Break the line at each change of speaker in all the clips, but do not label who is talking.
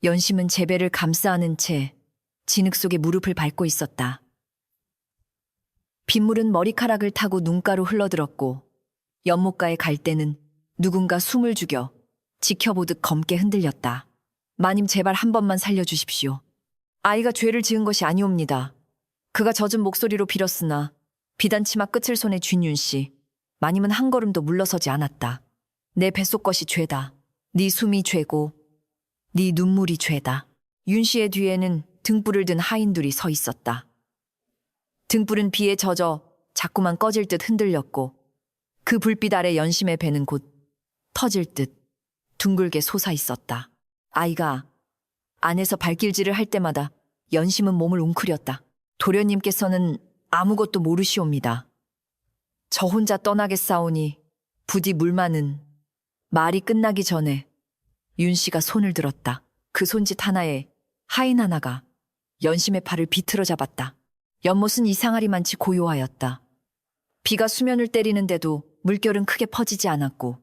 연심은 제배를 감싸 안은 채 진흙 속에 무릎을 밟고 있었다. 빗물은 머리카락을 타고 눈가로 흘러들었고 연못가에 갈 때는 누군가 숨을 죽여 지켜보듯 검게 흔들렸다. 마님 제발 한 번만 살려주십시오. 아이가 죄를 지은 것이 아니옵니다. 그가 젖은 목소리로 빌었으나 비단치마 끝을 손에 쥔 윤씨. 마님은 한 걸음도 물러서지 않았다. 내 뱃속 것이 죄다. 네 숨이 죄고 네 눈물이 죄다. 윤씨의 뒤에는 등불을 든 하인들이 서 있었다. 등불은 비에 젖어 자꾸만 꺼질 듯 흔들렸고 그 불빛 아래 연심의 배는 곧 터질 듯 둥글게 솟아 있었다. 아이가 안에서 발길질을 할 때마다 연심은 몸을 웅크렸다. 도련님께서는 아무것도 모르시옵니다. 저 혼자 떠나겠사오니 부디 물만은. 말이 끝나기 전에 윤씨가 손을 들었다. 그 손짓 하나에 하인 하나가 연심의 팔을 비틀어 잡았다. 연못은 이상하리만치 고요하였다. 비가 수면을 때리는데도 물결은 크게 퍼지지 않았고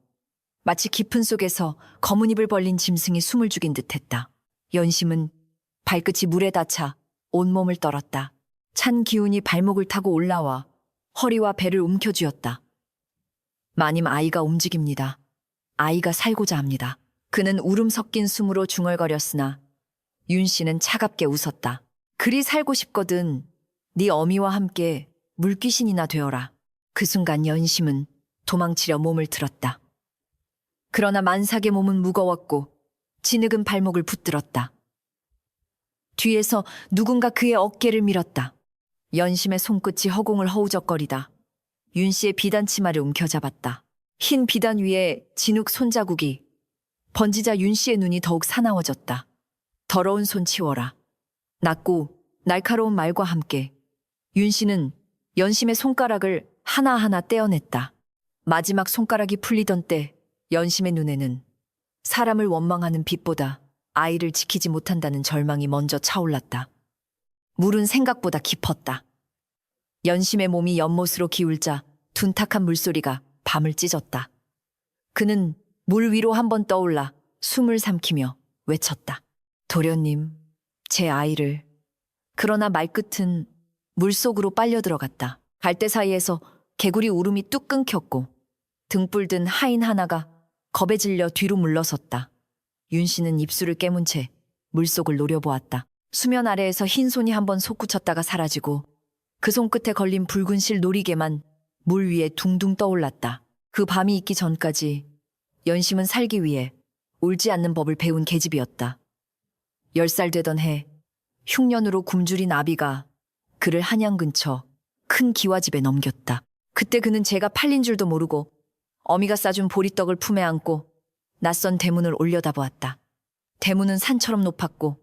마치 깊은 속에서 검은 입을 벌린 짐승이 숨을 죽인 듯했다. 연심은 발끝이 물에 닿자 온몸을 떨었다. 찬 기운이 발목을 타고 올라와 허리와 배를 움켜쥐었다. 마님 아이가 움직입니다. 아이가 살고자 합니다. 그는 울음 섞인 숨으로 중얼거렸으나 윤씨는 차갑게 웃었다. 그리 살고 싶거든 네 어미와 함께 물귀신이나 되어라. 그 순간 연심은 도망치려 몸을 들었다. 그러나 만삭의 몸은 무거웠고 진흙은 발목을 붙들었다. 뒤에서 누군가 그의 어깨를 밀었다. 연심의 손끝이 허공을 허우적거리다 윤씨의 비단 치마를 움켜잡았다. 흰 비단 위에 진흙 손자국이 번지자 윤씨의 눈이 더욱 사나워졌다. 더러운 손 치워라. 낮고 날카로운 말과 함께 윤씨는 연심의 손가락을 하나하나 떼어냈다. 마지막 손가락이 풀리던 때 연심의 눈에는 사람을 원망하는 빛보다 아이를 지키지 못한다는 절망이 먼저 차올랐다. 물은 생각보다 깊었다. 연심의 몸이 연못으로 기울자 둔탁한 물소리가 밤을 찢었다. 그는 물 위로 한번 떠올라 숨을 삼키며 외쳤다. 도련님, 제 아이를. 그러나 말끝은 물속으로 빨려 들어갔다. 갈대 사이에서 개구리 울음이 뚝 끊겼고 등불 든 하인 하나가 겁에 질려 뒤로 물러섰다. 윤씨는 입술을 깨문 채 물속을 노려보았다. 수면 아래에서 흰 손이 한번 솟구쳤다가 사라지고 그 손끝에 걸린 붉은 실 노리개만 물 위에 둥둥 떠올랐다. 그 밤이 있기 전까지 연심은 살기 위해 울지 않는 법을 배운 계집이었다. 10살 되던 해 흉년으로 굶주린 아비가 그를 한양 근처 큰 기와집에 넘겼다. 그때 그는 재가 팔린 줄도 모르고 어미가 싸준 보리떡을 품에 안고 낯선 대문을 올려다보았다. 대문은 산처럼 높았고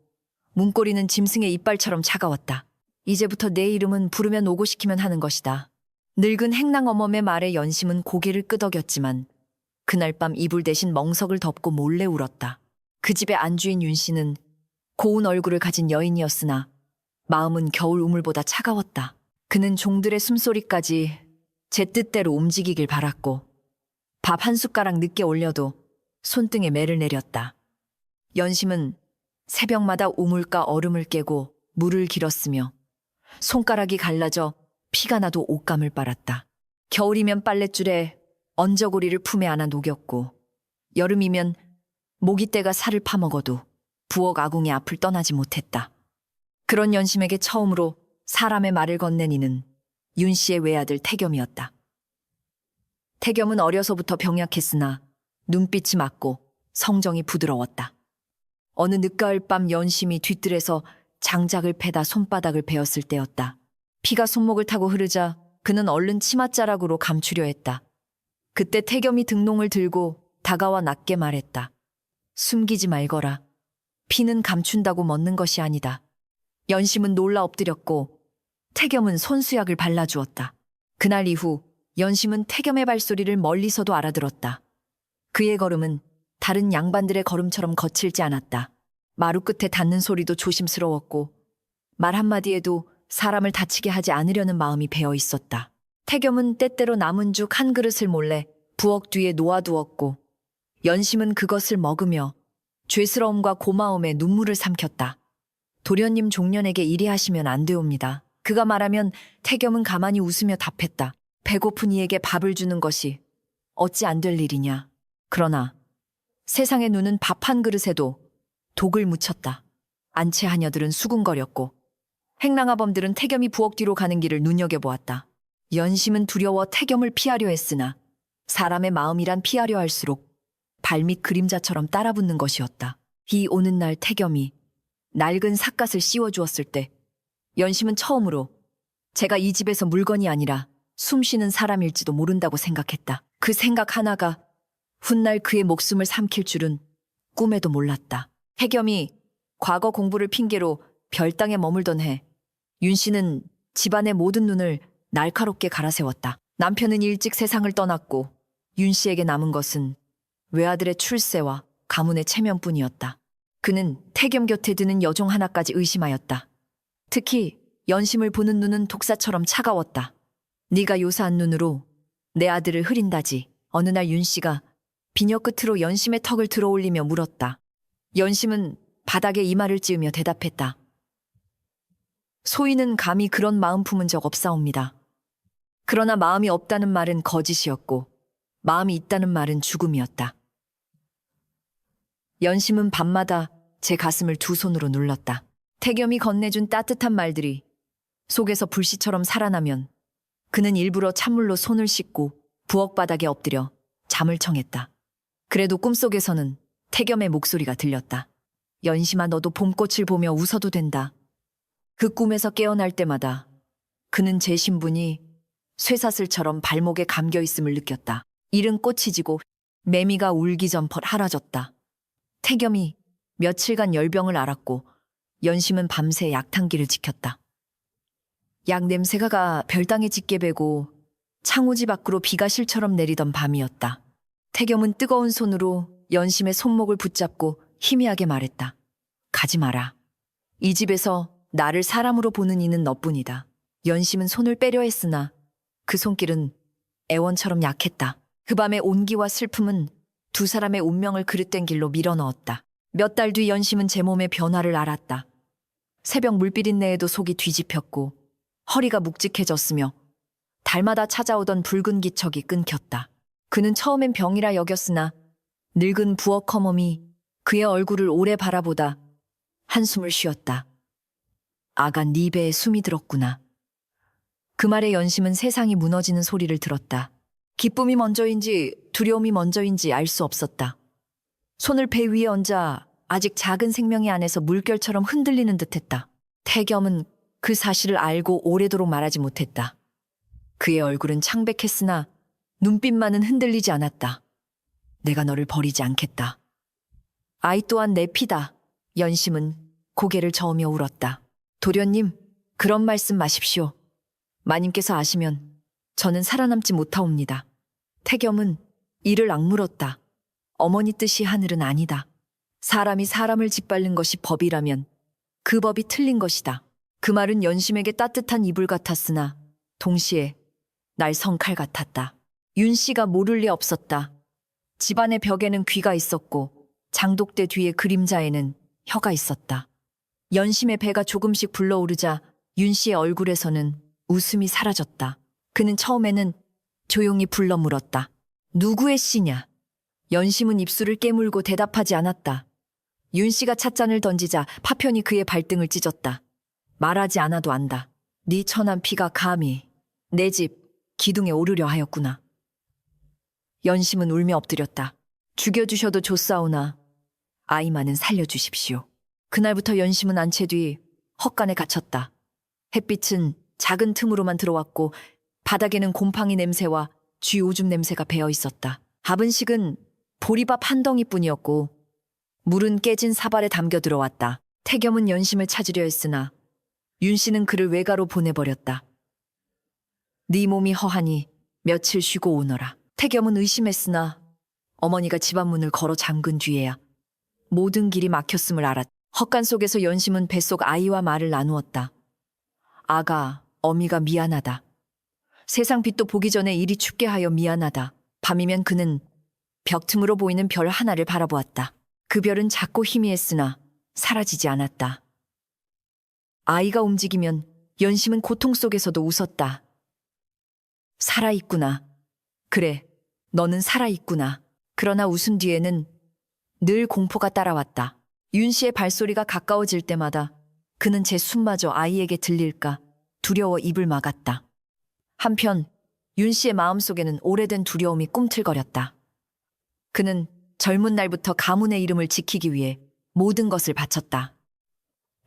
문고리는 짐승의 이빨처럼 차가웠다. 이제부터 내 이름은 부르면 오고 시키면 하는 것이다. 늙은 행랑어멈의 말에 연심은 고개를 끄덕였지만 그날 밤 이불 대신 멍석을 덮고 몰래 울었다. 그 집의 안주인 윤씨는 고운 얼굴을 가진 여인이었으나 마음은 겨울 우물보다 차가웠다. 그는 종들의 숨소리까지 제 뜻대로 움직이길 바랐고 밥 한 숟가락 늦게 올려도 손등에 매를 내렸다. 연심은 새벽마다 우물가 얼음을 깨고 물을 길었으며 손가락이 갈라져 피가 나도 옷감을 빨았다. 겨울이면 빨랫줄에 언저고리를 품에 안아 녹였고 여름이면 모기떼가 살을 파먹어도 부엌 아궁이 앞을 떠나지 못했다. 그런 연심에게 처음으로 사람의 말을 건넨 이는 윤씨의 외아들 태겸이었다. 태겸은 어려서부터 병약했으나 눈빛이 맑고 성정이 부드러웠다. 어느 늦가을 밤 연심이 뒤뜰에서 장작을 패다 손바닥을 베었을 때였다. 피가 손목을 타고 흐르자 그는 얼른 치맛자락으로 감추려 했다. 그때 태겸이 등롱을 들고 다가와 낮게 말했다. 숨기지 말거라. 피는 감춘다고 멎는 것이 아니다. 연심은 놀라 엎드렸고 태겸은 손수약을 발라주었다. 그날 이후 연심은 태겸의 발소리를 멀리서도 알아들었다. 그의 걸음은 다른 양반들의 걸음처럼 거칠지 않았다. 마루 끝에 닿는 소리도 조심스러웠고 말 한마디에도 사람을 다치게 하지 않으려는 마음이 배어 있었다. 태겸은 때때로 남은 죽 한 그릇을 몰래 부엌 뒤에 놓아두었고 연심은 그것을 먹으며 죄스러움과 고마움에 눈물을 삼켰다. 도련님 종년에게 이리 하시면 안 되옵니다. 그가 말하면 태겸은 가만히 웃으며 답했다. 배고픈 이에게 밥을 주는 것이 어찌 안 될 일이냐. 그러나 세상의 눈은 밥 한 그릇에도 독을 묻혔다. 안채 하녀들은 수군거렸고 행랑아범들은 태겸이 부엌 뒤로 가는 길을 눈여겨보았다. 연심은 두려워 태겸을 피하려 했으나 사람의 마음이란 피하려 할수록 발밑 그림자처럼 따라붙는 것이었다. 비 오는 날 태겸이 낡은 삿갓을 씌워주었을 때 연심은 처음으로 제가 이 집에서 물건이 아니라 숨쉬는 사람일지도 모른다고 생각했다. 그 생각 하나가 훗날 그의 목숨을 삼킬 줄은 꿈에도 몰랐다. 태겸이 과거 공부를 핑계로 별당에 머물던 해 윤 씨는 집안의 모든 눈을 날카롭게 갈아세웠다. 남편은 일찍 세상을 떠났고 윤 씨에게 남은 것은 외아들의 출세와 가문의 체면뿐이었다. 그는 태겸 곁에 드는 여종 하나까지 의심하였다. 특히 연심을 보는 눈은 독사처럼 차가웠다. 네가 요사한 눈으로 내 아들을 흐린다지. 어느 날 윤 씨가 비녀 끝으로 연심의 턱을 들어올리며 물었다. 연심은 바닥에 이마를 찌으며 대답했다. 소인은 감히 그런 마음 품은 적 없사옵니다. 그러나 마음이 없다는 말은 거짓이었고 마음이 있다는 말은 죽음이었다. 연심은 밤마다 제 가슴을 두 손으로 눌렀다. 태겸이 건네준 따뜻한 말들이 속에서 불씨처럼 살아나면 그는 일부러 찬물로 손을 씻고 부엌 바닥에 엎드려 잠을 청했다. 그래도 꿈속에서는 태겸의 목소리가 들렸다. 연심아, 너도 봄꽃을 보며 웃어도 된다. 그 꿈에서 깨어날 때마다 그는 제 신분이 쇠사슬처럼 발목에 감겨 있음을 느꼈다. 이른 꽃이 지고 매미가 울기 전 펄하라졌다. 태겸이 며칠간 열병을 앓았고 연심은 밤새 약탕기를 지켰다. 약 냄새가 별당에 짙게 배고 창호지 밖으로 비가 실처럼 내리던 밤이었다. 태겸은 뜨거운 손으로 연심의 손목을 붙잡고 희미하게 말했다. 가지 마라. 이 집에서 나를 사람으로 보는 이는 너뿐이다. 연심은 손을 빼려 했으나 그 손길은 애원처럼 약했다. 그 밤의 온기와 슬픔은 두 사람의 운명을 그릇된 길로 밀어넣었다. 몇 달 뒤 연심은 제 몸의 변화를 알았다. 새벽 물비린내에도 속이 뒤집혔고 허리가 묵직해졌으며 달마다 찾아오던 붉은 기척이 끊겼다. 그는 처음엔 병이라 여겼으나 늙은 부엌 허멈이 그의 얼굴을 오래 바라보다 한숨을 쉬었다. 아가, 네 배에 숨이 들었구나. 그 말에 연심은 세상이 무너지는 소리를 들었다. 기쁨이 먼저인지 두려움이 먼저인지 알 수 없었다. 손을 배 위에 얹아 아직 작은 생명의 안에서 물결처럼 흔들리는 듯했다. 태겸은 그 사실을 알고 오래도록 말하지 못했다. 그의 얼굴은 창백했으나 눈빛만은 흔들리지 않았다. 내가 너를 버리지 않겠다. 아이 또한 내 피다. 연심은 고개를 저으며 울었다. 도련님, 그런 말씀 마십시오. 마님께서 아시면 저는 살아남지 못하옵니다. 태겸은 이를 악물었다. 어머니 뜻이 하늘은 아니다. 사람이 사람을 짓밟는 것이 법이라면 그 법이 틀린 것이다. 그 말은 연심에게 따뜻한 이불 같았으나 동시에 날 성칼 같았다. 윤 씨가 모를 리 없었다. 집안의 벽에는 귀가 있었고 장독대 뒤의 그림자에는 혀가 있었다. 연심의 배가 조금씩 불러오르자 윤 씨의 얼굴에서는 웃음이 사라졌다. 그는 처음에는 조용히 불러 물었다. 누구의 씨냐? 연심은 입술을 깨물고 대답하지 않았다. 윤 씨가 찻잔을 던지자 파편이 그의 발등을 찢었다. 말하지 않아도 안다. 네 천한 피가 감히 내 집 기둥에 오르려 하였구나. 연심은 울며 엎드렸다. 죽여주셔도 좋사오나 아이만은 살려주십시오. 그날부터 연심은 안채 뒤 헛간에 갇혔다. 햇빛은 작은 틈으로만 들어왔고 바닥에는 곰팡이 냄새와 쥐 오줌 냄새가 배어 있었다. 밥은 식은 보리밥 한 덩이뿐이었고 물은 깨진 사발에 담겨 들어왔다. 태겸은 연심을 찾으려 했으나 윤 씨는 그를 외가로 보내버렸다. 네 몸이 허하니 며칠 쉬고 오너라. 태겸은 의심했으나 어머니가 집안 문을 걸어 잠근 뒤에야 모든 길이 막혔음을 알았다. 헛간 속에서 연심은 뱃속 아이와 말을 나누었다. 아가, 어미가 미안하다. 세상 빛도 보기 전에 이리 춥게 하여 미안하다. 밤이면 그는 벽 틈으로 보이는 별 하나를 바라보았다. 그 별은 작고 희미했으나 사라지지 않았다. 아이가 움직이면 연심은 고통 속에서도 웃었다. 살아있구나. 그래, 너는 살아있구나. 그러나 웃음 뒤에는 늘 공포가 따라왔다. 윤 씨의 발소리가 가까워질 때마다 그는 제 숨마저 아이에게 들릴까 두려워 입을 막았다. 한편 윤 씨의 마음속에는 오래된 두려움이 꿈틀거렸다. 그는 젊은 날부터 가문의 이름을 지키기 위해 모든 것을 바쳤다.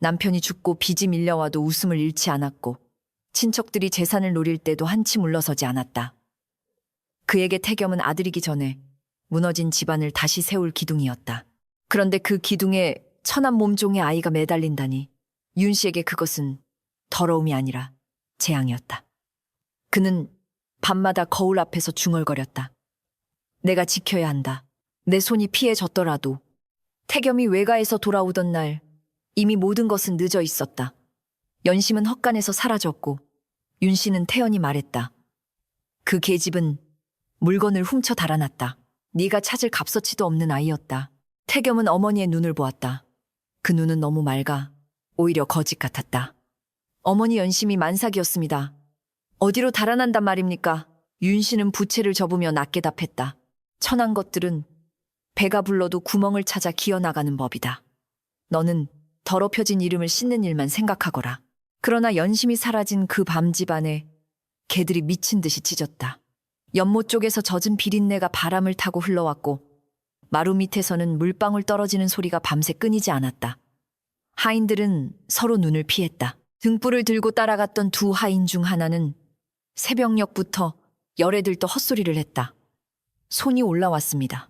남편이 죽고 빚이 밀려와도 웃음을 잃지 않았고 친척들이 재산을 노릴 때도 한치 물러서지 않았다. 그에게 태겸은 아들이기 전에 무너진 집안을 다시 세울 기둥이었다. 그런데 그 기둥에 천한 몸종의 아이가 매달린다니 윤 씨에게 그것은 더러움이 아니라 재앙이었다. 그는 밤마다 거울 앞에서 중얼거렸다. 내가 지켜야 한다. 내 손이 피해졌더라도. 태겸이 외가에서 돌아오던 날 이미 모든 것은 늦어 있었다. 연심은 헛간에서 사라졌고 윤 씨는 태연히 말했다. 그 계집은 물건을 훔쳐 달아났다. 네가 찾을 값어치도 없는 아이였다. 태겸은 어머니의 눈을 보았다. 그 눈은 너무 맑아 오히려 거짓 같았다. 어머니 연심이 만삭이었습니다. 어디로 달아난단 말입니까? 윤 씨는 부채를 접으며 낮게 답했다. 천한 것들은 배가 불러도 구멍을 찾아 기어나가는 법이다. 너는 더럽혀진 이름을 씻는 일만 생각하거라. 그러나 연심이 사라진 그 밤 집안에 개들이 미친 듯이 짖었다. 연못 쪽에서 젖은 비린내가 바람을 타고 흘러왔고 마루 밑에서는 물방울 떨어지는 소리가 밤새 끊이지 않았다. 하인들은 서로 눈을 피했다. 등불을 들고 따라갔던 두 하인 중 하나는 새벽녘부터 열에 들떠 헛소리를 했다. 손이 올라왔습니다.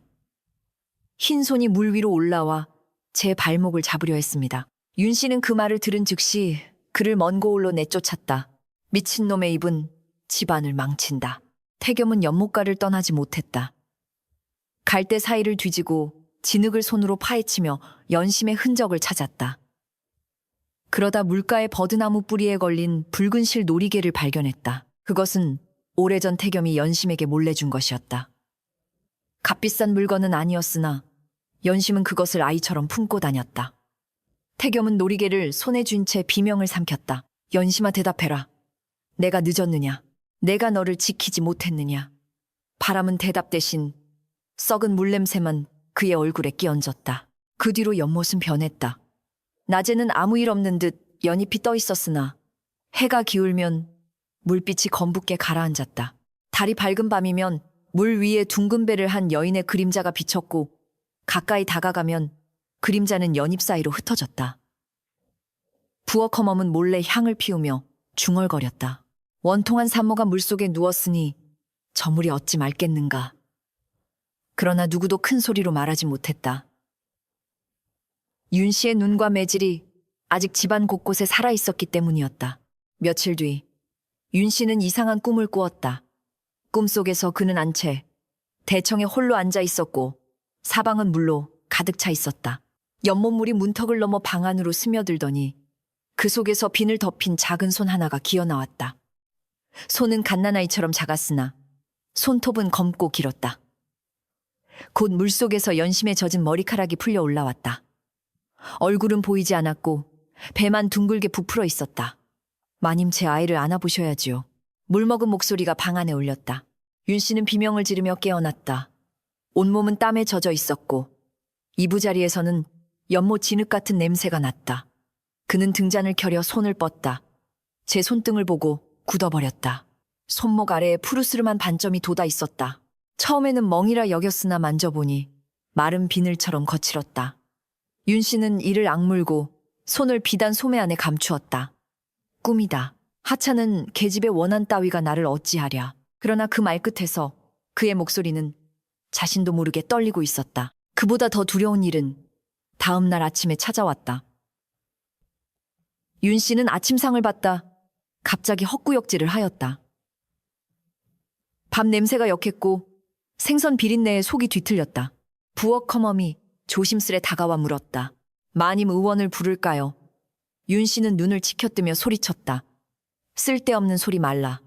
흰 손이 물 위로 올라와 제 발목을 잡으려 했습니다. 윤 씨는 그 말을 들은 즉시 그를 먼 고을로 내쫓았다. 미친놈의 입은 집안을 망친다. 태겸은 연못가를 떠나지 못했다. 갈대 사이를 뒤지고 진흙을 손으로 파헤치며 연심의 흔적을 찾았다. 그러다 물가의 버드나무 뿌리에 걸린 붉은 실 놀이개를 발견했다. 그것은 오래전 태겸이 연심에게 몰래 준 것이었다. 값비싼 물건은 아니었으나 연심은 그것을 아이처럼 품고 다녔다. 태겸은 놀이개를 손에 쥔 채 비명을 삼켰다. 연심아 대답해라. 내가 늦었느냐? 내가 너를 지키지 못했느냐? 바람은 대답 대신 썩은 물냄새만 그의 얼굴에 끼얹었다. 그 뒤로 연못은 변했다. 낮에는 아무 일 없는 듯 연잎이 떠 있었으나 해가 기울면 물빛이 검붉게 가라앉았다. 달이 밝은 밤이면 물 위에 둥근 배를 한 여인의 그림자가 비쳤고 가까이 다가가면 그림자는 연잎 사이로 흩어졌다. 부엌 험은 몰래 향을 피우며 중얼거렸다. 원통한 산모가 물속에 누웠으니 저물이 어찌 맑겠는가. 그러나 누구도 큰 소리로 말하지 못했다. 윤 씨의 눈과 매질이 아직 집안 곳곳에 살아있었기 때문이었다. 며칠 뒤 윤 씨는 이상한 꿈을 꾸었다. 꿈속에서 그는 안 채 대청에 홀로 앉아 있었고 사방은 물로 가득 차 있었다. 연못물이 문턱을 넘어 방 안으로 스며들더니 그 속에서 비늘 덮인 작은 손 하나가 기어나왔다. 손은 갓난아이처럼 작았으나 손톱은 검고 길었다. 곧 물속에서 연심에 젖은 머리카락이 풀려 올라왔다. 얼굴은 보이지 않았고 배만 둥글게 부풀어 있었다. 마님 제 아이를 안아보셔야지요. 물먹은 목소리가 방 안에 울렸다. 윤 씨는 비명을 지르며 깨어났다. 온몸은 땀에 젖어 있었고 이부자리에서는 연못 진흙 같은 냄새가 났다. 그는 등잔을 켜려 손을 뻗다. 제 손등을 보고 굳어버렸다. 손목 아래에 푸르스름한 반점이 돋아 있었다. 처음에는 멍이라 여겼으나 만져보니 마른 비늘처럼 거칠었다. 윤 씨는 이를 악물고 손을 비단 소매 안에 감추었다. 꿈이다. 하찮은 계집의 원한 따위가 나를 어찌하랴. 그러나 그 말끝에서 그의 목소리는 자신도 모르게 떨리고 있었다. 그보다 더 두려운 일은 다음 날 아침에 찾아왔다. 윤 씨는 아침상을 받다 갑자기 헛구역질을 하였다. 밥 냄새가 역했고 생선 비린내에 속이 뒤틀렸다. 부엌 컴엄이 조심스레 다가와 물었다. 마님 의원을 부를까요? 윤 씨는 눈을 치켜뜨며 소리쳤다. 쓸데없는 소리 말라.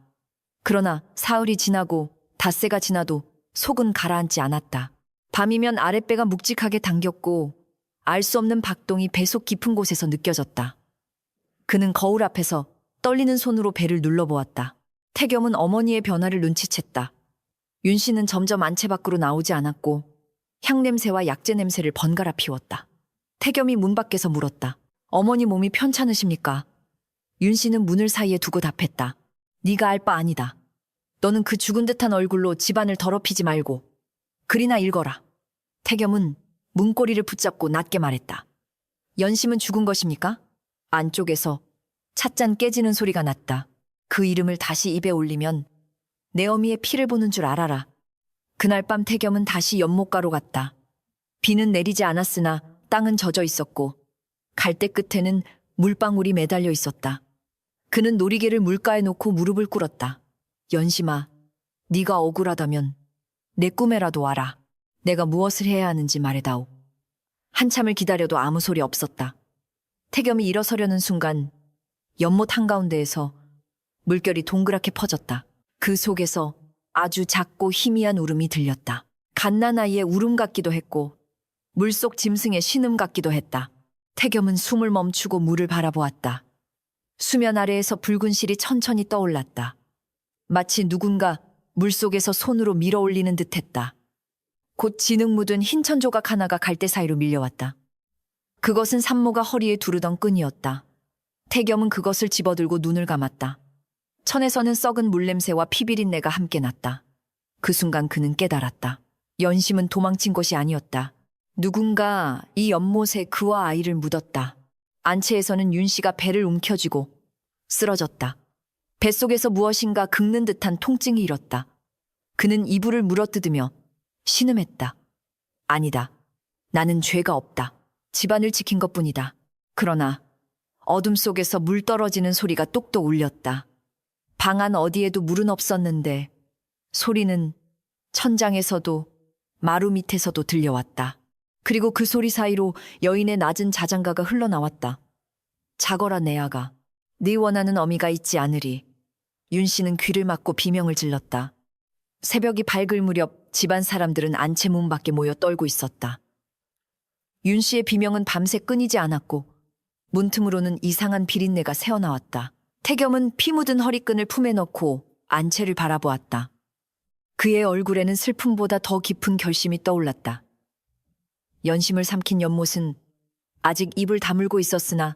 그러나 사흘이 지나고 닷새가 지나도 속은 가라앉지 않았다. 밤이면 아랫배가 묵직하게 당겼고 알 수 없는 박동이 배속 깊은 곳에서 느껴졌다. 그는 거울 앞에서 떨리는 손으로 배를 눌러보았다. 태겸은 어머니의 변화를 눈치챘다. 윤 씨는 점점 안채 밖으로 나오지 않았고 향냄새와 약재 냄새를 번갈아 피웠다. 태겸이 문 밖에서 물었다. 어머니 몸이 편찮으십니까? 윤 씨는 문을 사이에 두고 답했다. 네가 알 바 아니다. 너는 그 죽은 듯한 얼굴로 집안을 더럽히지 말고 글이나 읽어라. 태겸은 문고리를 붙잡고 낮게 말했다. 연심은 죽은 것입니까? 안쪽에서 찻잔 깨지는 소리가 났다. 그 이름을 다시 입에 올리면 내 어미의 피를 보는 줄 알아라. 그날 밤 태겸은 다시 연못가로 갔다. 비는 내리지 않았으나 땅은 젖어 있었고 갈대 끝에는 물방울이 매달려 있었다. 그는 놀이개를 물가에 놓고 무릎을 꿇었다. 연심아, 네가 억울하다면 내 꿈에라도 와라. 내가 무엇을 해야 하는지 말해다오. 한참을 기다려도 아무 소리 없었다. 태겸이 일어서려는 순간 연못 한가운데에서 물결이 동그랗게 퍼졌다. 그 속에서 아주 작고 희미한 울음이 들렸다. 갓난아이의 울음 같기도 했고 물속 짐승의 신음 같기도 했다. 태겸은 숨을 멈추고 물을 바라보았다. 수면 아래에서 붉은 실이 천천히 떠올랐다. 마치 누군가 물속에서 손으로 밀어 올리는 듯했다. 곧 진흙 묻은 흰천 조각 하나가 갈대 사이로 밀려왔다. 그것은 산모가 허리에 두르던 끈이었다. 태겸은 그것을 집어들고 눈을 감았다. 천에서는 썩은 물냄새와 피비린내가 함께 났다. 그 순간 그는 깨달았다. 연심은 도망친 것이 아니었다. 누군가 이 연못에 그와 아이를 묻었다. 안채에서는 윤 씨가 배를 움켜쥐고 쓰러졌다. 뱃속에서 무엇인가 긁는 듯한 통증이 일었다. 그는 이불을 물어뜯으며 신음했다. 아니다. 나는 죄가 없다. 집안을 지킨 것뿐이다. 그러나 어둠 속에서 물 떨어지는 소리가 똑똑 울렸다. 방 안 어디에도 물은 없었는데 소리는 천장에서도 마루 밑에서도 들려왔다. 그리고 그 소리 사이로 여인의 낮은 자장가가 흘러나왔다. 자거라 내 아가. 네 원하는 어미가 있지 않으리. 윤 씨는 귀를 막고 비명을 질렀다. 새벽이 밝을 무렵 집안 사람들은 안채 문 밖에 모여 떨고 있었다. 윤 씨의 비명은 밤새 끊이지 않았고 문틈으로는 이상한 비린내가 새어나왔다. 태겸은 피 묻은 허리끈을 품에 넣고 안채를 바라보았다. 그의 얼굴에는 슬픔보다 더 깊은 결심이 떠올랐다. 연심을 삼킨 연못은 아직 입을 다물고 있었으나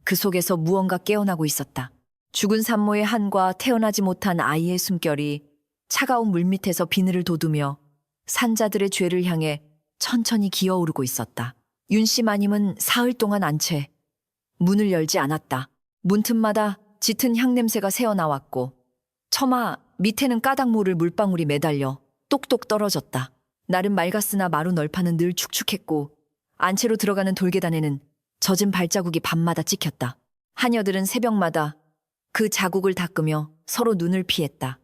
그 속에서 무언가 깨어나고 있었다. 죽은 산모의 한과 태어나지 못한 아이의 숨결이 차가운 물밑에서 비늘을 돋우며 산자들의 죄를 향해 천천히 기어오르고 있었다. 윤 씨 마님은 사흘 동안 안채 문을 열지 않았다. 문틈마다 짙은 향냄새가 새어나왔고 처마 밑에는 까닭 모를 물방울이 매달려 똑똑 떨어졌다. 날은 맑았으나 마루 널판은 늘 축축했고 안채로 들어가는 돌계단에는 젖은 발자국이 밤마다 찍혔다. 하녀들은 새벽마다 그 자국을 닦으며 서로 눈을 피했다.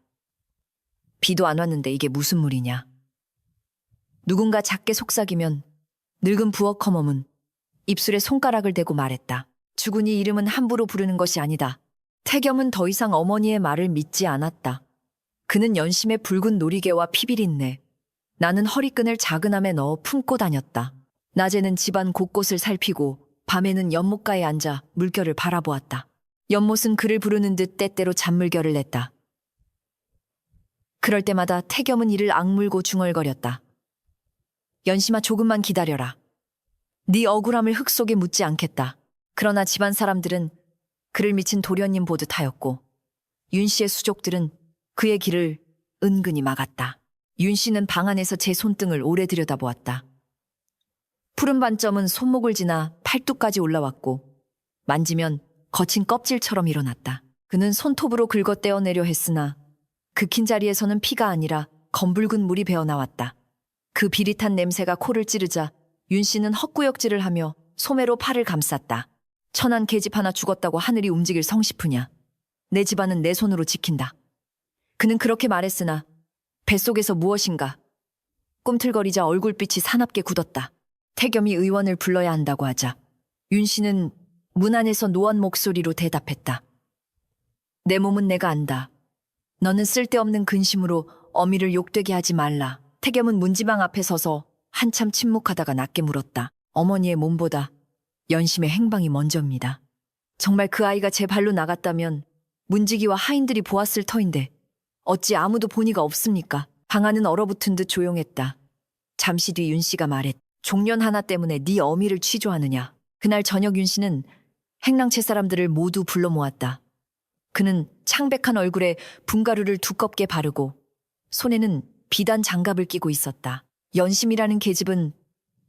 비도 안 왔는데 이게 무슨 물이냐. 누군가 작게 속삭이면 늙은 부엌 커멈은 입술에 손가락을 대고 말했다. 죽은이 이름은 함부로 부르는 것이 아니다. 태겸은 더 이상 어머니의 말을 믿지 않았다. 그는 연심의 붉은 놀이개와 피비린내, 나는 허리끈을 자그남에 넣어 품고 다녔다. 낮에는 집안 곳곳을 살피고 밤에는 연못가에 앉아 물결을 바라보았다. 연못은 그를 부르는 듯 때때로 잔물결을 냈다. 그럴 때마다 태겸은 이를 악물고 중얼거렸다. 연심아 조금만 기다려라. 네 억울함을 흙 속에 묻지 않겠다. 그러나 집안 사람들은 그를 미친 도련님 보듯 하였고 윤 씨의 수족들은 그의 길을 은근히 막았다. 윤 씨는 방 안에서 제 손등을 오래 들여다보았다. 푸른 반점은 손목을 지나 팔뚝까지 올라왔고 만지면 거친 껍질처럼 일어났다. 그는 손톱으로 긁어 떼어내려 했으나 긁힌 자리에서는 피가 아니라 검붉은 물이 배어나왔다. 그 비릿한 냄새가 코를 찌르자 윤 씨는 헛구역질을 하며 소매로 팔을 감쌌다. 천한 계집 하나 죽었다고 하늘이 움직일 성시프냐. 내 집안은 내 손으로 지킨다. 그는 그렇게 말했으나 뱃속에서 무엇인가 꿈틀거리자 얼굴빛이 사납게 굳었다. 태겸이 의원을 불러야 한다고 하자 윤 씨는 문 안에서 노한 목소리로 대답했다. 내 몸은 내가 안다. 너는 쓸데없는 근심으로 어미를 욕되게 하지 말라. 태겸은 문지방 앞에 서서 한참 침묵하다가 낮게 물었다. 어머니의 몸보다 연심의 행방이 먼저입니다. 정말 그 아이가 제 발로 나갔다면 문지기와 하인들이 보았을 터인데 어찌 아무도 본이가 없습니까? 방 안은 얼어붙은 듯 조용했다. 잠시 뒤 윤 씨가 말했. 종년 하나 때문에 네 어미를 취조하느냐. 그날 저녁 윤 씨는 행랑채 사람들을 모두 불러 모았다. 그는 창백한 얼굴에 분가루를 두껍게 바르고 손에는 비단 장갑을 끼고 있었다. 연심이라는 계집은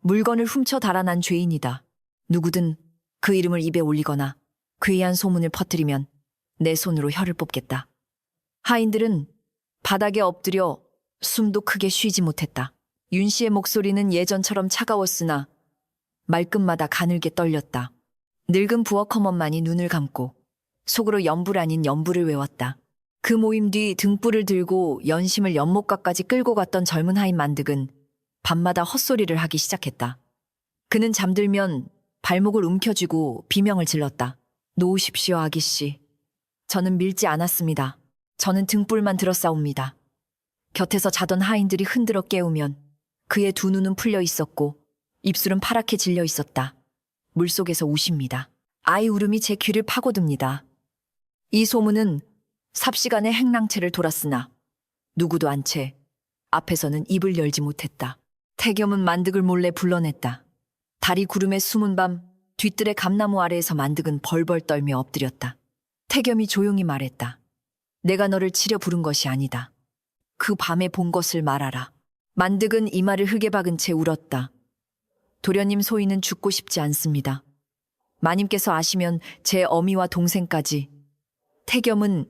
물건을 훔쳐 달아난 죄인이다. 누구든 그 이름을 입에 올리거나 괴이한 소문을 퍼뜨리면 내 손으로 혀를 뽑겠다. 하인들은 바닥에 엎드려 숨도 크게 쉬지 못했다. 윤 씨의 목소리는 예전처럼 차가웠으나 말끝마다 가늘게 떨렸다. 늙은 부엌커먼만이 눈을 감고 속으로 연불 아닌 연불을 외웠다. 그 모임 뒤 등불을 들고 연심을 연못가까지 끌고 갔던 젊은 하인 만득은 밤마다 헛소리를 하기 시작했다. 그는 잠들면 발목을 움켜쥐고 비명을 질렀다. 놓으십시오, 아기씨. 저는 밀지 않았습니다. 저는 등불만 들었사옵니다. 곁에서 자던 하인들이 흔들어 깨우면 그의 두 눈은 풀려 있었고 입술은 파랗게 질려 있었다. 물속에서 우십니다. 아이 울음이 제 귀를 파고듭니다. 이 소문은 삽시간에 행랑채를 돌았으나 누구도 안 채 앞에서는 입을 열지 못했다. 태겸은 만득을 몰래 불러냈다. 달이 구름에 숨은 밤 뒤뜰의 감나무 아래에서 만득은 벌벌 떨며 엎드렸다. 태겸이 조용히 말했다. 내가 너를 치려 부른 것이 아니다. 그 밤에 본 것을 말하라. 만득은 이마를 흙에 박은 채 울었다. 도련님 소희는 죽고 싶지 않습니다. 마님께서 아시면 제 어미와 동생까지. 태겸은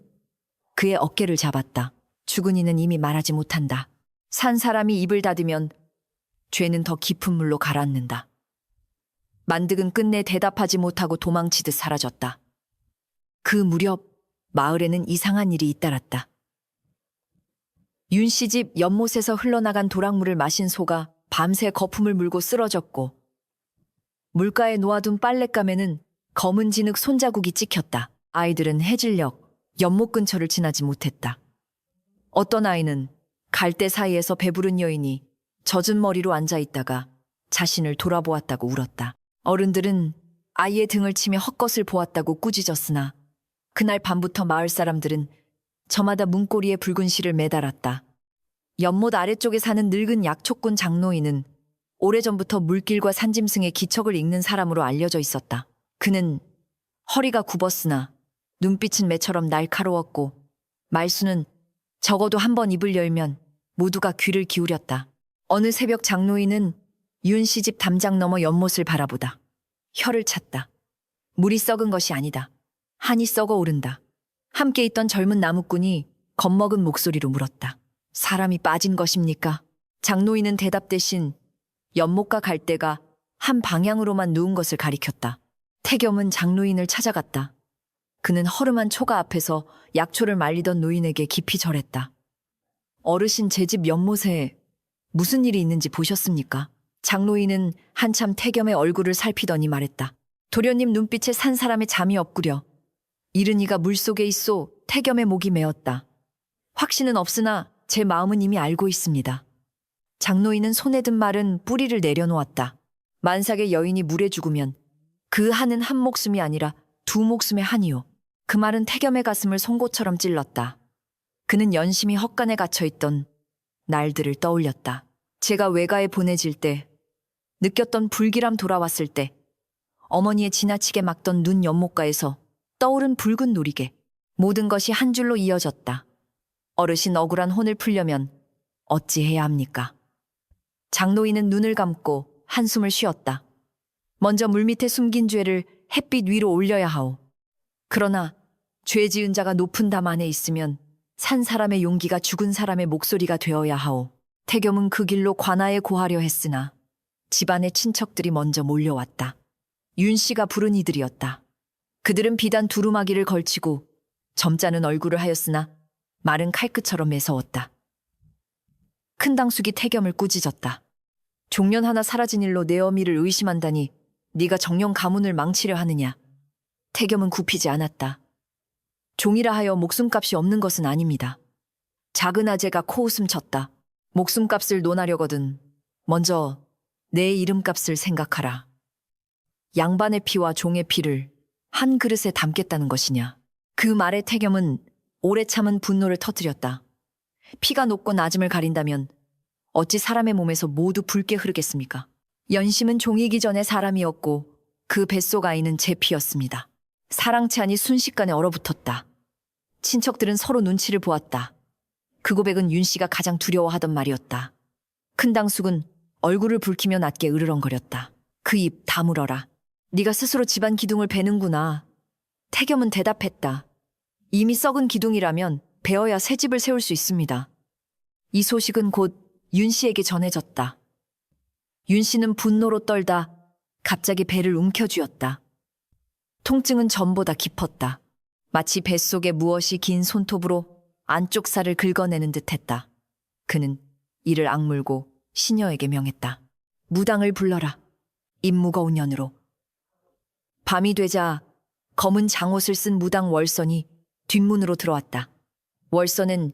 그의 어깨를 잡았다. 죽은 이는 이미 말하지 못한다. 산 사람이 입을 닫으면 죄는 더 깊은 물로 가라앉는다. 만득은 끝내 대답하지 못하고 도망치듯 사라졌다. 그 무렵 마을에는 이상한 일이 잇따랐다. 윤 씨 집 연못에서 흘러나간 도랑물을 마신 소가 밤새 거품을 물고 쓰러졌고 물가에 놓아둔 빨랫감에는 검은 진흙 손자국이 찍혔다. 아이들은 해질녘 연못 근처를 지나지 못했다. 어떤 아이는 갈대 사이에서 배부른 여인이 젖은 머리로 앉아있다가 자신을 돌아보았다고 울었다. 어른들은 아이의 등을 치며 헛것을 보았다고 꾸짖었으나 그날 밤부터 마을 사람들은 저마다 문고리에 붉은 실을 매달았다. 연못 아래쪽에 사는 늙은 약초꾼 장노인은 오래전부터 물길과 산짐승의 기척을 읽는 사람으로 알려져 있었다. 그는 허리가 굽었으나 눈빛은 매처럼 날카로웠고 말수는 적어도 한 번 입을 열면 모두가 귀를 기울였다. 어느 새벽 장노인은 윤 씨 집 담장 너머 연못을 바라보다 혀를 찼다. 물이 썩은 것이 아니다. 한이 썩어 오른다. 함께 있던 젊은 나무꾼이 겁먹은 목소리로 물었다. 사람이 빠진 것입니까? 장노인은 대답 대신 연못과 갈대가 한 방향으로만 누운 것을 가리켰다. 태겸은 장노인을 찾아갔다. 그는 허름한 초가 앞에서 약초를 말리던 노인에게 깊이 절했다. 어르신 제 집 연못에 무슨 일이 있는지 보셨습니까? 장노인은 한참 태겸의 얼굴을 살피더니 말했다. 도련님 눈빛에 산 사람의 잠이 엎구려. 이른이가 물속에 있소. 태겸의 목이 메었다. 확신은 없으나 제 마음은 이미 알고 있습니다. 장노인은 손에 든 말은 뿌리를 내려놓았다. 만삭의 여인이 물에 죽으면 그 한은 한 목숨이 아니라 두 목숨의 한이요. 그 말은 태겸의 가슴을 송곳처럼 찔렀다. 그는 연심이 헛간에 갇혀있던 날들을 떠올렸다. 제가 외가에 보내질 때, 느꼈던 불길함 돌아왔을 때, 어머니의 지나치게 막던 눈 연못가에서 떠오른 붉은 누리개, 모든 것이 한 줄로 이어졌다. 어르신 억울한 혼을 풀려면 어찌해야 합니까? 장노인은 눈을 감고 한숨을 쉬었다. 먼저 물밑에 숨긴 죄를 햇빛 위로 올려야 하오. 그러나 죄 지은 자가 높은 담 안에 있으면 산 사람의 용기가 죽은 사람의 목소리가 되어야 하오. 태겸은 그 길로 관아에 고하려 했으나 집안의 친척들이 먼저 몰려왔다. 윤 씨가 부른 이들이었다. 그들은 비단 두루마기를 걸치고 점잖은 얼굴을 하였으나 말은 칼끝처럼 매서웠다. 큰 당숙이 태겸을 꾸짖었다. 종년 하나 사라진 일로 내 어미를 의심한다니 네가 정령 가문을 망치려 하느냐. 태겸은 굽히지 않았다. 종이라 하여 목숨값이 없는 것은 아닙니다. 작은 아재가 코웃음 쳤다. 목숨값을 논하려거든 먼저 내 이름값을 생각하라. 양반의 피와 종의 피를 한 그릇에 담겠다는 것이냐. 그 말에 태겸은 오래 참은 분노를 터뜨렸다. 피가 높고 낮음을 가린다면 어찌 사람의 몸에서 모두 붉게 흐르겠습니까? 연심은 종이기 전에 사람이었고 그 뱃속 아이는 제 피였습니다. 사랑치 아니 순식간에 얼어붙었다. 친척들은 서로 눈치를 보았다. 그 고백은 윤 씨가 가장 두려워하던 말이었다. 큰 당숙은 얼굴을 붉히며 낮게 으르렁거렸다. 그 입 다물어라. 네가 스스로 집안 기둥을 베는구나. 태겸은 대답했다. 이미 썩은 기둥이라면 베어야 새 집을 세울 수 있습니다. 이 소식은 곧 윤 씨에게 전해졌다. 윤 씨는 분노로 떨다 갑자기 배를 움켜쥐었다. 통증은 전보다 깊었다. 마치 뱃속에 무엇이 긴 손톱으로 안쪽 살을 긁어내는 듯했다. 그는 이를 악물고 시녀에게 명했다. 무당을 불러라. 입 무거운 년으로. 밤이 되자 검은 장옷을 쓴 무당 월선이 뒷문으로 들어왔다. 월선은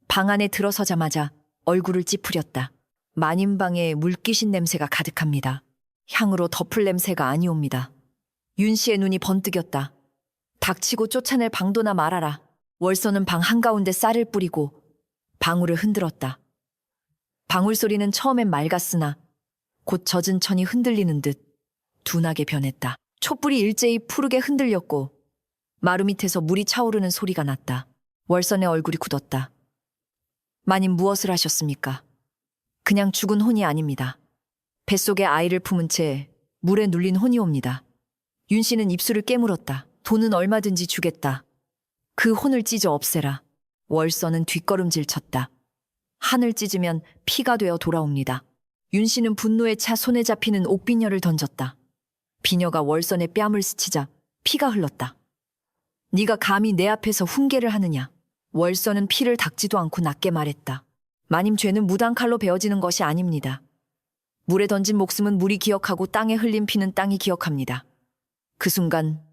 방 안에 들어서자마자 얼굴을 찌푸렸다. 마님방에 물귀신 냄새가 가득합니다. 향으로 덮을 냄새가 아니옵니다. 윤 씨의 눈이 번뜩였다. 닥치고 쫓아낼 방도나 말아라. 월선은 방 한가운데 쌀을 뿌리고 방울을 흔들었다. 방울 소리는 처음엔 맑았으나 곧 젖은 천이 흔들리는 듯 둔하게 변했다. 촛불이 일제히 푸르게 흔들렸고 마루 밑에서 물이 차오르는 소리가 났다. 월선의 얼굴이 굳었다. 마님 무엇을 하셨습니까? 그냥 죽은 혼이 아닙니다. 뱃속에 아이를 품은 채 물에 눌린 혼이옵니다. 윤 씨는 입술을 깨물었다. 돈은 얼마든지 주겠다. 그 혼을 찢어 없애라. 월선은 뒷걸음질 쳤다. 한을 찢으면 피가 되어 돌아옵니다. 윤 씨는 분노에 차 손에 잡히는 옥비녀를 던졌다. 비녀가 월선의 뺨을 스치자 피가 흘렀다. 네가 감히 내 앞에서 훈계를 하느냐. 월선은 피를 닦지도 않고 낮게 말했다. 마님 죄는 무당칼로 베어지는 것이 아닙니다. 물에 던진 목숨은 물이 기억하고 땅에 흘린 피는 땅이 기억합니다. 그 순간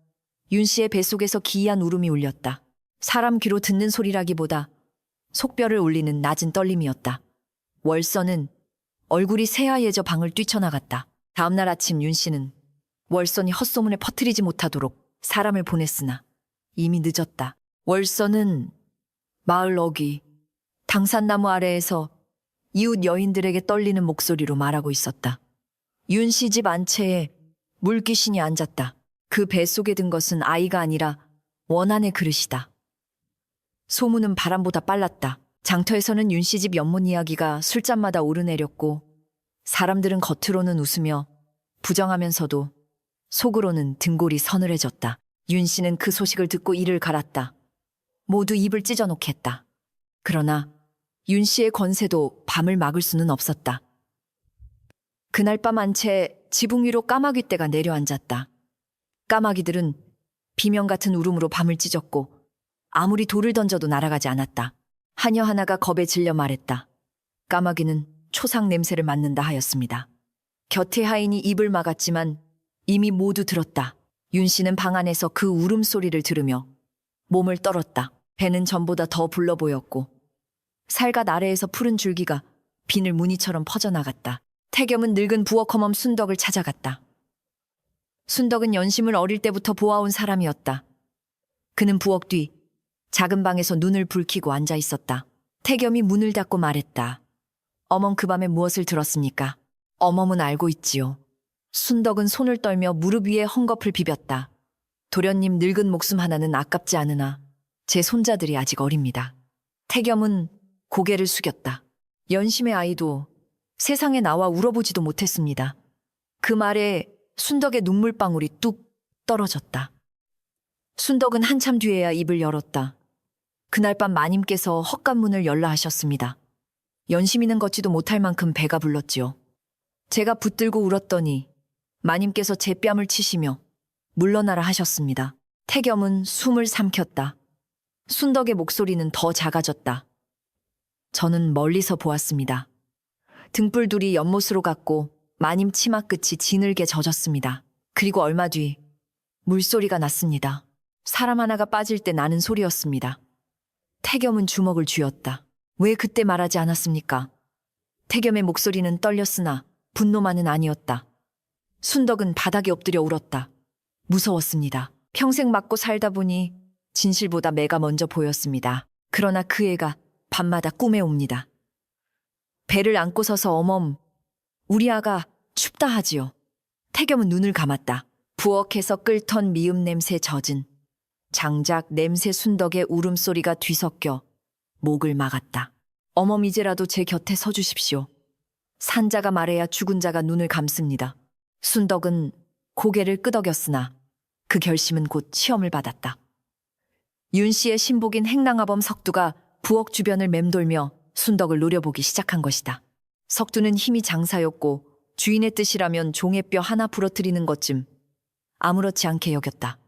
윤 씨의 뱃속에서 기이한 울음이 울렸다. 사람 귀로 듣는 소리라기보다 속뼈를 울리는 낮은 떨림이었다. 월선은 얼굴이 새하얘져 방을 뛰쳐나갔다. 다음날 아침 윤 씨는 월선이 헛소문을 퍼뜨리지 못하도록 사람을 보냈으나 이미 늦었다. 월선은 마을 어귀, 당산나무 아래에서 이웃 여인들에게 떨리는 목소리로 말하고 있었다. 윤 씨 집 안채에 물귀신이 앉았다. 그 뱃속에 든 것은 아이가 아니라 원한의 그릇이다. 소문은 바람보다 빨랐다. 장터에서는 윤 씨 집 연못 이야기가 술잔마다 오르내렸고 사람들은 겉으로는 웃으며 부정하면서도 속으로는 등골이 서늘해졌다. 윤 씨는 그 소식을 듣고 이를 갈았다. 모두 입을 찢어놓겠다. 그러나 윤 씨의 권세도 밤을 막을 수는 없었다. 그날 밤 안채 지붕 위로 까마귀 떼가 내려앉았다. 까마귀들은 비명 같은 울음으로 밤을 찢었고 아무리 돌을 던져도 날아가지 않았다. 하녀 하나가 겁에 질려 말했다. 까마귀는 초상 냄새를 맡는다 하였습니다. 곁에 하인이 입을 막았지만 이미 모두 들었다. 윤 씨는 방 안에서 그 울음소리를 들으며 몸을 떨었다. 배는 전보다 더 불러 보였고 살갗 아래에서 푸른 줄기가 비늘 무늬처럼 퍼져나갔다. 태겸은 늙은 부엌허멈 순덕을 찾아갔다. 순덕은 연심을 어릴 때부터 보아온 사람이었다. 그는 부엌 뒤 작은 방에서 눈을 붉히고 앉아 있었다. 태겸이 문을 닫고 말했다. 어멈 그 밤에 무엇을 들었습니까? 어멈은 알고 있지요. 순덕은 손을 떨며 무릎 위에 헝겊을 비볐다. 도련님 늙은 목숨 하나는 아깝지 않으나 제 손자들이 아직 어립니다. 태겸은 고개를 숙였다. 연심의 아이도 세상에 나와 울어보지도 못했습니다. 그 말에 순덕의 눈물방울이 뚝 떨어졌다. 순덕은 한참 뒤에야 입을 열었다. 그날 밤 마님께서 헛간문을 열라 하셨습니다. 연심이는 걷지도 못할 만큼 배가 불렀지요. 제가 붙들고 울었더니 마님께서 제 뺨을 치시며 물러나라 하셨습니다. 태겸은 숨을 삼켰다. 순덕의 목소리는 더 작아졌다. 저는 멀리서 보았습니다. 등불둘이 연못으로 갔고 마님 치마 끝이 지늘게 젖었습니다. 그리고 얼마 뒤 물소리가 났습니다. 사람 하나가 빠질 때 나는 소리였습니다. 태겸은 주먹을 쥐었다. 왜 그때 말하지 않았습니까? 태겸의 목소리는 떨렸으나 분노만은 아니었다. 순덕은 바닥에 엎드려 울었다. 무서웠습니다. 평생 맞고 살다 보니 진실보다 매가 먼저 보였습니다. 그러나 그 애가 밤마다 꿈에 옵니다. 배를 안고 서서 어멈, 우리 아가 춥다 하지요. 태겸은 눈을 감았다. 부엌에서 끓던 미음 냄새 젖은 장작 냄새 순덕의 울음소리가 뒤섞여 목을 막았다. 어멈 이제라도 제 곁에 서주십시오. 산자가 말해야 죽은 자가 눈을 감습니다. 순덕은 고개를 끄덕였으나 그 결심은 곧 시험을 받았다. 윤 씨의 신복인 행랑아범 석두가 부엌 주변을 맴돌며 순덕을 노려보기 시작한 것이다. 석두는 힘이 장사였고 주인의 뜻이라면 종의 뼈 하나 부러뜨리는 것쯤 아무렇지 않게 여겼다.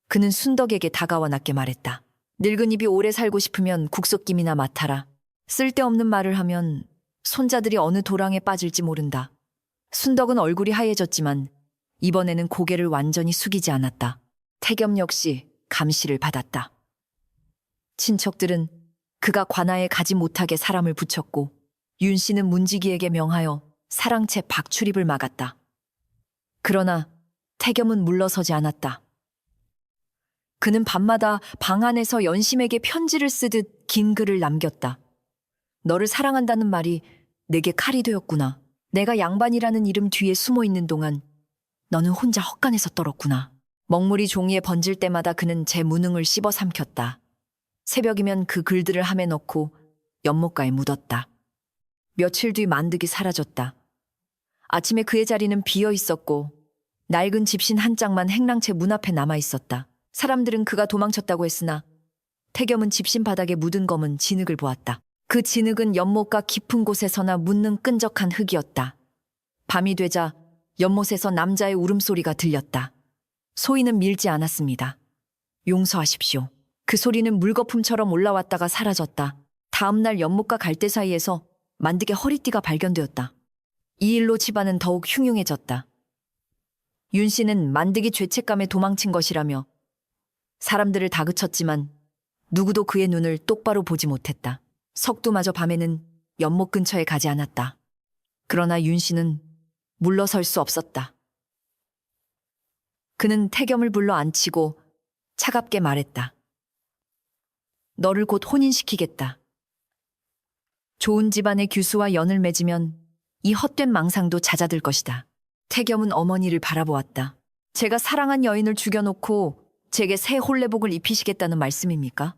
그는 순덕에게 다가와 낮게 말했다. 늙은 입이 오래 살고 싶으면 국속김이나 맡아라. 쓸데없는 말을 하면 손자들이 어느 도랑에 빠질지 모른다. 순덕은 얼굴이 하얘졌지만 이번에는 고개를 완전히 숙이지 않았다. 태겸 역시 감시를 받았다. 친척들은 그가 관아에 가지 못하게 사람을 붙였고 윤 씨는 문지기에게 명하여 사랑채 박출입을 막았다. 그러나 태겸은 물러서지 않았다. 그는 밤마다 방 안에서 연심에게 편지를 쓰듯 긴 글을 남겼다. 너를 사랑한다는 말이 내게 칼이 되었구나. 내가 양반이라는 이름 뒤에 숨어 있는 동안 너는 혼자 헛간에서 떨었구나. 먹물이 종이에 번질 때마다 그는 제 무능을 씹어 삼켰다. 새벽이면 그 글들을 함에 넣고 연못가에 묻었다. 며칠 뒤 만득이 사라졌다. 아침에 그의 자리는 비어 있었고 낡은 집신 한 짝만 행랑채 문 앞에 남아 있었다. 사람들은 그가 도망쳤다고 했으나 태겸은 집신 바닥에 묻은 검은 진흙을 보았다. 그 진흙은 연못가 깊은 곳에서나 묻는 끈적한 흙이었다. 밤이 되자 연못에서 남자의 울음소리가 들렸다. 소인은 밀지 않았습니다. 용서하십시오. 그 소리는 물거품처럼 올라왔다가 사라졌다. 다음 날 연못가 갈대 사이에서 만득의 허리띠가 발견되었다. 이 일로 집안은 더욱 흉흉해졌다. 윤 씨는 만득이 죄책감에 도망친 것이라며 사람들을 다그쳤지만 누구도 그의 눈을 똑바로 보지 못했다. 석두마저 밤에는 연못 근처에 가지 않았다. 그러나 윤 씨는 물러설 수 없었다. 그는 태겸을 불러 앉히고 차갑게 말했다. 너를 곧 혼인시키겠다. 좋은 집안의 규수와 연을 맺으면 이 헛된 망상도 잦아들 것이다. 태겸은 어머니를 바라보았다. 제가 사랑한 여인을 죽여놓고 제게 새 혼례복을 입히시겠다는 말씀입니까?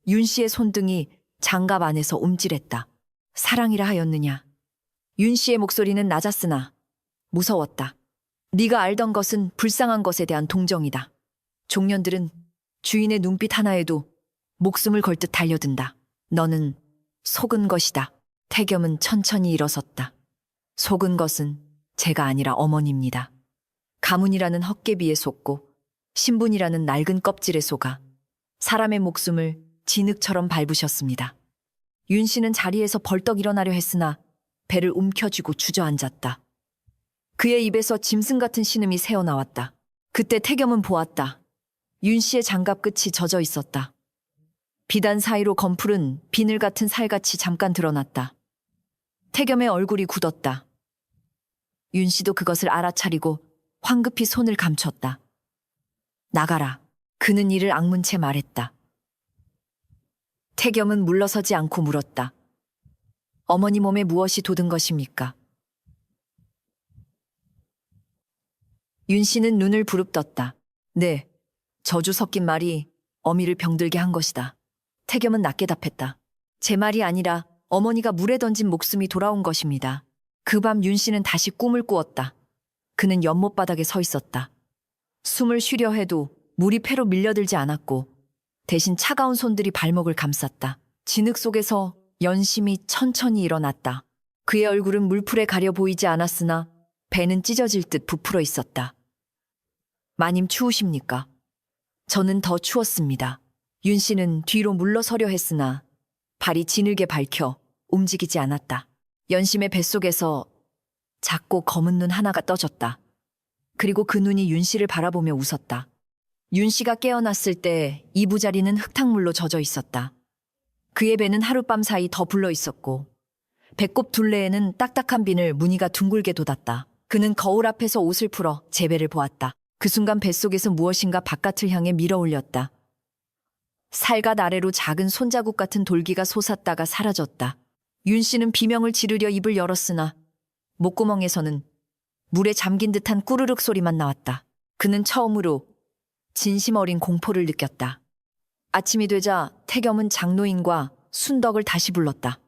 윤 씨의 손등이 장갑 안에서 움찔했다. 사랑이라 하였느냐? 윤 씨의 목소리는 낮았으나 무서웠다. 네가 알던 것은 불쌍한 것에 대한 동정이다. 종년들은 주인의 눈빛 하나에도 목숨을 걸 듯 달려든다. 너는 속은 것이다. 태겸은 천천히 일어섰다. 속은 것은 제가 아니라 어머니입니다. 가문이라는 헛개비에 속고 신분이라는 낡은 껍질에 속아 사람의 목숨을 진흙처럼 밟으셨습니다. 윤 씨는 자리에서 벌떡 일어나려 했으나 배를 움켜쥐고 주저앉았다. 그의 입에서 짐승 같은 신음이 새어나왔다. 그때 태겸은 보았다. 윤 씨의 장갑 끝이 젖어 있었다. 비단 사이로 검풀은 비늘 같은 살같이 잠깐 드러났다. 태겸의 얼굴이 굳었다. 윤 씨도 그것을 알아차리고 황급히 손을 감췄다. 나가라. 그는 이를 악문 채 말했다. 태겸은 물러서지 않고 물었다. 어머니 몸에 무엇이 돋은 것입니까? 윤 씨는 눈을 부릅떴다. 네, 저주 섞인 말이 어미를 병들게 한 것이다. 태겸은 낮게 답했다. 제 말이 아니라 어머니가 물에 던진 목숨이 돌아온 것입니다. 그 밤 윤 씨는 다시 꿈을 꾸었다. 그는 연못 바닥에 서 있었다. 숨을 쉬려 해도 물이 폐로 밀려들지 않았고 대신 차가운 손들이 발목을 감쌌다. 진흙 속에서 연심이 천천히 일어났다. 그의 얼굴은 물풀에 가려 보이지 않았으나 배는 찢어질 듯 부풀어 있었다. 마님 추우십니까? 저는 더 추웠습니다. 윤 씨는 뒤로 물러서려 했으나 발이 진흙에 밝혀 움직이지 않았다. 연심의 뱃속에서 작고 검은 눈 하나가 떠졌다. 그리고 그 눈이 윤 씨를 바라보며 웃었다. 윤 씨가 깨어났을 때 이부자리는 흙탕물로 젖어 있었다. 그의 배는 하룻밤 사이 더 불러 있었고 배꼽 둘레에는 딱딱한 비늘 무늬가 둥글게 돋았다. 그는 거울 앞에서 옷을 풀어 제배를 보았다. 그 순간 뱃속에서 무엇인가 바깥을 향해 밀어올렸다. 살갗 아래로 작은 손자국 같은 돌기가 솟았다가 사라졌다. 윤 씨는 비명을 지르려 입을 열었으나 목구멍에서는 물에 잠긴 듯한 꾸르륵 소리만 나왔다. 그는 처음으로 진심 어린 공포를 느꼈다. 아침이 되자 태겸은 장노인과 순덕을 다시 불렀다.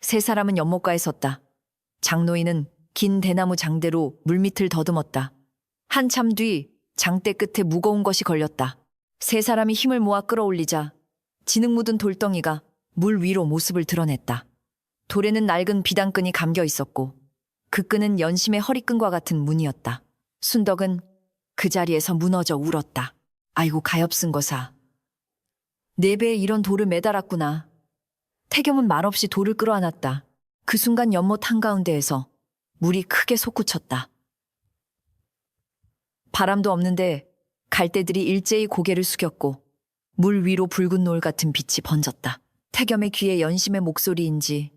세 사람은 연못가에 섰다. 장노인은 긴 대나무 장대로 물밑을 더듬었다. 한참 뒤 장대 끝에 무거운 것이 걸렸다. 세 사람이 힘을 모아 끌어올리자 진흙 묻은 돌덩이가 물 위로 모습을 드러냈다. 돌에는 낡은 비단끈이 감겨 있었고 그 끈은 연심의 허리끈과 같은 무늬였다. 순덕은 그 자리에서 무너져 울었다. 아이고 가엾은 거사. 내 배에 이런 돌을 매달았구나. 태겸은 말없이 돌을 끌어안았다. 그 순간 연못 한가운데에서 물이 크게 솟구쳤다. 바람도 없는데 갈대들이 일제히 고개를 숙였고 물 위로 붉은 노을 같은 빛이 번졌다. 태겸의 귀에 연심의 목소리인지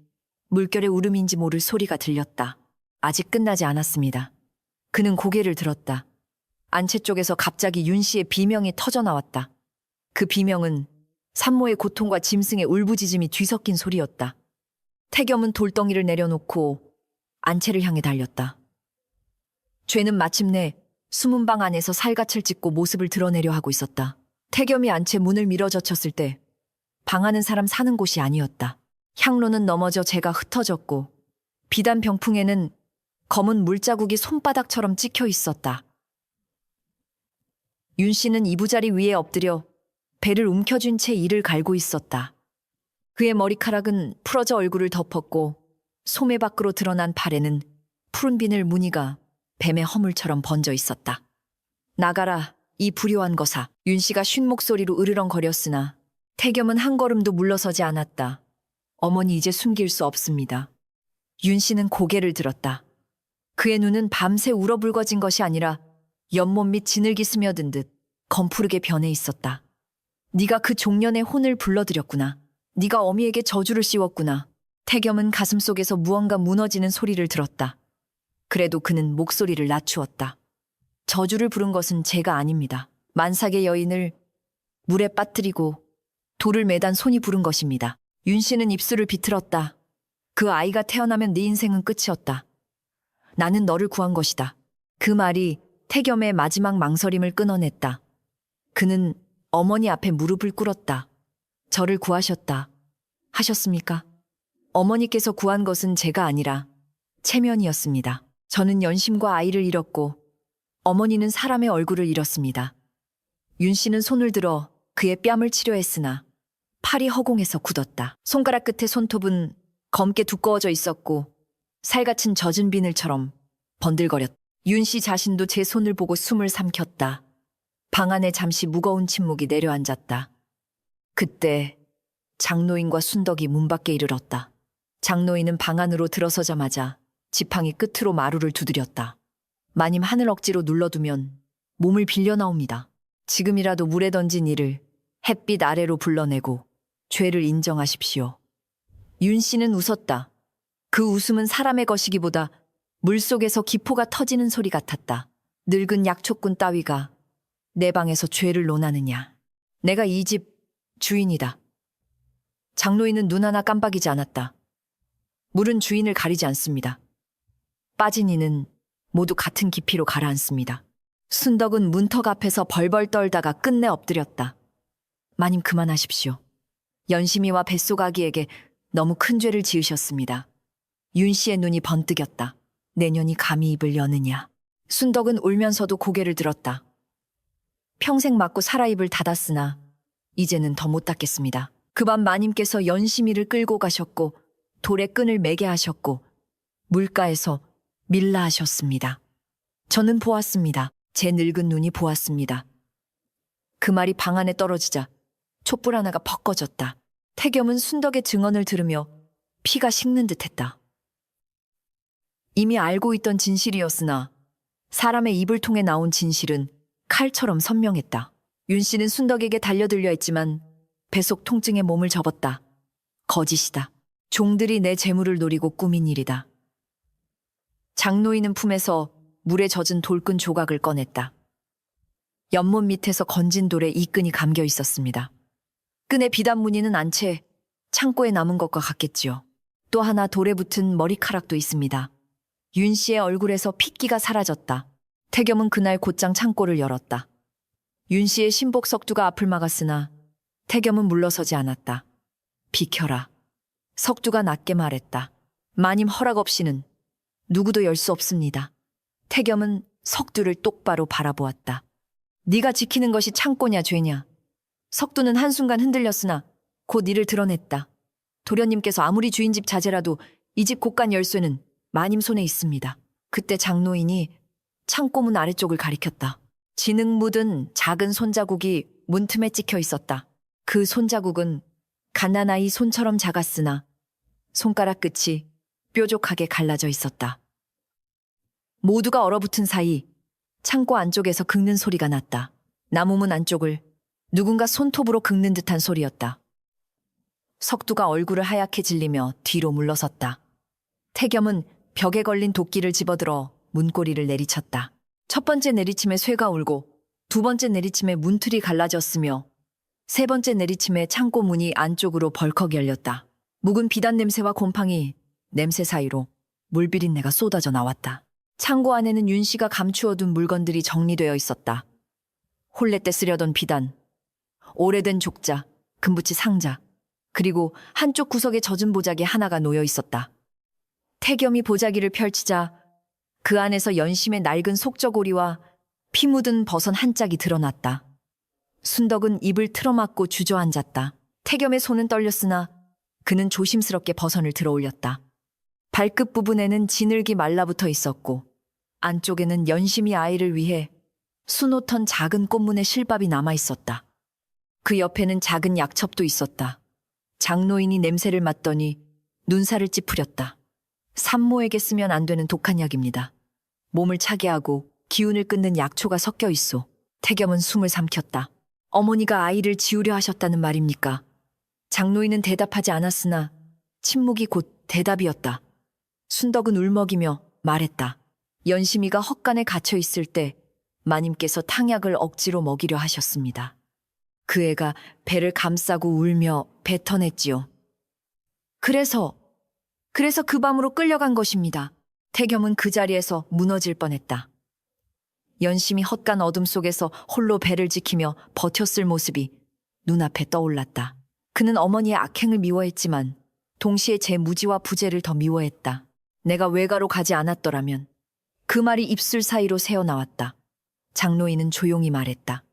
물결의 울음인지 모를 소리가 들렸다. 아직 끝나지 않았습니다. 그는 고개를 들었다. 안채 쪽에서 갑자기 윤 씨의 비명이 터져나왔다. 그 비명은 산모의 고통과 짐승의 울부짖음이 뒤섞인 소리였다. 태겸은 돌덩이를 내려놓고 안채를 향해 달렸다. 죄는 마침내 숨은 방 안에서 살갗을 찢고 모습을 드러내려 하고 있었다. 태겸이 안채 문을 밀어젖혔을 때 방 안은 사람 사는 곳이 아니었다. 향로는 넘어져 재가 흩어졌고 비단 병풍에는 검은 물자국이 손바닥처럼 찍혀 있었다. 윤 씨는 이부자리 위에 엎드려 배를 움켜쥔 채 이를 갈고 있었다. 그의 머리카락은 풀어져 얼굴을 덮었고 소매 밖으로 드러난 팔에는 푸른 비늘 무늬가 뱀의 허물처럼 번져 있었다. 나가라, 이 불효한 거사. 윤 씨가 쉰 목소리로 으르렁거렸으나 태겸은 한 걸음도 물러서지 않았다. 어머니 이제 숨길 수 없습니다. 윤 씨는 고개를 들었다. 그의 눈은 밤새 울어붉어진 것이 아니라 연못 밑 진흙이 스며든 듯 검푸르게 변해 있었다. 네가 그 종년의 혼을 불러들였구나. 네가 어미에게 저주를 씌웠구나. 태겸은 가슴속에서 무언가 무너지는 소리를 들었다. 그래도 그는 목소리를 낮추었다. 저주를 부른 것은 제가 아닙니다. 만삭의 여인을 물에 빠뜨리고 돌을 매단 손이 부른 것입니다. 윤 씨는 입술을 비틀었다. 그 아이가 태어나면 네 인생은 끝이었다. 나는 너를 구한 것이다. 그 말이 태겸의 마지막 망설임을 끊어냈다. 그는 어머니 앞에 무릎을 꿇었다. 저를 구하셨다. 하셨습니까? 어머니께서 구한 것은 제가 아니라 체면이었습니다. 저는 연심과 아이를 잃었고 어머니는 사람의 얼굴을 잃었습니다. 윤 씨는 손을 들어 그의 뺨을 치료했으나 팔이 허공에서 굳었다. 손가락 끝에 손톱은 검게 두꺼워져 있었고 살같은 젖은 비늘처럼 번들거렸다. 윤 씨 자신도 제 손을 보고 숨을 삼켰다. 방 안에 잠시 무거운 침묵이 내려앉았다. 그때 장노인과 순덕이 문 밖에 이르렀다. 장노인은 방 안으로 들어서자마자 지팡이 끝으로 마루를 두드렸다. 마님 하늘 억지로 눌러두면 몸을 빌려 나옵니다. 지금이라도 물에 던진 이를 햇빛 아래로 불러내고 죄를 인정하십시오. 윤 씨는 웃었다. 그 웃음은 사람의 것이기보다 물속에서 기포가 터지는 소리 같았다. 늙은 약초꾼 따위가 내 방에서 죄를 논하느냐. 내가 이 집 주인이다. 장노인은 눈 하나 깜빡이지 않았다. 물은 주인을 가리지 않습니다. 빠진 이는 모두 같은 깊이로 가라앉습니다. 순덕은 문턱 앞에서 벌벌 떨다가 끝내 엎드렸다. 마님 그만하십시오. 연심이와 뱃속 아기에게 너무 큰 죄를 지으셨습니다. 윤 씨의 눈이 번뜩였다. 내년이 감히 입을 여느냐. 순덕은 울면서도 고개를 들었다. 평생 맞고 살아 입을 닫았으나 이제는 더 못 닫겠습니다. 그 밤 마님께서 연심이를 끌고 가셨고 돌에 끈을 매게 하셨고 물가에서 밀라 하셨습니다. 저는 보았습니다. 제 늙은 눈이 보았습니다. 그 말이 방 안에 떨어지자 촛불 하나가 퍽 꺼졌다. 태겸은 순덕의 증언을 들으며 피가 식는 듯했다. 이미 알고 있던 진실이었으나 사람의 입을 통해 나온 진실은 칼처럼 선명했다. 윤 씨는 순덕에게 달려들려 했지만 뱃속 통증에 몸을 접었다. 거짓이다. 종들이 내 재물을 노리고 꾸민 일이다. 장노인은 품에서 물에 젖은 돌끈 조각을 꺼냈다. 연못 밑에서 건진 돌에 이 끈이 감겨 있었습니다. 끈의 비단 무늬는 안 채 창고에 남은 것과 같겠지요. 또 하나 돌에 붙은 머리카락도 있습니다. 윤 씨의 얼굴에서 핏기가 사라졌다. 태겸은 그날 곧장 창고를 열었다. 윤 씨의 신복 석두가 앞을 막았으나 태겸은 물러서지 않았다. 비켜라. 석두가 낮게 말했다. 마님 허락 없이는 누구도 열 수 없습니다. 태겸은 석두를 똑바로 바라보았다. 네가 지키는 것이 창고냐 죄냐. 석두는 한순간 흔들렸으나 곧 이를 드러냈다. 도련님께서 아무리 주인집 자제라도 이 집 곳간 열쇠는 마님 손에 있습니다. 그때 장노인이 창고문 아래쪽을 가리켰다. 진흙 묻은 작은 손자국이 문틈에 찍혀 있었다. 그 손자국은 갓난아이 손처럼 작았으나 손가락 끝이 뾰족하게 갈라져 있었다. 모두가 얼어붙은 사이 창고 안쪽에서 긁는 소리가 났다. 나무문 안쪽을 누군가 손톱으로 긁는 듯한 소리였다. 석두가 얼굴을 하얗게 질리며 뒤로 물러섰다. 태겸은 벽에 걸린 도끼를 집어들어 문고리를 내리쳤다. 첫 번째 내리침에 쇠가 울고 두 번째 내리침에 문틀이 갈라졌으며 세 번째 내리침에 창고 문이 안쪽으로 벌컥 열렸다. 묵은 비단 냄새와 곰팡이 냄새 사이로 물비린내가 쏟아져 나왔다. 창고 안에는 윤 씨가 감추어둔 물건들이 정리되어 있었다. 홀레 때 쓰려던 비단, 오래된 족자, 금붙이 상자, 그리고 한쪽 구석에 젖은 보자기 하나가 놓여 있었다. 태겸이 보자기를 펼치자 그 안에서 연심의 낡은 속저고리와 피 묻은 버선 한 짝이 드러났다. 순덕은 입을 틀어막고 주저앉았다. 태겸의 손은 떨렸으나 그는 조심스럽게 버선을 들어올렸다. 발끝 부분에는 진흙이 말라붙어 있었고 안쪽에는 연심이 아이를 위해 수놓던 작은 꽃문의 실밥이 남아있었다. 그 옆에는 작은 약첩도 있었다. 장노인이 냄새를 맡더니 눈살을 찌푸렸다. 산모에게 쓰면 안 되는 독한 약입니다. 몸을 차게 하고 기운을 끊는 약초가 섞여 있소. 태겸은 숨을 삼켰다. 어머니가 아이를 지우려 하셨다는 말입니까? 장노인은 대답하지 않았으나 침묵이 곧 대답이었다. 순덕은 울먹이며 말했다. 연심이가 헛간에 갇혀 있을 때 마님께서 탕약을 억지로 먹이려 하셨습니다. 그 애가 배를 감싸고 울며 뱉어냈지요. 그래서 그 밤으로 끌려간 것입니다. 태겸은 그 자리에서 무너질 뻔했다. 연심이 헛간 어둠 속에서 홀로 배를 지키며 버텼을 모습이 눈앞에 떠올랐다. 그는 어머니의 악행을 미워했지만 동시에 제 무지와 부재를 더 미워했다. 내가 외가로 가지 않았더라면. 그 말이 입술 사이로 새어나왔다. 장노인은 조용히 말했다.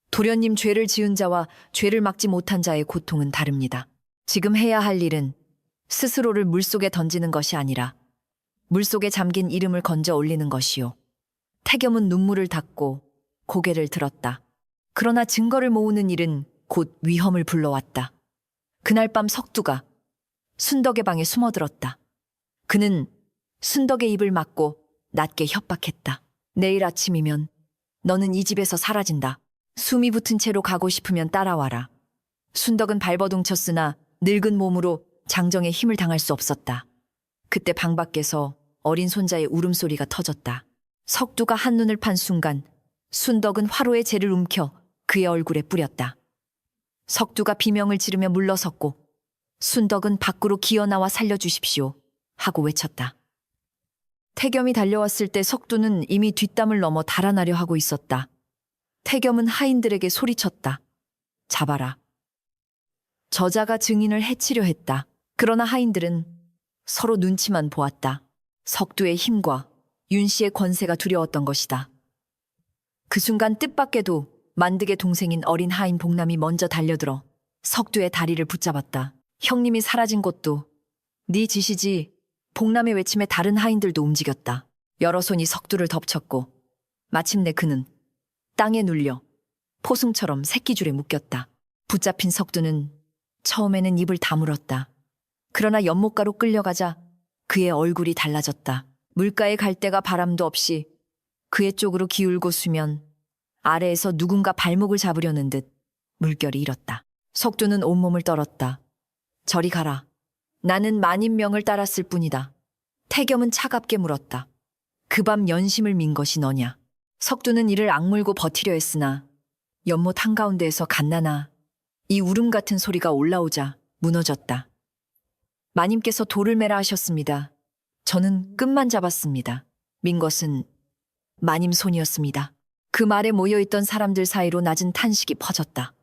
도련님, 죄를 지은 자와 죄를 막지 못한 자의 고통은 다릅니다. 지금 해야 할 일은 스스로를 물속에 던지는 것이 아니라 물속에 잠긴 이름을 건져 올리는 것이요. 태겸은 눈물을 닦고 고개를 들었다. 그러나 증거를 모으는 일은 곧 위험을 불러왔다. 그날 밤 석두가 순덕의 방에 숨어들었다. 그는 순덕의 입을 막고 낮게 협박했다. 내일 아침이면 너는 이 집에서 사라진다. 숨이 붙은 채로 가고 싶으면 따라와라. 순덕은 발버둥쳤으나 늙은 몸으로 장정에 힘을 당할 수 없었다. 그때 방 밖에서 어린 손자의 울음소리가 터졌다. 석두가 한눈을 판 순간 순덕은 화로에 재를 움켜 그의 얼굴에 뿌렸다. 석두가 비명을 지르며 물러섰고 순덕은 밖으로 기어나와 살려주십시오 하고 외쳤다. 태겸이 달려왔을 때 석두는 이미 뒷담을 넘어 달아나려 하고 있었다. 태겸은 하인들에게 소리쳤다. 잡아라. 저자가 증인을 해치려 했다. 그러나 하인들은 서로 눈치만 보았다. 석두의 힘과 윤 씨의 권세가 두려웠던 것이다. 그 순간 뜻밖에도 만득의 동생인 어린 하인 복남이 먼저 달려들어 석두의 다리를 붙잡았다. 형님이 사라진 것도 네 짓이지. 복남의 외침에 다른 하인들도 움직였다. 여러 손이 석두를 덮쳤고 마침내 그는 땅에 눌려 포승처럼 새끼줄에 묶였다. 붙잡힌 석두는 처음에는 입을 다물었다. 그러나 연못가로 끌려가자 그의 얼굴이 달라졌다. 물가에 갈 데가 바람도 없이 그의 쪽으로 기울고 수면 아래에서 누군가 발목을 잡으려는 듯 물결이 일었다. 석두는 온몸을 떨었다. 저리 가라. 나는 만인명을 따랐을 뿐이다. 태겸은 차갑게 물었다. 그 밤 연심을 민 것이 너냐? 석두는 이를 악물고 버티려 했으나 연못 한가운데에서 갓나나 이 울음 같은 소리가 올라오자 무너졌다. 마님께서 돌을 매라 하셨습니다. 저는 끝만 잡았습니다. 민 것은 마님 손이었습니다. 그 말에 모여있던 사람들 사이로 낮은 탄식이 퍼졌다.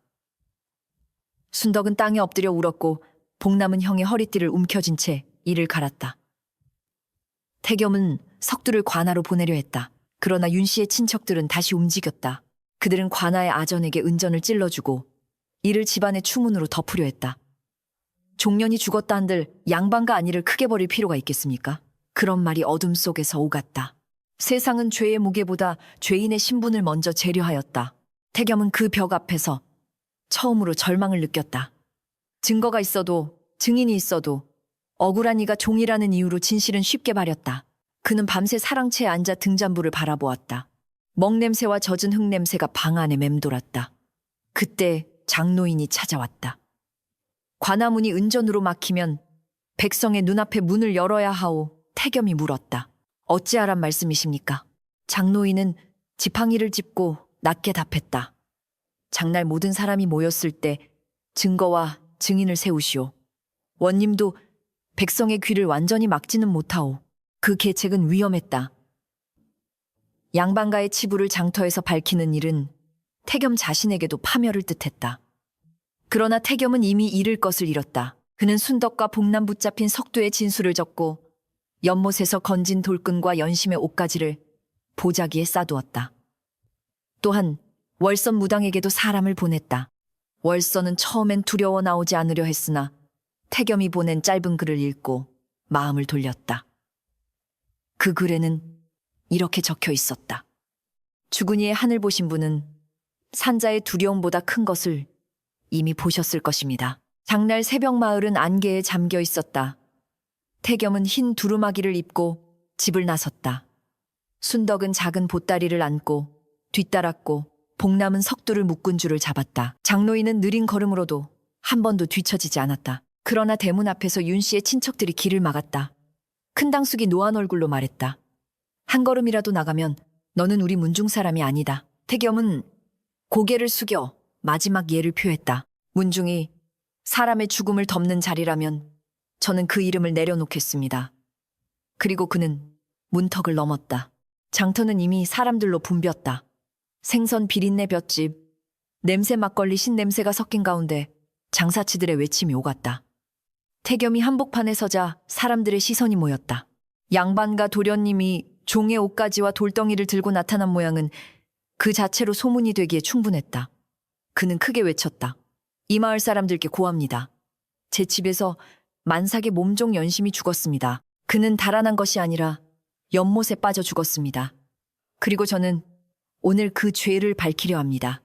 순덕은 땅에 엎드려 울었고 복남은 형의 허리띠를 움켜쥔 채 이를 갈았다. 태겸은 석두를 관아로 보내려 했다. 그러나 윤 씨의 친척들은 다시 움직였다. 그들은 관아의 아전에게 은전을 찔러주고 이를 집안의 추문으로 덮으려 했다. 종년이 죽었다 한들 양반과 안위를 크게 버릴 필요가 있겠습니까? 그런 말이 어둠 속에서 오갔다. 세상은 죄의 무게보다 죄인의 신분을 먼저 재려하였다. 태겸은 그 벽 앞에서 처음으로 절망을 느꼈다. 증거가 있어도 증인이 있어도 억울한 이가 종이라는 이유로 진실은 쉽게 바렸다. 그는 밤새 사랑채에 앉아 등잔불을 바라보았다. 먹냄새와 젖은 흙냄새가 방 안에 맴돌았다. 그때 장노인이 찾아왔다. 관아문이 은전으로 막히면 백성의 눈앞에 문을 열어야 하오. 태겸이 물었다. 어찌하란 말씀이십니까? 장노인은 지팡이를 짚고 낮게 답했다. 장날 모든 사람이 모였을 때 증거와 증인을 세우시오. 원님도 백성의 귀를 완전히 막지는 못하오. 그 계책은 위험했다. 양반가의 치부를 장터에서 밝히는 일은 태겸 자신에게도 파멸을 뜻했다. 그러나 태겸은 이미 잃을 것을 잃었다. 그는 순덕과 복남 붙잡힌 석두의 진술을 적고 연못에서 건진 돌끈과 연심의 옷가지를 보자기에 싸두었다. 또한 월선 무당에게도 사람을 보냈다. 월선은 처음엔 두려워 나오지 않으려 했으나 태겸이 보낸 짧은 글을 읽고 마음을 돌렸다. 그 글에는 이렇게 적혀 있었다. 죽은 이의 하늘 보신 분은 산자의 두려움보다 큰 것을 이미 보셨을 것입니다. 장날 새벽 마을은 안개에 잠겨 있었다. 태겸은 흰 두루마기를 입고 집을 나섰다. 순덕은 작은 보따리를 안고 뒤따랐고 복남은 석두를 묶은 줄을 잡았다. 장노인은 느린 걸음으로도 한 번도 뒤처지지 않았다. 그러나 대문 앞에서 윤 씨의 친척들이 길을 막았다. 큰 당숙이 노한 얼굴로 말했다. 한 걸음이라도 나가면 너는 우리 문중 사람이 아니다. 태겸은 고개를 숙여 마지막 예를 표했다. 문중이 사람의 죽음을 덮는 자리라면 저는 그 이름을 내려놓겠습니다. 그리고 그는 문턱을 넘었다. 장터는 이미 사람들로 붐볐다. 생선 비린내 볏집, 냄새 막걸리 신냄새가 섞인 가운데 장사치들의 외침이 오갔다. 태겸이 한복판에 서자 사람들의 시선이 모였다. 양반과 도련님이 종의 옷가지와 돌덩이를 들고 나타난 모양은 그 자체로 소문이 되기에 충분했다. 그는 크게 외쳤다. 이 마을 사람들께 고합니다. 제 집에서 만삭의 몸종 연심이 죽었습니다. 그는 달아난 것이 아니라 연못에 빠져 죽었습니다. 그리고 저는 오늘 그 죄를 밝히려 합니다.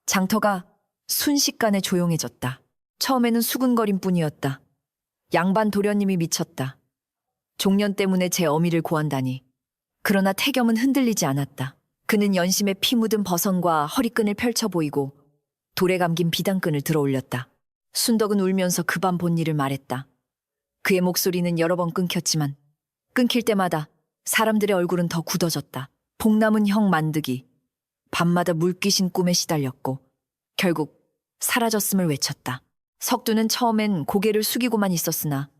장터가 순식간에 조용해졌다. 처음에는 수군거림 뿐이었다. 양반 도련님이 미쳤다. 종년 때문에 제 어미를 고한다니. 그러나 태겸은 흔들리지 않았다. 그는 연심에 피 묻은 버선과 허리끈을 펼쳐 보이고 돌에 감긴 비단끈을 들어 올렸다. 순덕은 울면서 그 밤 본 일을 말했다. 그의 목소리는 여러 번 끊겼지만 끊길 때마다 사람들의 얼굴은 더 굳어졌다. 복남은 형 만드기, 밤마다 물귀신 꿈에 시달렸고 결국 사라졌음을 외쳤다. 석두는 처음엔 고개를 숙이고만 있었으나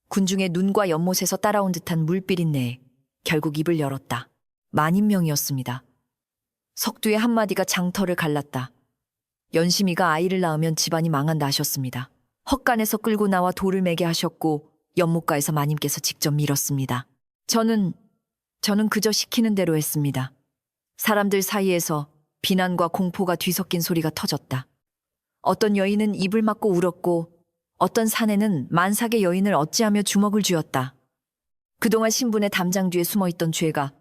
군중의 눈과 연못에서 따라온 듯한 물비린내에 결국 입을 열었다. 만인명이었습니다. 석두의 한마디가 장터를 갈랐다. 연심이가 아이를 낳으면 집안이 망한다 하셨습니다. 헛간에서 끌고 나와 돌을 매게 하셨고 연못가에서 마님께서 직접 밀었습니다. 저는 그저 시키는 대로 했습니다. 사람들 사이에서 비난과 공포가 뒤섞인 소리가 터졌다. 어떤 여인은 입을 막고 울었고 어떤 사내는 만삭의 여인을 어찌하며 주먹을 쥐었다. 그동안 신분의 담장 뒤에 숨어있던 죄가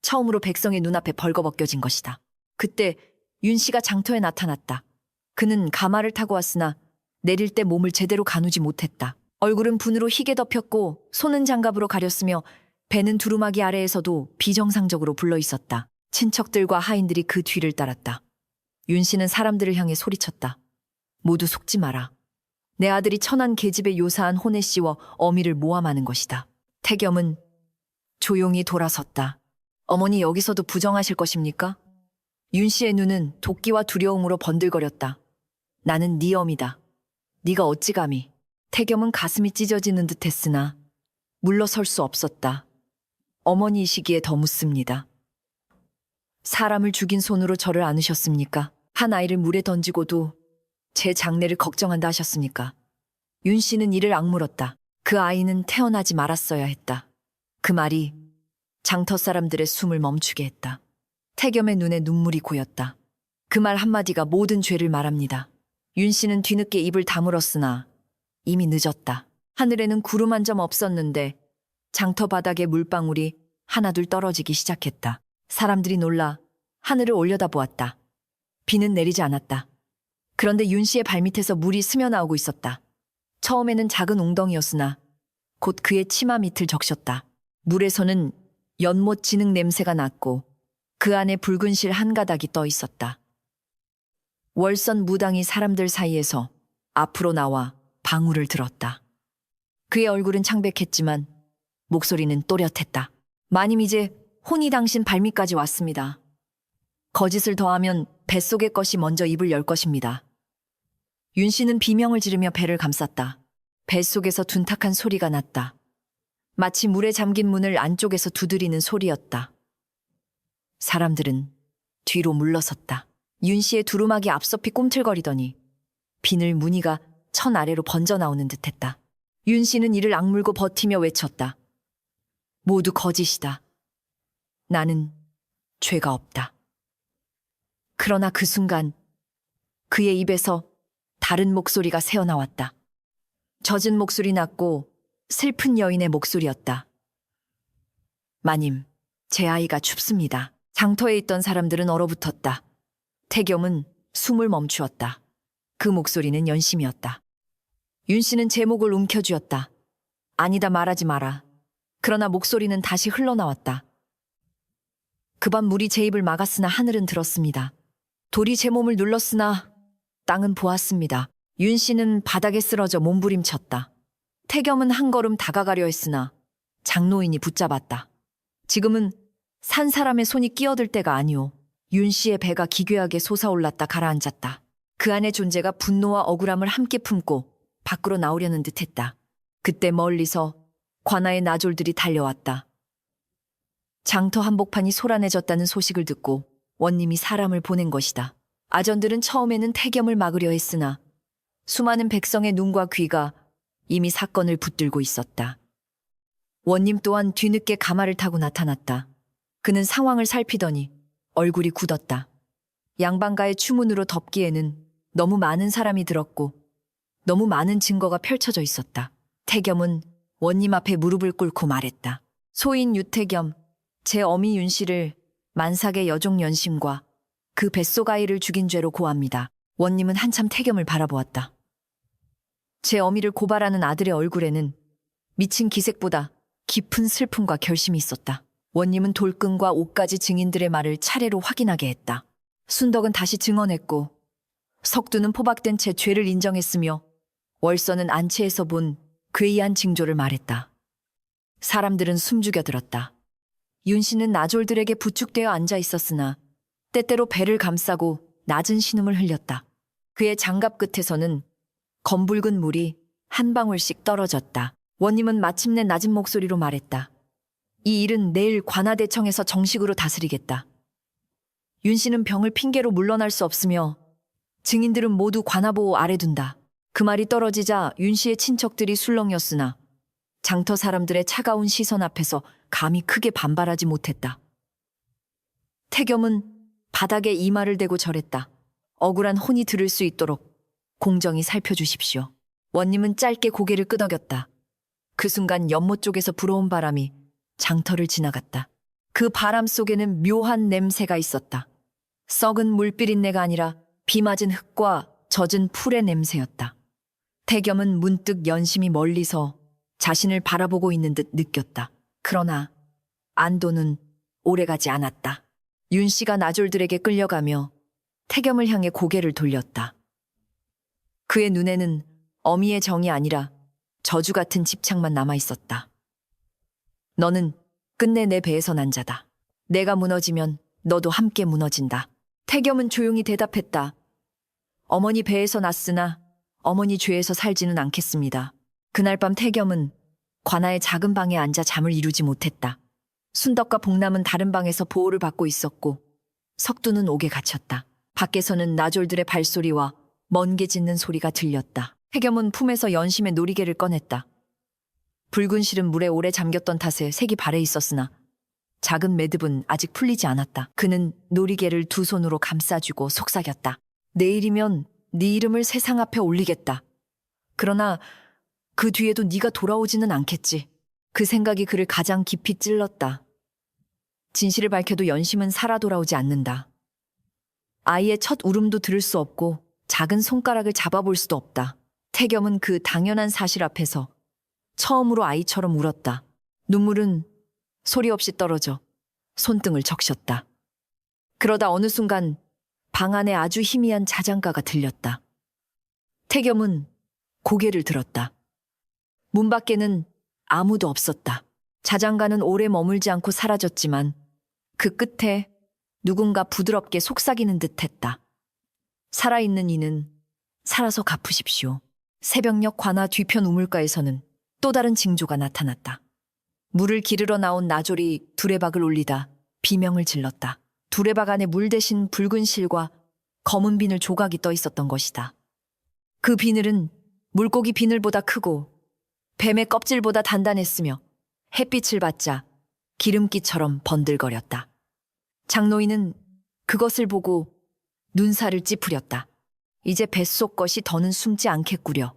처음으로 백성의 눈앞에 벌거벗겨진 것이다. 그때 윤 씨가 장터에 나타났다. 그는 가마를 타고 왔으나 내릴 때 몸을 제대로 가누지 못했다. 얼굴은 분으로 희게 덮였고 손은 장갑으로 가렸으며 배는 두루마기 아래에서도 비정상적으로 불러있었다. 친척들과 하인들이 그 뒤를 따랐다. 윤 씨는 사람들을 향해 소리쳤다. 모두 속지 마라. 내 아들이 천안 계집에 요사한 혼에 씌워 어미를 모함하는 것이다. 태겸은 조용히 돌아섰다. 어머니 여기서도 부정하실 것입니까? 윤 씨의 눈은 도끼와 두려움으로 번들거렸다. 나는 네 어미다. 네가 어찌 감히. 태겸은 가슴이 찢어지는 듯 했으나 물러설 수 없었다. 어머니이시기에 더 묻습니다. 사람을 죽인 손으로 저를 안으셨습니까? 한 아이를 물에 던지고도 제 장래를 걱정한다 하셨습니까? 윤 씨는 이를 악물었다. 그 아이는 태어나지 말았어야 했다. 그 말이 장터 사람들의 숨을 멈추게 했다. 태겸의 눈에 눈물이 고였다. 그 말 한마디가 모든 죄를 말합니다. 윤 씨는 뒤늦게 입을 다물었으나 이미 늦었다. 하늘에는 구름 한 점 없었는데 장터 바닥에 물방울이 하나둘 떨어지기 시작했다. 사람들이 놀라 하늘을 올려다보았다. 비는 내리지 않았다. 그런데 윤 씨의 발밑에서 물이 스며나오고 있었다. 처음에는 작은 웅덩이였으나 곧 그의 치마 밑을 적셨다. 물에서는 연못 진흙 냄새가 났고 그 안에 붉은 실 한 가닥이 떠 있었다. 월선 무당이 사람들 사이에서 앞으로 나와 방울을 들었다. 그의 얼굴은 창백했지만 목소리는 또렷했다. 마님 이제 혼이 당신 발밑까지 왔습니다. 거짓을 더하면 뱃속의 것이 먼저 입을 열 것입니다. 윤 씨는 비명을 지르며 배를 감쌌다. 뱃속에서 둔탁한 소리가 났다. 마치 물에 잠긴 문을 안쪽에서 두드리는 소리였다. 사람들은 뒤로 물러섰다. 윤 씨의 두루마기 앞섭이 꿈틀거리더니 비늘 무늬가 천 아래로 번져나오는 듯했다. 윤 씨는 이를 악물고 버티며 외쳤다. 모두 거짓이다. 나는 죄가 없다. 그러나 그 순간 그의 입에서 다른 목소리가 새어나왔다. 젖은 목소리 났고 슬픈 여인의 목소리였다. 마님, 제 아이가 춥습니다. 장터에 있던 사람들은 얼어붙었다. 태겸은 숨을 멈추었다. 그 목소리는 연심이었다. 윤 씨는 제 목을 움켜쥐었다. 아니다 말하지 마라. 그러나 목소리는 다시 흘러나왔다. 그 밤 물이 제 입을 막았으나 하늘은 들었습니다. 돌이 제 몸을 눌렀으나 땅은 보았습니다. 윤 씨는 바닥에 쓰러져 몸부림쳤다. 태겸은 한 걸음 다가가려 했으나 장노인이 붙잡았다. 지금은 산 사람의 손이 끼어들 때가 아니오. 윤 씨의 배가 기괴하게 솟아올랐다 가라앉았다. 그 안의 존재가 분노와 억울함을 함께 품고 밖으로 나오려는 듯했다. 그때 멀리서 관아의 나졸들이 달려왔다. 장터 한복판이 소란해졌다는 소식을 듣고 원님이 사람을 보낸 것이다. 아전들은 처음에는 태겸을 막으려 했으나 수많은 백성의 눈과 귀가 이미 사건을 붙들고 있었다. 원님 또한 뒤늦게 가마를 타고 나타났다. 그는 상황을 살피더니 얼굴이 굳었다. 양반가의 추문으로 덮기에는 너무 많은 사람이 들었고 너무 많은 증거가 펼쳐져 있었다. 태겸은 원님 앞에 무릎을 꿇고 말했다. 소인 유태겸, 제 어미 윤 씨를 만삭의 여종 연심과 그 뱃속 아이를 죽인 죄로 고합니다. 원님은 한참 태겸을 바라보았다. 제 어미를 고발하는 아들의 얼굴에는 미친 기색보다 깊은 슬픔과 결심이 있었다. 원님은 돌끈과 옷가지 증인들의 말을 차례로 확인하게 했다. 순덕은 다시 증언했고 석두는 포박된 채 죄를 인정했으며 월선은 안채에서 본 괴이한 징조를 말했다. 사람들은 숨죽여 들었다. 윤 씨는 나졸들에게 부축되어 앉아 있었으나 때때로 배를 감싸고 낮은 신음을 흘렸다. 그의 장갑 끝에서는 검붉은 물이 한 방울씩 떨어졌다. 원님은 마침내 낮은 목소리로 말했다. 이 일은 내일 관아대청에서 정식으로 다스리겠다. 윤 씨는 병을 핑계로 물러날 수 없으며 증인들은 모두 관아보호 아래 둔다. 그 말이 떨어지자 윤 씨의 친척들이 술렁였으나 장터 사람들의 차가운 시선 앞에서 감히 크게 반발하지 못했다. 태겸은 바닥에 이마를 대고 절했다. 억울한 혼이 들을 수 있도록 공정히 살펴주십시오. 원님은 짧게 고개를 끄덕였다. 그 순간 연못 쪽에서 불어온 바람이 장터를 지나갔다. 그 바람 속에는 묘한 냄새가 있었다. 썩은 물비린내가 아니라 비 맞은 흙과 젖은 풀의 냄새였다. 태겸은 문득 연심이 멀리서 자신을 바라보고 있는 듯 느꼈다. 그러나 안도는 오래가지 않았다. 윤 씨가 나졸들에게 끌려가며 태겸을 향해 고개를 돌렸다. 그의 눈에는 어미의 정이 아니라 저주 같은 집착만 남아있었다. 너는 끝내 내 배에서 난 자다. 내가 무너지면 너도 함께 무너진다. 태겸은 조용히 대답했다. 어머니 배에서 났으나 어머니 죄에서 살지는 않겠습니다. 그날 밤 태겸은 관아의 작은 방에 앉아 잠을 이루지 못했다. 순덕과 복남은 다른 방에서 보호를 받고 있었고 석두는 옥에 갇혔다. 밖에서는 나졸들의 발소리와 먼게 짖는 소리가 들렸다. 태겸은 품에서 연심의 놀이개를 꺼냈다. 붉은 실은 물에 오래 잠겼던 탓에 색이 발해 있었으나 작은 매듭은 아직 풀리지 않았다. 그는 놀이개를 두 손으로 감싸주고 속삭였다. 내일이면 네 이름을 세상 앞에 올리겠다. 그러나 그 뒤에도 네가 돌아오지는 않겠지. 그 생각이 그를 가장 깊이 찔렀다. 진실을 밝혀도 연심은 살아 돌아오지 않는다. 아이의 첫 울음도 들을 수 없고 작은 손가락을 잡아볼 수도 없다. 태겸은 그 당연한 사실 앞에서 처음으로 아이처럼 울었다. 눈물은 소리 없이 떨어져 손등을 적셨다. 그러다 어느 순간 방 안에 아주 희미한 자장가가 들렸다. 태겸은 고개를 들었다. 문 밖에는 아무도 없었다. 자장가는 오래 머물지 않고 사라졌지만 그 끝에 누군가 부드럽게 속삭이는 듯했다. 살아있는 이는 살아서 갚으십시오. 새벽녘 관아 뒤편 우물가에서는 또 다른 징조가 나타났다. 물을 기르러 나온 나졸이 두레박을 올리다 비명을 질렀다. 두레박 안에 물 대신 붉은 실과 검은 비늘 조각이 떠 있었던 것이다. 그 비늘은 물고기 비늘보다 크고 뱀의 껍질보다 단단했으며 햇빛을 받자 기름기처럼 번들거렸다. 장노인은 그것을 보고 눈살을 찌푸렸다. 이제 뱃속 것이 더는 숨지 않겠구려.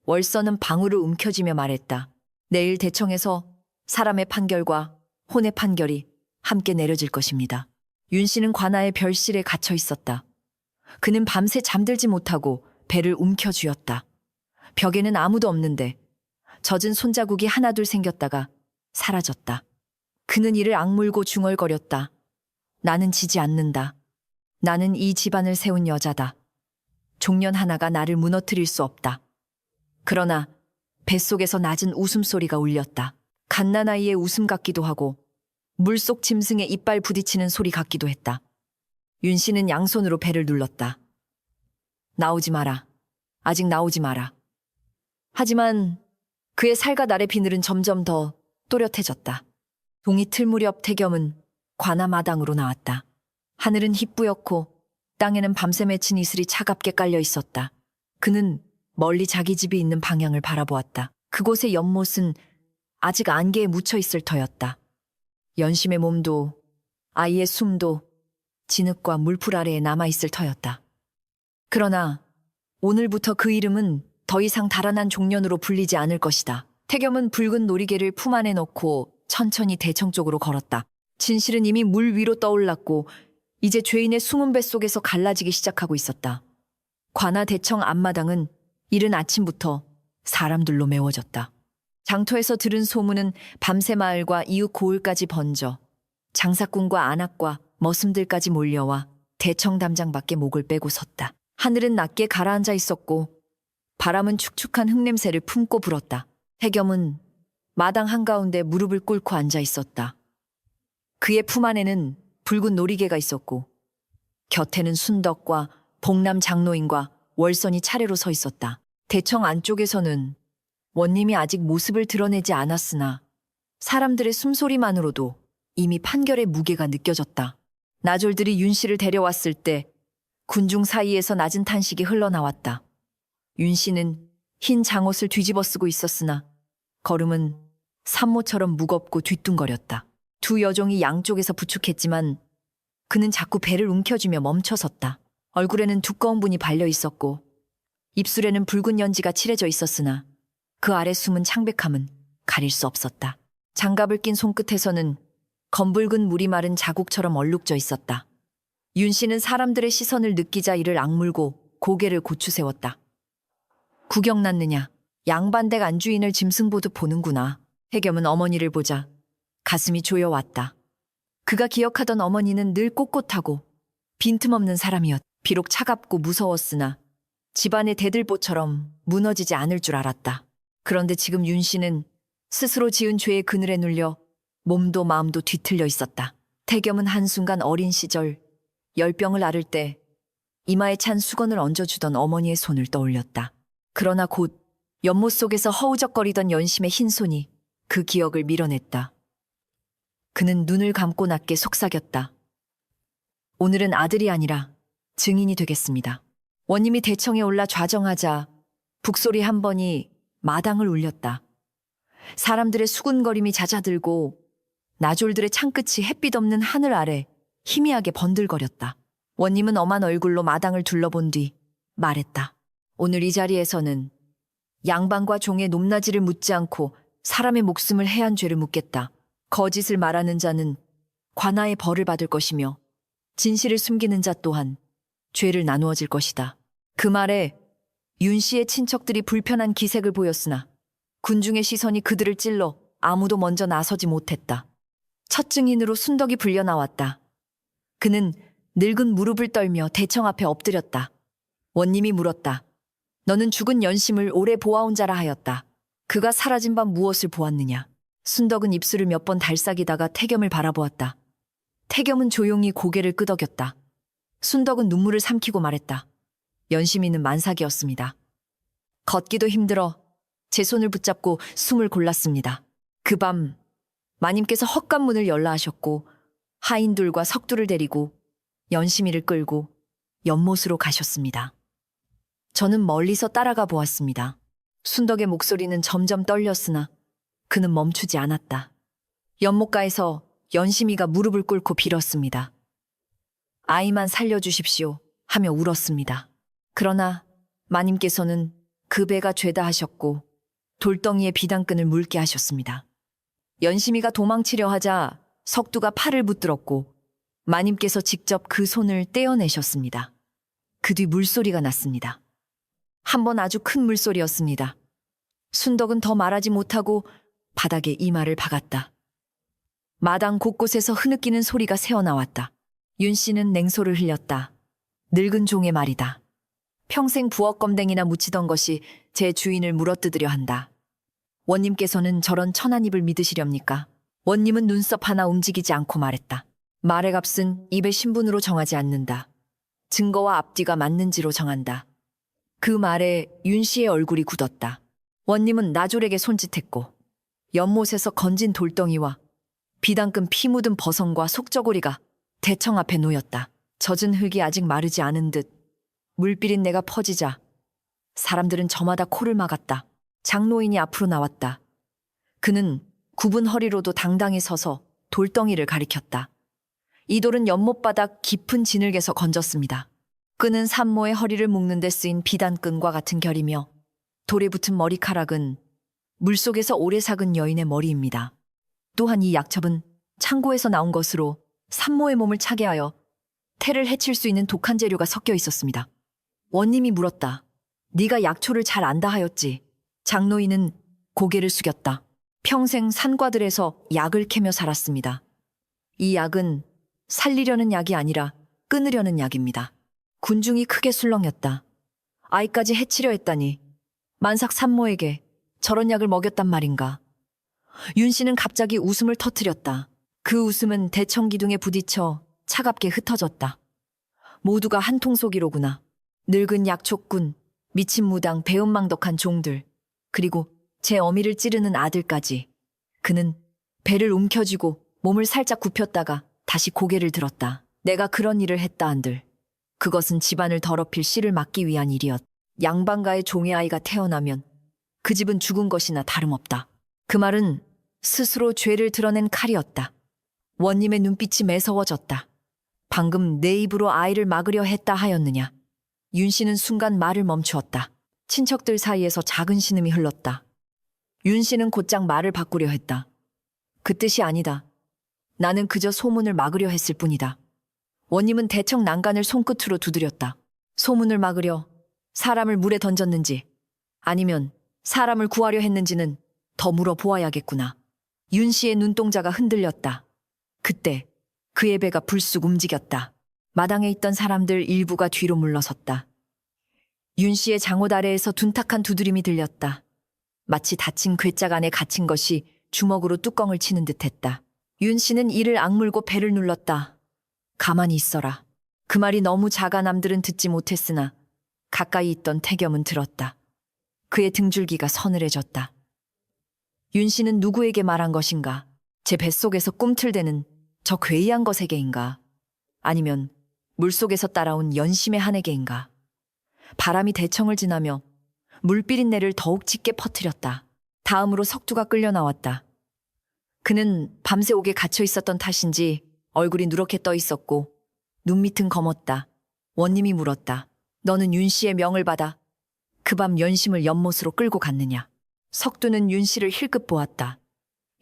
월서는 방울을 움켜쥐며 말했다. 내일 대청에서 사람의 판결과 혼의 판결이 함께 내려질 것입니다. 윤 씨는 관아의 별실에 갇혀 있었다. 그는 밤새 잠들지 못하고 배를 움켜쥐었다. 벽에는 아무도 없는데 젖은 손자국이 하나둘 생겼다가 사라졌다. 그는 이를 악물고 중얼거렸다. 나는 지지 않는다. 나는 이 집안을 세운 여자다. 종년 하나가 나를 무너뜨릴 수 없다. 그러나 뱃속에서 낮은 웃음소리가 울렸다. 갓난아이의 웃음 같기도 하고 물속 짐승의 이빨 부딪히는 소리 같기도 했다. 윤 씨는 양손으로 배를 눌렀다. 나오지 마라. 아직 나오지 마라. 하지만 그의 살과 날의 비늘은 점점 더 또렷해졌다. 동이 틀 무렵 태겸은 관아 마당으로 나왔다. 하늘은 희뿌옇고 땅에는 밤새 맺힌 이슬이 차갑게 깔려 있었다. 그는 멀리 자기 집이 있는 방향을 바라보았다. 그곳의 연못은 아직 안개에 묻혀 있을 터였다. 연심의 몸도 아이의 숨도 진흙과 물풀 아래에 남아있을 터였다. 그러나 오늘부터 그 이름은 더 이상 달아난 종년으로 불리지 않을 것이다. 태겸은 붉은 놀이개를 품 안에 넣고 천천히 대청 쪽으로 걸었다. 진실은 이미 물 위로 떠올랐고 이제 죄인의 숨은 뱃속에서 갈라지기 시작하고 있었다. 관아 대청 앞마당은 이른 아침부터 사람들로 메워졌다. 장터에서 들은 소문은 밤새 마을과 이웃 고을까지 번져 장사꾼과 안악과 머슴들까지 몰려와 대청 담장 밖에 목을 빼고 섰다. 하늘은 낮게 가라앉아 있었고 바람은 축축한 흙냄새를 품고 불었다. 태겸은 마당 한가운데 무릎을 꿇고 앉아 있었다. 그의 품 안에는 붉은 놀이개가 있었고 곁에는 순덕과 복남 장노인과 월선이 차례로 서 있었다. 대청 안쪽에서는 원님이 아직 모습을 드러내지 않았으나 사람들의 숨소리만으로도 이미 판결의 무게가 느껴졌다. 나졸들이 윤 씨를 데려왔을 때 군중 사이에서 낮은 탄식이 흘러나왔다. 윤 씨는 흰 장옷을 뒤집어 쓰고 있었으나 걸음은 산모처럼 무겁고 뒤뚱거렸다. 두 여종이 양쪽에서 부축했지만 그는 자꾸 배를 움켜쥐며 멈춰섰다. 얼굴에는 두꺼운 분이 발려 있었고 입술에는 붉은 연지가 칠해져 있었으나 그 아래 숨은 창백함은 가릴 수 없었다. 장갑을 낀 손끝에서는 검붉은 물이 마른 자국처럼 얼룩져 있었다. 윤 씨는 사람들의 시선을 느끼자 이를 악물고 고개를 고추 세웠다. 구경 났느냐? 양반댁 안주인을 짐승 보듯 보는구나. 태겸은 어머니를 보자 가슴이 조여왔다. 그가 기억하던 어머니는 늘 꼿꼿하고 빈틈없는 사람이었다. 비록 차갑고 무서웠으나 집안의 대들보처럼 무너지지 않을 줄 알았다. 그런데 지금 윤 씨는 스스로 지은 죄의 그늘에 눌려 몸도 마음도 뒤틀려 있었다. 태겸은 한순간 어린 시절 열병을 앓을 때 이마에 찬 수건을 얹어주던 어머니의 손을 떠올렸다. 그러나 곧 연못 속에서 허우적거리던 연심의 흰 손이 그 기억을 밀어냈다. 그는 눈을 감고 낮게 속삭였다. 오늘은 아들이 아니라 증인이 되겠습니다. 원님이 대청에 올라 좌정하자 북소리 한 번이 마당을 울렸다. 사람들의 수군거림이 잦아들고 나졸들의 창끝이 햇빛 없는 하늘 아래 희미하게 번들거렸다. 원님은 엄한 얼굴로 마당을 둘러본 뒤 말했다. 오늘 이 자리에서는 양반과 종의 높낮이를 묻지 않고 사람의 목숨을 해한 죄를 묻겠다. 거짓을 말하는 자는 관아의 벌을 받을 것이며 진실을 숨기는 자 또한 죄를 나누어질 것이다. 그 말에 윤 씨의 친척들이 불편한 기색을 보였으나 군중의 시선이 그들을 찔러 아무도 먼저 나서지 못했다. 첫 증인으로 순덕이 불려 나왔다. 그는 늙은 무릎을 떨며 대청 앞에 엎드렸다. 원님이 물었다. 너는 죽은 연심을 오래 보아온 자라 하였다. 그가 사라진 밤 무엇을 보았느냐? 순덕은 입술을 몇 번 달싹이다가 태겸을 바라보았다. 태겸은 조용히 고개를 끄덕였다. 순덕은 눈물을 삼키고 말했다. 연심이는 만삭이었습니다. 걷기도 힘들어 제 손을 붙잡고 숨을 골랐습니다. 그 밤 마님께서 헛간문을 열라 하셨고 하인둘과 석두를 데리고 연심이를 끌고 연못으로 가셨습니다. 저는 멀리서 따라가 보았습니다. 순덕의 목소리는 점점 떨렸으나 그는 멈추지 않았다. 연못가에서 연심이가 무릎을 꿇고 빌었습니다. 아이만 살려주십시오 하며 울었습니다. 그러나 마님께서는 그 배가 죄다 하셨고 돌덩이에 비단끈을 물게 하셨습니다. 연심이가 도망치려 하자 석두가 팔을 붙들었고 마님께서 직접 그 손을 떼어내셨습니다. 그 뒤 물소리가 났습니다. 한 번 아주 큰 물소리였습니다. 순덕은 더 말하지 못하고 바닥에 이마를 박았다. 마당 곳곳에서 흐느끼는 소리가 새어나왔다. 윤 씨는 냉소를 흘렸다. 늙은 종의 말이다. 평생 부엌검댕이나 묻히던 것이 제 주인을 물어뜯으려 한다. 원님께서는 저런 천한 입을 믿으시렵니까? 원님은 눈썹 하나 움직이지 않고 말했다. 말의 값은 입의 신분으로 정하지 않는다. 증거와 앞뒤가 맞는지로 정한다. 그 말에 윤 씨의 얼굴이 굳었다. 원님은 나졸에게 손짓했고 연못에서 건진 돌덩이와 비단끈 피 묻은 버선과 속저고리가 대청 앞에 놓였다. 젖은 흙이 아직 마르지 않은 듯 물비린내가 퍼지자 사람들은 저마다 코를 막았다. 장노인이 앞으로 나왔다. 그는 굽은 허리로도 당당히 서서 돌덩이를 가리켰다. 이 돌은 연못바닥 깊은 진흙에서 건졌습니다. 끈은 산모의 허리를 묶는 데 쓰인 비단끈과 같은 결이며 돌에 붙은 머리카락은 물속에서 오래 삭은 여인의 머리입니다. 또한 이 약첩은 창고에서 나온 것으로 산모의 몸을 차게 하여 태를 해칠 수 있는 독한 재료가 섞여 있었습니다. 원님이 물었다. 네가 약초를 잘 안다 하였지. 장노인은 고개를 숙였다. 평생 산과들에서 약을 캐며 살았습니다. 이 약은 살리려는 약이 아니라 끊으려는 약입니다. 군중이 크게 술렁였다. 아이까지 해치려 했다니 만삭 산모에게 저런 약을 먹였단 말인가. 윤 씨는 갑자기 웃음을 터뜨렸다. 그 웃음은 대청 기둥에 부딪혀 차갑게 흩어졌다. 모두가 한 통속이로구나. 늙은 약초꾼, 미친 무당, 배은망덕한 종들, 그리고 제 어미를 찌르는 아들까지. 그는 배를 움켜쥐고 몸을 살짝 굽혔다가 다시 고개를 들었다. 내가 그런 일을 했다 한들. 그것은 집안을 더럽힐 씨를 막기 위한 일이었. 양반가의 종의 아이가 태어나면 그 집은 죽은 것이나 다름없다. 그 말은 스스로 죄를 드러낸 칼이었다. 원님의 눈빛이 매서워졌다. 방금 내 입으로 아이를 막으려 했다 하였느냐. 윤 씨는 순간 말을 멈추었다. 친척들 사이에서 작은 신음이 흘렀다. 윤 씨는 곧장 말을 바꾸려 했다. 그 뜻이 아니다. 나는 그저 소문을 막으려 했을 뿐이다. 원님은 대청 난간을 손끝으로 두드렸다. 소문을 막으려 사람을 물에 던졌는지 아니면 사람을 구하려 했는지는 더 물어보아야겠구나. 윤 씨의 눈동자가 흔들렸다. 그때 그의 배가 불쑥 움직였다. 마당에 있던 사람들 일부가 뒤로 물러섰다. 윤 씨의 장옷 아래에서 둔탁한 두드림이 들렸다. 마치 닫힌 괴짝 안에 갇힌 것이 주먹으로 뚜껑을 치는 듯했다. 윤 씨는 이를 악물고 배를 눌렀다. 가만히 있어라. 그 말이 너무 작아 남들은 듣지 못했으나 가까이 있던 태겸은 들었다. 그의 등줄기가 서늘해졌다. 윤 씨는 누구에게 말한 것인가? 제 뱃속에서 꿈틀대는 저 괴이한 것에게인가? 아니면 물속에서 따라온 연심의 한에게인가? 바람이 대청을 지나며 물비린내를 더욱 짙게 퍼뜨렸다. 다음으로 석두가 끌려 나왔다. 그는 밤새 옥에 갇혀 있었던 탓인지 얼굴이 누렇게 떠 있었고 눈밑은 검었다. 원님이 물었다. 너는 윤 씨의 명을 받아 그 밤 연심을 연못으로 끌고 갔느냐? 석두는 윤 씨를 힐끗 보았다.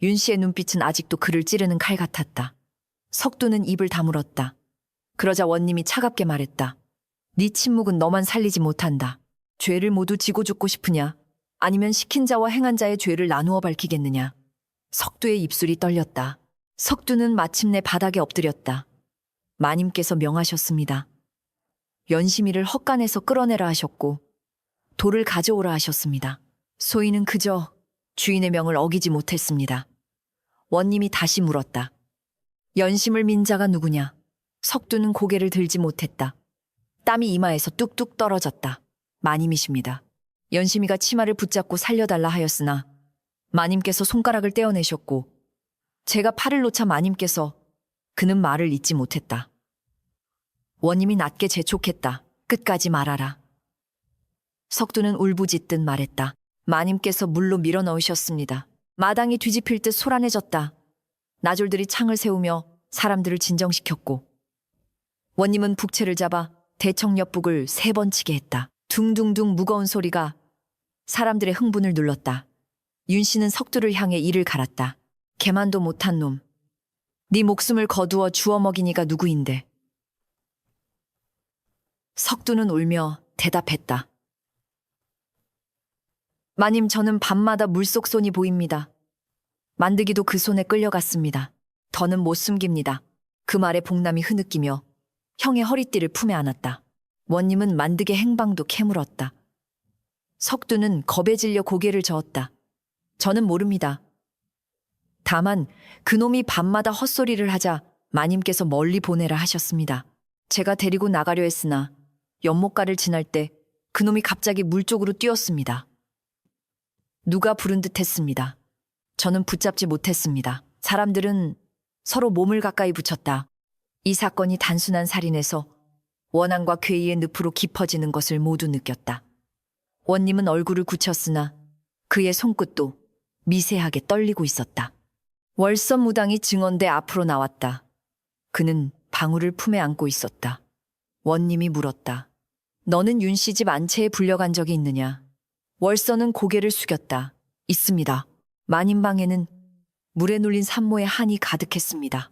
윤 씨의 눈빛은 아직도 그를 찌르는 칼 같았다. 석두는 입을 다물었다. 그러자 원님이 차갑게 말했다. 네 침묵은 너만 살리지 못한다. 죄를 모두 지고 죽고 싶으냐? 아니면 시킨 자와 행한 자의 죄를 나누어 밝히겠느냐? 석두의 입술이 떨렸다. 석두는 마침내 바닥에 엎드렸다. 마님께서 명하셨습니다. 연심이를 헛간에서 끌어내라 하셨고 돌을 가져오라 하셨습니다. 소인은 그저 주인의 명을 어기지 못했습니다. 원님이 다시 물었다. 연심을 민 자가 누구냐? 석두는 고개를 들지 못했다. 땀이 이마에서 뚝뚝 떨어졌다. 마님이십니다. 연심이가 치마를 붙잡고 살려달라 하였으나 마님께서 손가락을 떼어내셨고 제가 팔을 놓자 마님께서 그는 말을 잇지 못했다. 원님이 낮게 재촉했다. 끝까지 말하라. 석두는 울부짖듯 말했다. 마님께서 물로 밀어넣으셨습니다. 마당이 뒤집힐 듯 소란해졌다. 나졸들이 창을 세우며 사람들을 진정시켰고 원님은 북채를 잡아 대청 옆북을 3번 치게 했다. 둥둥둥 무거운 소리가 사람들의 흥분을 눌렀다. 윤 씨는 석두를 향해 이를 갈았다. 개만도 못한 놈. 네 목숨을 거두어 주워 먹이니가 누구인데. 석두는 울며 대답했다. 마님, 저는 밤마다 물속 손이 보입니다. 만드기도 그 손에 끌려갔습니다. 더는 못 숨깁니다. 그 말에 복남이 흐느끼며 형의 허리띠를 품에 안았다. 원님은 만득의 행방도 캐물었다. 석두는 겁에 질려 고개를 저었다. 저는 모릅니다. 다만 그놈이 밤마다 헛소리를 하자 마님께서 멀리 보내라 하셨습니다. 제가 데리고 나가려 했으나 연못가를 지날 때 그놈이 갑자기 물 쪽으로 뛰었습니다. 누가 부른 듯 했습니다. 저는 붙잡지 못했습니다. 사람들은 서로 몸을 가까이 붙였다. 이 사건이 단순한 살인에서 원한과 괴이의 늪으로 깊어지는 것을 모두 느꼈다. 원님은 얼굴을 굳혔으나 그의 손끝도 미세하게 떨리고 있었다. 월선 무당이 증언대 앞으로 나왔다. 그는 방울을 품에 안고 있었다. 원님이 물었다. 너는 윤 씨 집 안채에 불려간 적이 있느냐? 월선은 고개를 숙였다. 있습니다. 마님방에는 물에 눌린 산모의 한이 가득했습니다.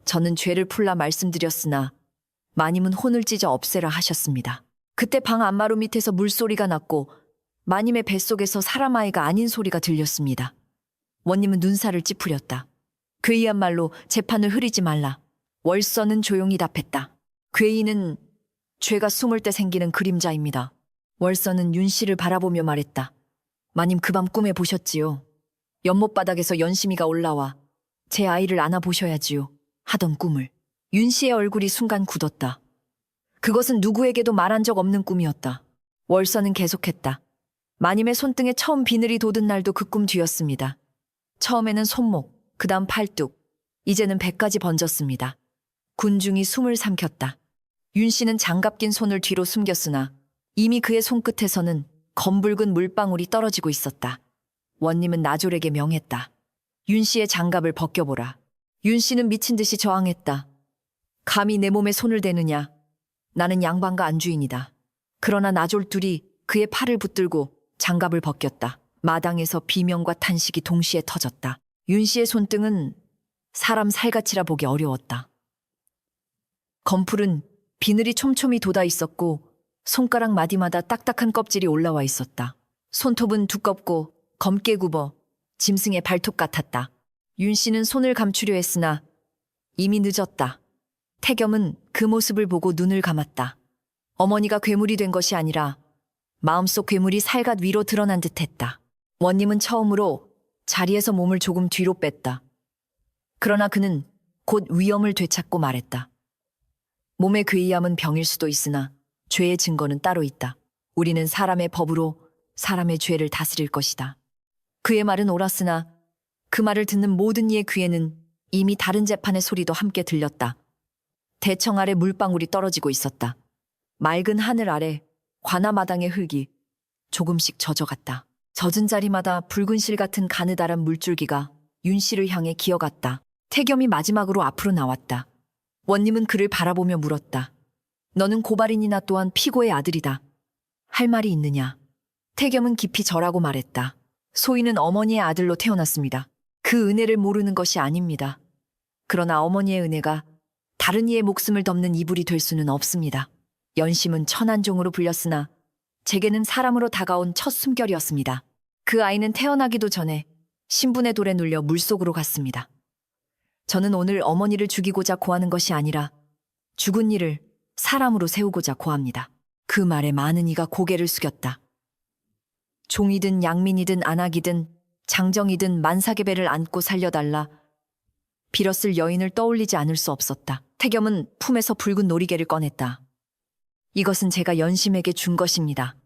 저는 죄를 풀라 말씀드렸으나 마님은 혼을 찢어 없애라 하셨습니다. 그때 방 안마루 밑에서 물소리가 났고 마님의 뱃속에서 사람 아이가 아닌 소리가 들렸습니다. 원님은 눈살을 찌푸렸다. 괴이한 말로 재판을 흐리지 말라. 월선은 조용히 답했다. 괴이는 죄가 숨을 때 생기는 그림자입니다. 월선은 윤 씨를 바라보며 말했다. 마님 그 밤 꿈에 보셨지요. 연못바닥에서 연심이가 올라와 제 아이를 안아보셔야지요. 하던 꿈을. 윤 씨의 얼굴이 순간 굳었다. 그것은 누구에게도 말한 적 없는 꿈이었다. 월선은 계속했다. 마님의 손등에 처음 비늘이 돋은 날도 그 꿈 뒤였습니다. 처음에는 손목, 그 다음 팔뚝, 이제는 배까지 번졌습니다. 군중이 숨을 삼켰다. 윤 씨는 장갑 낀 손을 뒤로 숨겼으나 이미 그의 손끝에서는 검붉은 물방울이 떨어지고 있었다. 원님은 나졸에게 명했다. 윤 씨의 장갑을 벗겨보라. 윤 씨는 미친 듯이 저항했다. 감히 내 몸에 손을 대느냐. 나는 양반가 안주인이다. 그러나 나졸 둘이 그의 팔을 붙들고 장갑을 벗겼다. 마당에서 비명과 탄식이 동시에 터졌다. 윤 씨의 손등은 사람 살갗이라 보기 어려웠다. 검풀은 비늘이 촘촘히 돋아 있었고 손가락 마디마다 딱딱한 껍질이 올라와 있었다. 손톱은 두껍고 검게 굽어 짐승의 발톱 같았다. 윤 씨는 손을 감추려 했으나 이미 늦었다. 태겸은 그 모습을 보고 눈을 감았다. 어머니가 괴물이 된 것이 아니라 마음속 괴물이 살갗 위로 드러난 듯했다. 원님은 처음으로 자리에서 몸을 조금 뒤로 뺐다. 그러나 그는 곧 위험을 되찾고 말했다. 몸의 괴이함은 병일 수도 있으나 죄의 증거는 따로 있다. 우리는 사람의 법으로 사람의 죄를 다스릴 것이다. 그의 말은 옳았으나 그 말을 듣는 모든 이의 귀에는 이미 다른 재판의 소리도 함께 들렸다. 대청 아래 물방울이 떨어지고 있었다. 맑은 하늘 아래 관아마당의 흙이 조금씩 젖어갔다. 젖은 자리마다 붉은 실 같은 가느다란 물줄기가 윤 씨를 향해 기어갔다. 태겸이 마지막으로 앞으로 나왔다. 원님은 그를 바라보며 물었다. 너는 고발인이나 또한 피고의 아들이다. 할 말이 있느냐? 태겸은 깊이 절하고 말했다. 소인은 어머니의 아들로 태어났습니다. 그 은혜를 모르는 것이 아닙니다. 그러나 어머니의 은혜가 다른 이의 목숨을 덮는 이불이 될 수는 없습니다. 연심은 천한종으로 불렸으나 제게는 사람으로 다가온 첫 숨결이었습니다. 그 아이는 태어나기도 전에 신분의 돌에 눌려 물속으로 갔습니다. 저는 오늘 어머니를 죽이고자 고하는 것이 아니라 죽은 이를 사람으로 세우고자 고합니다. 그 말에 많은 이가 고개를 숙였다. 종이든 양민이든 안악이든 장정이든 만사계배를 안고 살려달라 빌었을 여인을 떠올리지 않을 수 없었다. 태겸은 품에서 붉은 놀이개를 꺼냈다. 이것은 제가 연심에게 준 것입니다.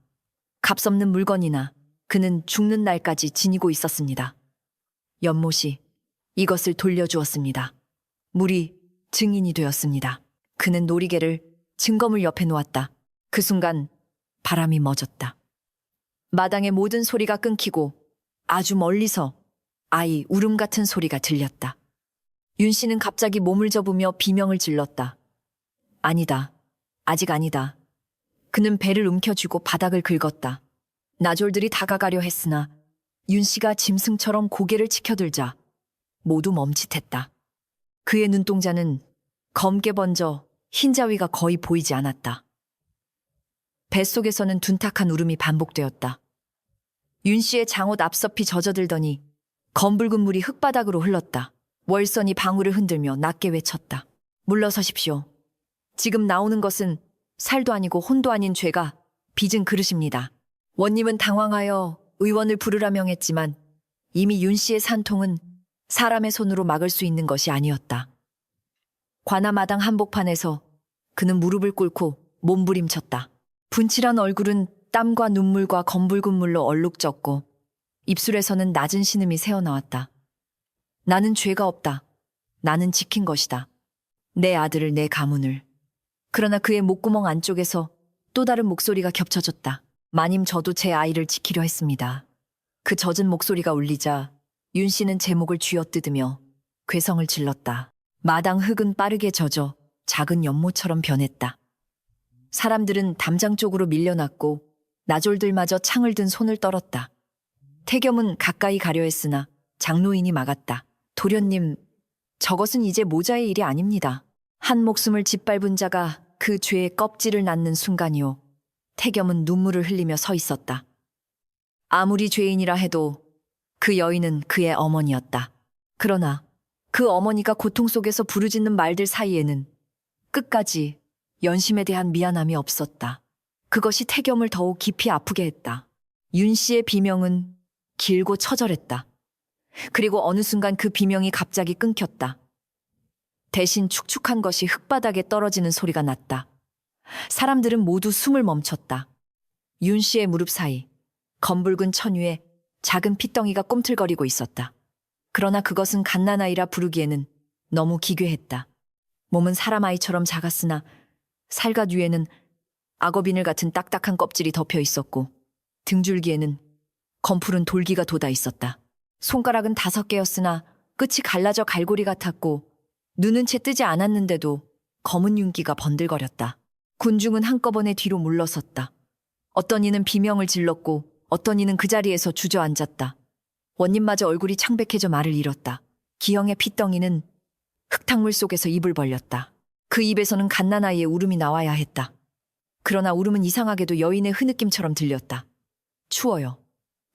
값없는 물건이나 그는 죽는 날까지 지니고 있었습니다. 연못이 이것을 돌려주었습니다. 물이 증인이 되었습니다. 그는 놀이개를 증거물 옆에 놓았다. 그 순간 바람이 멎었다. 마당의 모든 소리가 끊기고 아주 멀리서 아이 울음 같은 소리가 들렸다. 윤 씨는 갑자기 몸을 접으며 비명을 질렀다. 아니다. 아직 아니다. 그는 배를 움켜쥐고 바닥을 긁었다. 나졸들이 다가가려 했으나 윤 씨가 짐승처럼 고개를 치켜들자 모두 멈칫했다. 그의 눈동자는 검게 번져 흰자위가 거의 보이지 않았다. 뱃속에서는 둔탁한 울음이 반복되었다. 윤 씨의 장옷 앞섭이 젖어들더니 검붉은 물이 흙바닥으로 흘렀다. 월선이 방울을 흔들며 낮게 외쳤다. 물러서십시오. 지금 나오는 것은 살도 아니고 혼도 아닌 죄가 빚은 그릇입니다. 원님은 당황하여 의원을 부르라 명했지만 이미 윤 씨의 산통은 사람의 손으로 막을 수 있는 것이 아니었다. 관아마당 한복판에서 그는 무릎을 꿇고 몸부림쳤다. 분칠한 얼굴은 땀과 눈물과 검붉은 물로 얼룩졌고 입술에서는 낮은 신음이 새어나왔다. 나는 죄가 없다. 나는 지킨 것이다. 내 아들을, 내 가문을. 그러나 그의 목구멍 안쪽에서 또 다른 목소리가 겹쳐졌다. 마님, 저도 제 아이를 지키려 했습니다. 그 젖은 목소리가 울리자 윤 씨는 제 목을 쥐어뜯으며 괴성을 질렀다. 마당 흙은 빠르게 젖어 작은 연못처럼 변했다. 사람들은 담장 쪽으로 밀려났고 나졸들마저 창을 든 손을 떨었다. 태겸은 가까이 가려 했으나 장로인이 막았다. 도련님, 저것은 이제 모자의 일이 아닙니다. 한 목숨을 짓밟은 자가 그 죄의 껍질을 낳는 순간이요. 태겸은 눈물을 흘리며 서 있었다. 아무리 죄인이라 해도 그 여인은 그의 어머니였다. 그러나 그 어머니가 고통 속에서 부르짖는 말들 사이에는 끝까지 연심에 대한 미안함이 없었다. 그것이 태겸을 더욱 깊이 아프게 했다. 윤 씨의 비명은 길고 처절했다. 그리고 어느 순간 그 비명이 갑자기 끊겼다. 대신 축축한 것이 흙바닥에 떨어지는 소리가 났다. 사람들은 모두 숨을 멈췄다. 윤 씨의 무릎 사이 검붉은 천 위에 작은 핏덩이가 꿈틀거리고 있었다. 그러나 그것은 갓난아이라 부르기에는 너무 기괴했다. 몸은 사람 아이처럼 작았으나 살갗 위에는 악어비늘 같은 딱딱한 껍질이 덮여 있었고 등줄기에는 검푸른 돌기가 돋아 있었다. 손가락은 5개였으나 끝이 갈라져 갈고리 같았고 눈은 채 뜨지 않았는데도 검은 윤기가 번들거렸다. 군중은 한꺼번에 뒤로 물러섰다. 어떤 이는 비명을 질렀고 어떤 이는 그 자리에서 주저앉았다. 원님마저 얼굴이 창백해져 말을 잃었다. 기영의 핏덩이는 흙탕물 속에서 입을 벌렸다. 그 입에서는 갓난아이의 울음이 나와야 했다. 그러나 울음은 이상하게도 여인의 흐느낌처럼 들렸다. 추워요.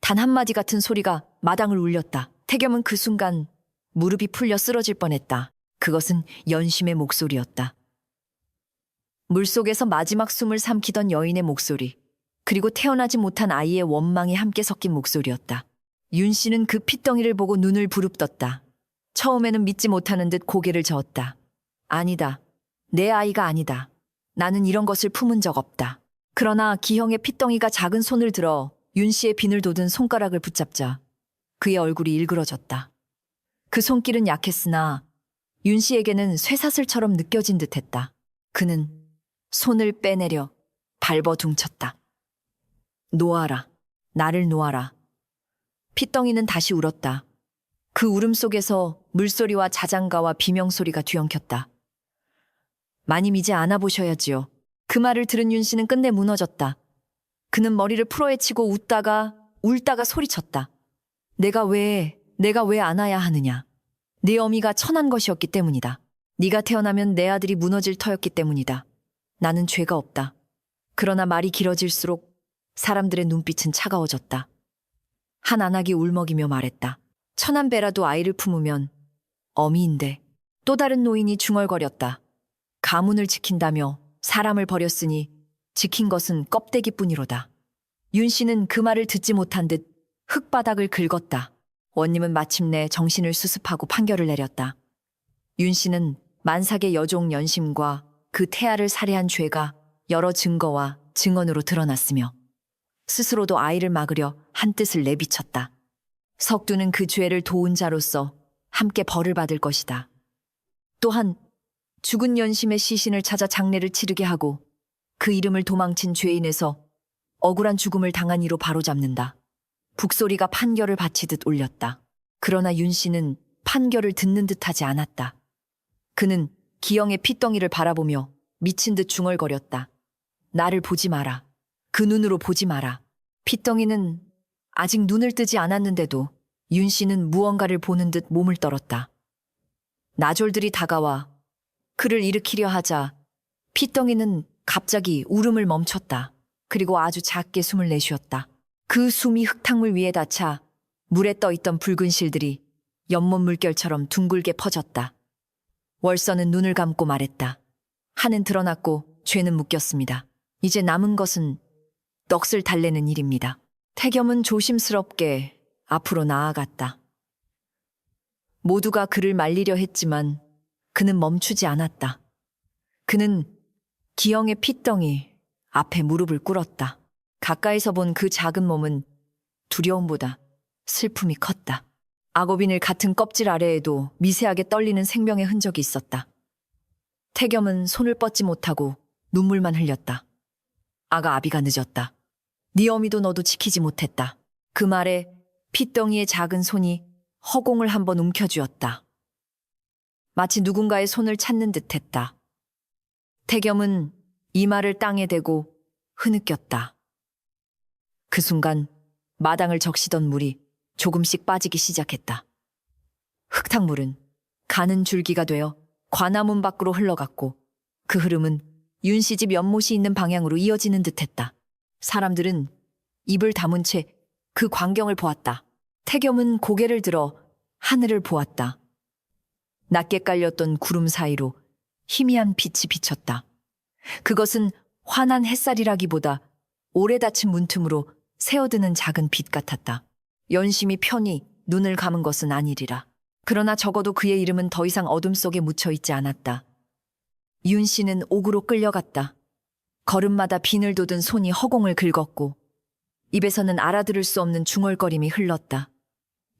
단 한마디 같은 소리가 마당을 울렸다. 태겸은 그 순간 무릎이 풀려 쓰러질 뻔했다. 그것은 연심의 목소리였다. 물속에서 마지막 숨을 삼키던 여인의 목소리. 그리고 태어나지 못한 아이의 원망이 함께 섞인 목소리였다. 윤 씨는 그 핏덩이를 보고 눈을 부릅떴다. 처음에는 믿지 못하는 듯 고개를 저었다. 아니다. 내 아이가 아니다. 나는 이런 것을 품은 적 없다. 그러나 기형의 핏덩이가 작은 손을 들어 윤 씨의 비늘 돋은 손가락을 붙잡자 그의 얼굴이 일그러졌다. 그 손길은 약했으나 윤 씨에게는 쇠사슬처럼 느껴진 듯했다. 그는 손을 빼내려 발버둥쳤다. 놓아라. 나를 놓아라. 핏덩이는 다시 울었다. 그 울음 속에서 물소리와 자장가와 비명소리가 뒤엉켰다. 마님 이제 안아보셔야지요. 그 말을 들은 윤 씨는 끝내 무너졌다. 그는 머리를 풀어헤치고 웃다가 울다가 소리쳤다. 내가 왜 안아야 하느냐. 내 어미가 천한 것이었기 때문이다. 네가 태어나면 내 아들이 무너질 터였기 때문이다. 나는 죄가 없다. 그러나 말이 길어질수록 사람들의 눈빛은 차가워졌다. 한 안악이 울먹이며 말했다. 천한 배라도 아이를 품으면 어미인데. 또 다른 노인이 중얼거렸다. 가문을 지킨다며 사람을 버렸으니 지킨 것은 껍데기뿐이로다. 윤 씨는 그 말을 듣지 못한 듯 흙바닥을 긁었다. 원님은 마침내 정신을 수습하고 판결을 내렸다. 윤 씨는 만삭의 여종 연심과 그 태아를 살해한 죄가 여러 증거와 증언으로 드러났으며 스스로도 아이를 막으려 한 뜻을 내비쳤다. 석두는 그 죄를 도운 자로서 함께 벌을 받을 것이다. 또한 죽은 연심의 시신을 찾아 장례를 치르게 하고 그 이름을 도망친 죄인에서 억울한 죽음을 당한 이로 바로잡는다. 북소리가 판결을 바치듯 울렸다. 그러나 윤 씨는 판결을 듣는 듯하지 않았다. 그는 기영의 핏덩이를 바라보며 미친 듯 중얼거렸다. 나를 보지 마라. 그 눈으로 보지 마라. 핏덩이는 아직 눈을 뜨지 않았는데도 윤 씨는 무언가를 보는 듯 몸을 떨었다. 나졸들이 다가와 그를 일으키려 하자 핏덩이는 갑자기 울음을 멈췄다. 그리고 아주 작게 숨을 내쉬었다. 그 숨이 흙탕물 위에 닿자 물에 떠있던 붉은 실들이 연못 물결처럼 둥글게 퍼졌다. 월서는 눈을 감고 말했다. 한은 드러났고 죄는 묶였습니다. 이제 남은 것은 넋을 달래는 일입니다. 태겸은 조심스럽게 앞으로 나아갔다. 모두가 그를 말리려 했지만 그는 멈추지 않았다. 그는 기영의 핏덩이 앞에 무릎을 꿇었다. 가까이서 본 그 작은 몸은 두려움보다 슬픔이 컸다. 악어비늘 같은 껍질 아래에도 미세하게 떨리는 생명의 흔적이 있었다. 태겸은 손을 뻗지 못하고 눈물만 흘렸다. 아가 아비가 늦었다. 네 어미도 너도 지키지 못했다. 그 말에 핏덩이의 작은 손이 허공을 한번 움켜쥐었다. 마치 누군가의 손을 찾는 듯했다. 태겸은 이마를 땅에 대고 흐느꼈다. 그 순간 마당을 적시던 물이 조금씩 빠지기 시작했다. 흙탕물은 가는 줄기가 되어 관아문 밖으로 흘러갔고 그 흐름은 윤 씨 집 연못이 있는 방향으로 이어지는 듯했다. 사람들은 입을 다문 채 그 광경을 보았다. 태겸은 고개를 들어 하늘을 보았다. 낮게 깔렸던 구름 사이로 희미한 빛이 비쳤다. 그것은 환한 햇살이라기보다 오래 닫힌 문틈으로 새어드는 작은 빛 같았다. 연심이 편히 눈을 감은 것은 아니리라. 그러나 적어도 그의 이름은 더 이상 어둠 속에 묻혀있지 않았다. 윤 씨는 옥으로 끌려갔다. 걸음마다 비늘 돋은 손이 허공을 긁었고 입에서는 알아들을 수 없는 중얼거림이 흘렀다.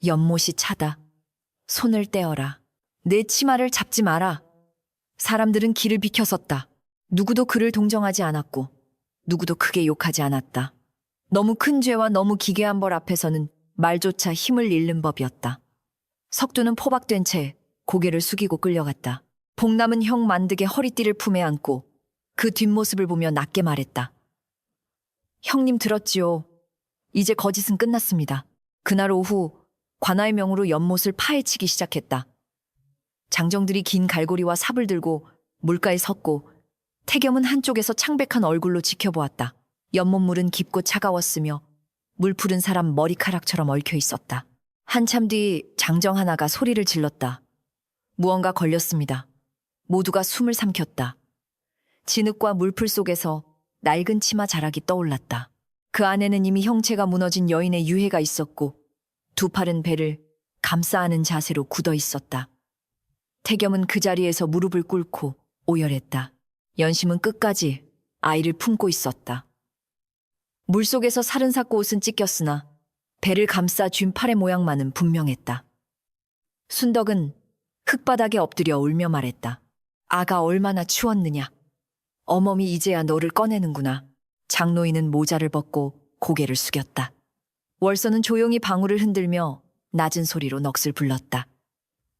연못이 차다. 손을 떼어라. 내 치마를 잡지 마라. 사람들은 길을 비켜섰다. 누구도 그를 동정하지 않았고 누구도 크게 욕하지 않았다. 너무 큰 죄와 너무 기괴한 벌 앞에서는 말조차 힘을 잃는 법이었다. 석두는 포박된 채 고개를 숙이고 끌려갔다. 복남은 형 만득의 허리띠를 품에 안고 그 뒷모습을 보며 낮게 말했다. 형님 들었지요. 이제 거짓은 끝났습니다. 그날 오후 관아의 명으로 연못을 파헤치기 시작했다. 장정들이 긴 갈고리와 삽을 들고 물가에 섰고 태겸은 한쪽에서 창백한 얼굴로 지켜보았다. 연못물은 깊고 차가웠으며 물 푸른 사람 머리카락처럼 얽혀 있었다. 한참 뒤 장정 하나가 소리를 질렀다. 무언가 걸렸습니다. 모두가 숨을 삼켰다. 진흙과 물풀 속에서 낡은 치마 자락이 떠올랐다. 그 안에는 이미 형체가 무너진 여인의 유해가 있었고 두 팔은 배를 감싸 안은 자세로 굳어 있었다. 태겸은 그 자리에서 무릎을 꿇고 오열했다. 연심은 끝까지 아이를 품고 있었다. 물속에서 살은 삭고 옷은 찢겼으나 배를 감싸 쥔 팔의 모양만은 분명했다. 순덕은 흙바닥에 엎드려 울며 말했다. 아가 얼마나 추웠느냐. 어멈이 이제야 너를 꺼내는구나. 장노인은 모자를 벗고 고개를 숙였다. 월서는 조용히 방울을 흔들며 낮은 소리로 넋을 불렀다.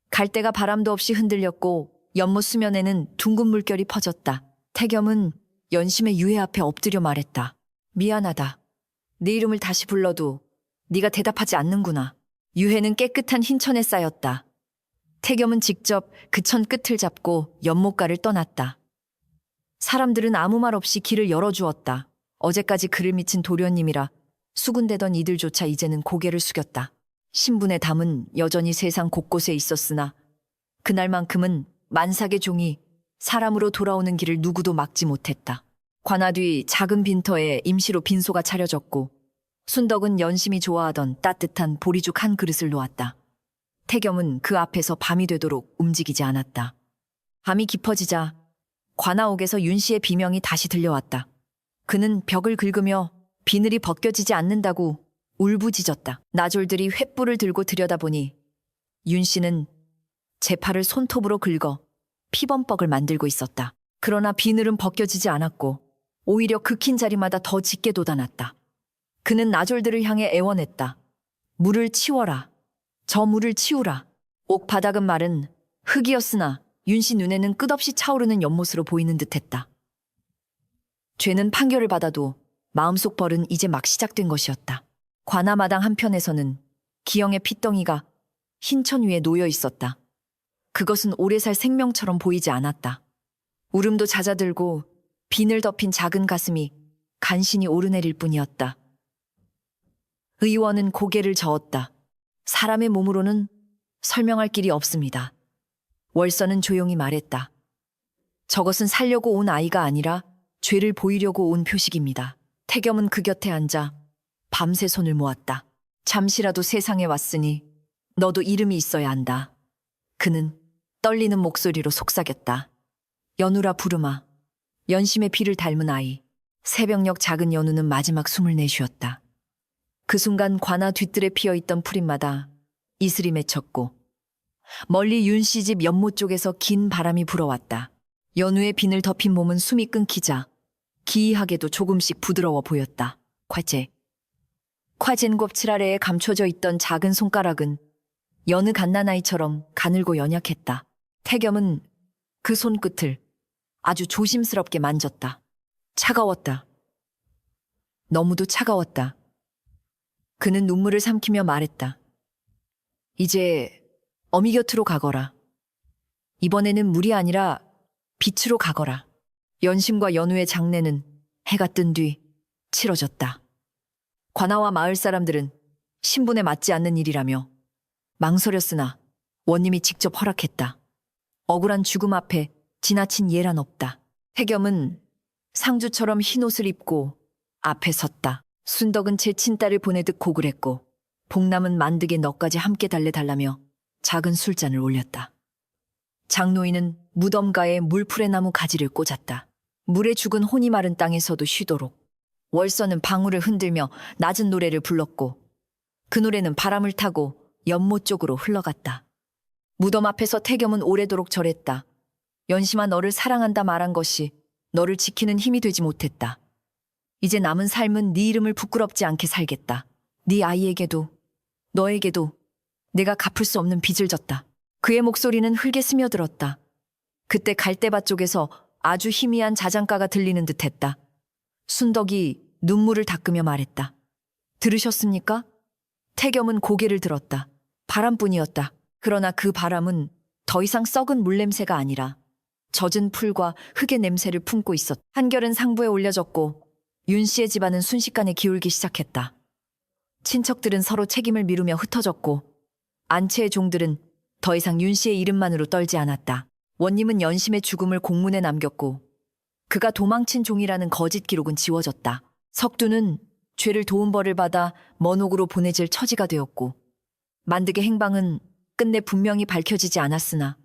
갈대가 바람도 없이 흔들렸고 연못 수면에는 둥근 물결이 퍼졌다. 태겸은 연심의 유해 앞에 엎드려 말했다. 미안하다. 네 이름을 다시 불러도 네가 대답하지 않는구나. 유해는 깨끗한 흰천에 쌓였다. 태겸은 직접 그 천 끝을 잡고 연못가를 떠났다. 사람들은 아무 말 없이 길을 열어주었다. 어제까지 그를 미친 도련님이라 수군대던 이들조차 이제는 고개를 숙였다. 신분의 담은 여전히 세상 곳곳에 있었으나 그날만큼은 만삭의 종이 사람으로 돌아오는 길을 누구도 막지 못했다. 관아 뒤 작은 빈터에 임시로 빈소가 차려졌고 순덕은 연심이 좋아하던 따뜻한 보리죽 한 그릇을 놓았다. 태겸은 그 앞에서 밤이 되도록 움직이지 않았다. 밤이 깊어지자 관아옥에서 윤씨의 비명이 다시 들려왔다. 그는 벽을 긁으며 비늘이 벗겨지지 않는다고 울부짖었다. 나졸들이 횃불을 들고 들여다보니 윤씨는 제 팔을 손톱으로 긁어 피범벅을 만들고 있었다. 그러나 비늘은 벗겨지지 않았고 오히려 긁힌 자리마다 더 짙게 돋아났다. 그는 나졸들을 향해 애원했다. 물을 치워라. 저 물을 치우라. 옥 바닥은 마른 흙이었으나 윤씨 눈에는 끝없이 차오르는 연못으로 보이는 듯했다. 죄는 판결을 받아도 마음속 벌은 이제 막 시작된 것이었다. 관아마당 한편에서는 기영의 핏덩이가 흰천 위에 놓여 있었다. 그것은 오래 살 생명처럼 보이지 않았다. 울음도 잦아들고 비늘 덮인 작은 가슴이 간신히 오르내릴 뿐이었다. 의원은 고개를 저었다. 사람의 몸으로는 설명할 길이 없습니다. 월서는 조용히 말했다. 저것은 살려고 온 아이가 아니라 죄를 보이려고 온 표식입니다. 태겸은 그 곁에 앉아 밤새 손을 모았다. 잠시라도 세상에 왔으니 너도 이름이 있어야 한다. 그는 떨리는 목소리로 속삭였다. 연우라 부르마. 연심의 피를 닮은 아이. 새벽녘 작은 연우는 마지막 숨을 내쉬었다. 그 순간 관아 뒤뜰에 피어있던 풀잎마다 이슬이 맺혔고 멀리 윤씨 집 연못 쪽에서 긴 바람이 불어왔다. 연우의 비늘 덮인 몸은 숨이 끊기자 기이하게도 조금씩 부드러워 보였다. 콰젠 곱칠 아래에 감춰져 있던 작은 손가락은 여느 갓난아이처럼 가늘고 연약했다. 태겸은 그 손끝을 아주 조심스럽게 만졌다. 차가웠다. 너무도 차가웠다. 그는 눈물을 삼키며 말했다. 이제 어미 곁으로 가거라. 이번에는 물이 아니라 빛으로 가거라. 연심과 연우의 장례는 해가 뜬 뒤 치러졌다. 관아와 마을 사람들은 신분에 맞지 않는 일이라며 망설였으나 원님이 직접 허락했다. 억울한 죽음 앞에 지나친 예란 없다. 태겸은 상주처럼 흰 옷을 입고 앞에 섰다. 순덕은 제 친딸을 보내듯 고글했고 복남은 만득에 너까지 함께 달래달라며 작은 술잔을 올렸다. 장노인은 무덤가에 물풀의 나무 가지를 꽂았다. 물에 죽은 혼이 마른 땅에서도 쉬도록. 월서는 방울을 흔들며 낮은 노래를 불렀고 그 노래는 바람을 타고 연못 쪽으로 흘러갔다. 무덤 앞에서 태겸은 오래도록 절했다. 연심아, 너를 사랑한다 말한 것이 너를 지키는 힘이 되지 못했다. 이제 남은 삶은 네 이름을 부끄럽지 않게 살겠다. 네 아이에게도 너에게도 내가 갚을 수 없는 빚을 졌다. 그의 목소리는 흙에 스며들었다. 그때 갈대밭 쪽에서 아주 희미한 자장가가 들리는 듯했다. 순덕이 눈물을 닦으며 말했다. 들으셨습니까? 태겸은 고개를 들었다. 바람뿐이었다. 그러나 그 바람은 더 이상 썩은 물냄새가 아니라 젖은 풀과 흙의 냄새를 품고 있었다. 한결은 상부에 올려졌고 윤씨의 집안은 순식간에 기울기 시작했다. 친척들은 서로 책임을 미루며 흩어졌고 안채의 종들은 더 이상 윤씨의 이름만으로 떨지 않았다. 원님은 연심의 죽음을 공문에 남겼고 그가 도망친 종이라는 거짓 기록은 지워졌다. 석두는 죄를 도운 벌을 받아 먼옥으로 보내질 처지가 되었고 만득의 행방은 끝내 분명히 밝혀지지 않았으나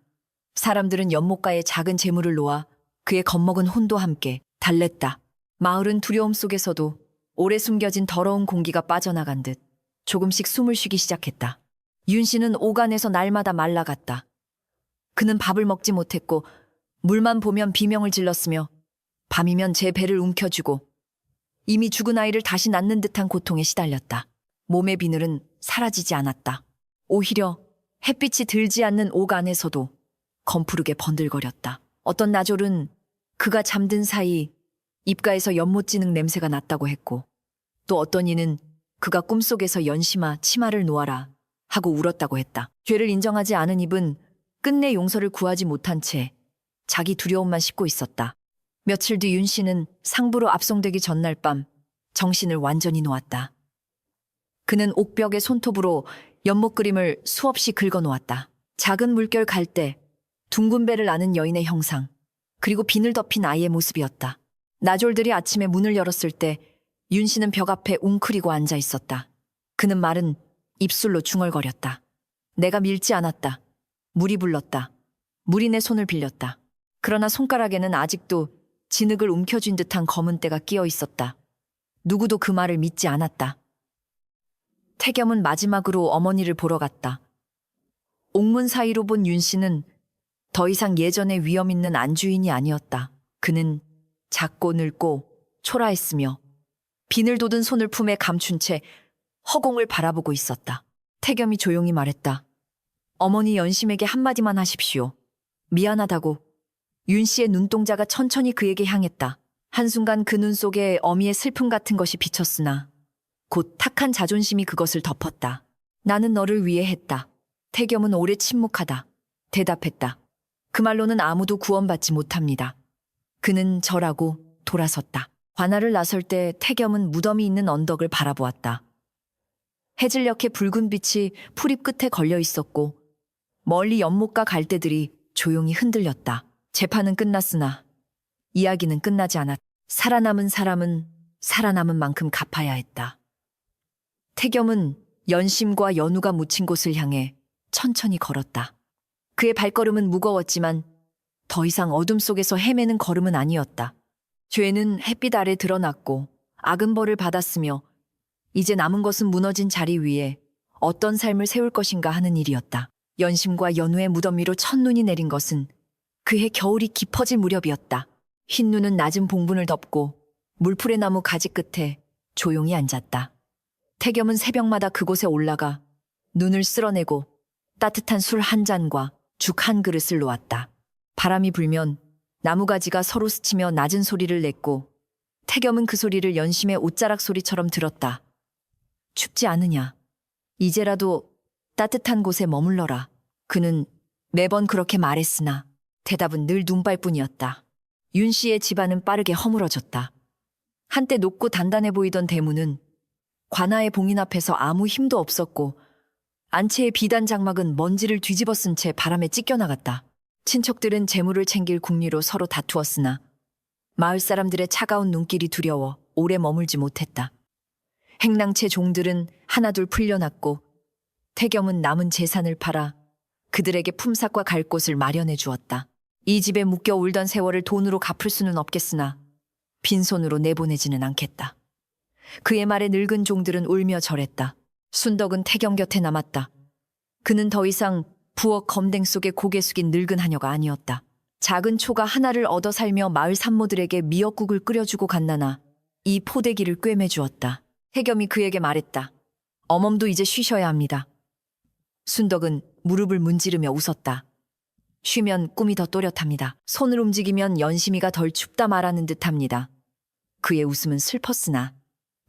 사람들은 연못가에 작은 재물을 놓아 그의 겁먹은 혼도 함께 달랬다. 마을은 두려움 속에서도 오래 숨겨진 더러운 공기가 빠져나간 듯 조금씩 숨을 쉬기 시작했다. 윤 씨는 오간에서 날마다 말라갔다. 그는 밥을 먹지 못했고 물만 보면 비명을 질렀으며 밤이면 제 배를 움켜쥐고 이미 죽은 아이를 다시 낳는 듯한 고통에 시달렸다. 몸의 비늘은 사라지지 않았다. 오히려 햇빛이 들지 않는 오간에서도 검푸르게 번들거렸다. 어떤 나졸은 그가 잠든 사이 입가에서 연못지능 냄새가 났다고 했고 또 어떤 이는 그가 꿈속에서 연심아 치마를 놓아라 하고 울었다고 했다. 죄를 인정하지 않은 입은 끝내 용서를 구하지 못한 채 자기 두려움만 싣고 있었다. 며칠 뒤 윤 씨는 상부로 압송되기 전날 밤 정신을 완전히 놓았다. 그는 옥벽의 손톱으로 연못 그림을 수없이 긁어놓았다. 작은 물결 갈대, 둥근 배를 아는 여인의 형상, 그리고 비늘 덮인 아이의 모습이었다. 나졸들이 아침에 문을 열었을 때 윤 씨는 벽 앞에 웅크리고 앉아 있었다. 그는 마른 입술로 중얼거렸다. 내가 밀지 않았다. 물이 불렀다. 물이 내 손을 빌렸다. 그러나 손가락에는 아직도 진흙을 움켜쥔 듯한 검은 때가 끼어 있었다. 누구도 그 말을 믿지 않았다. 태겸은 마지막으로 어머니를 보러 갔다. 옥문 사이로 본 윤 씨는 더 이상 예전의 위험 있는 안주인이 아니었다. 그는 작고 늙고 초라했으며 비늘 돋은 손을 품에 감춘 채 허공을 바라보고 있었다. 태겸이 조용히 말했다. 어머니 연심에게 한마디만 하십시오. 미안하다고. 윤 씨의 눈동자가 천천히 그에게 향했다. 한순간 그 눈 속에 어미의 슬픔 같은 것이 비쳤으나 곧 탁한 자존심이 그것을 덮었다. 나는 너를 위해 했다. 태겸은 오래 침묵하다. 대답했다. 그 말로는 아무도 구원받지 못합니다. 그는 절하고 돌아섰다. 관아를 나설 때 태겸은 무덤이 있는 언덕을 바라보았다. 해질녘의 붉은 빛이 풀잎 끝에 걸려 있었고 멀리 연못가 갈대들이 조용히 흔들렸다. 재판은 끝났으나 이야기는 끝나지 않았다. 살아남은 사람은 살아남은 만큼 갚아야 했다. 태겸은 연심과 연우가 묻힌 곳을 향해 천천히 걸었다. 그의 발걸음은 무거웠지만 더 이상 어둠 속에서 헤매는 걸음은 아니었다. 죄는 햇빛 아래 드러났고 악은 벌을 받았으며 이제 남은 것은 무너진 자리 위에 어떤 삶을 세울 것인가 하는 일이었다. 연심과 연우의 무덤 위로 첫눈이 내린 것은 그해 겨울이 깊어질 무렵이었다. 흰 눈은 낮은 봉분을 덮고 물풀의 나무 가지 끝에 조용히 앉았다. 태겸은 새벽마다 그곳에 올라가 눈을 쓸어내고 따뜻한 술 한 잔과 죽 한 그릇을 놓았다. 바람이 불면 나무가지가 서로 스치며 낮은 소리를 냈고 태겸은 그 소리를 연심의 옷자락 소리처럼 들었다. 춥지 않으냐? 이제라도 따뜻한 곳에 머물러라. 그는 매번 그렇게 말했으나 대답은 늘 눈발뿐이었다. 윤 씨의 집안은 빠르게 허물어졌다. 한때 높고 단단해 보이던 대문은 관아의 봉인 앞에서 아무 힘도 없었고 안채의 비단 장막은 먼지를 뒤집어 쓴 채 바람에 찢겨나갔다. 친척들은 재물을 챙길 궁리로 서로 다투었으나 마을 사람들의 차가운 눈길이 두려워 오래 머물지 못했다. 행랑채 종들은 하나둘 풀려났고 태겸은 남은 재산을 팔아 그들에게 품삯과 갈 곳을 마련해 주었다. 이 집에 묶여 울던 세월을 돈으로 갚을 수는 없겠으나 빈손으로 내보내지는 않겠다. 그의 말에 늙은 종들은 울며 절했다. 순덕은 태겸 곁에 남았다. 그는 더 이상 부엌 검댕 속에 고개 숙인 늙은 하녀가 아니었다. 작은 초가 하나를 얻어 살며 마을 산모들에게 미역국을 끓여주고 갔나나 이 포대기를 꿰매주었다. 태겸이 그에게 말했다. 어멈도 이제 쉬셔야 합니다. 순덕은 무릎을 문지르며 웃었다. 쉬면 꿈이 더 또렷합니다. 손을 움직이면 연심이가 덜 춥다 말하는 듯합니다. 그의 웃음은 슬펐으나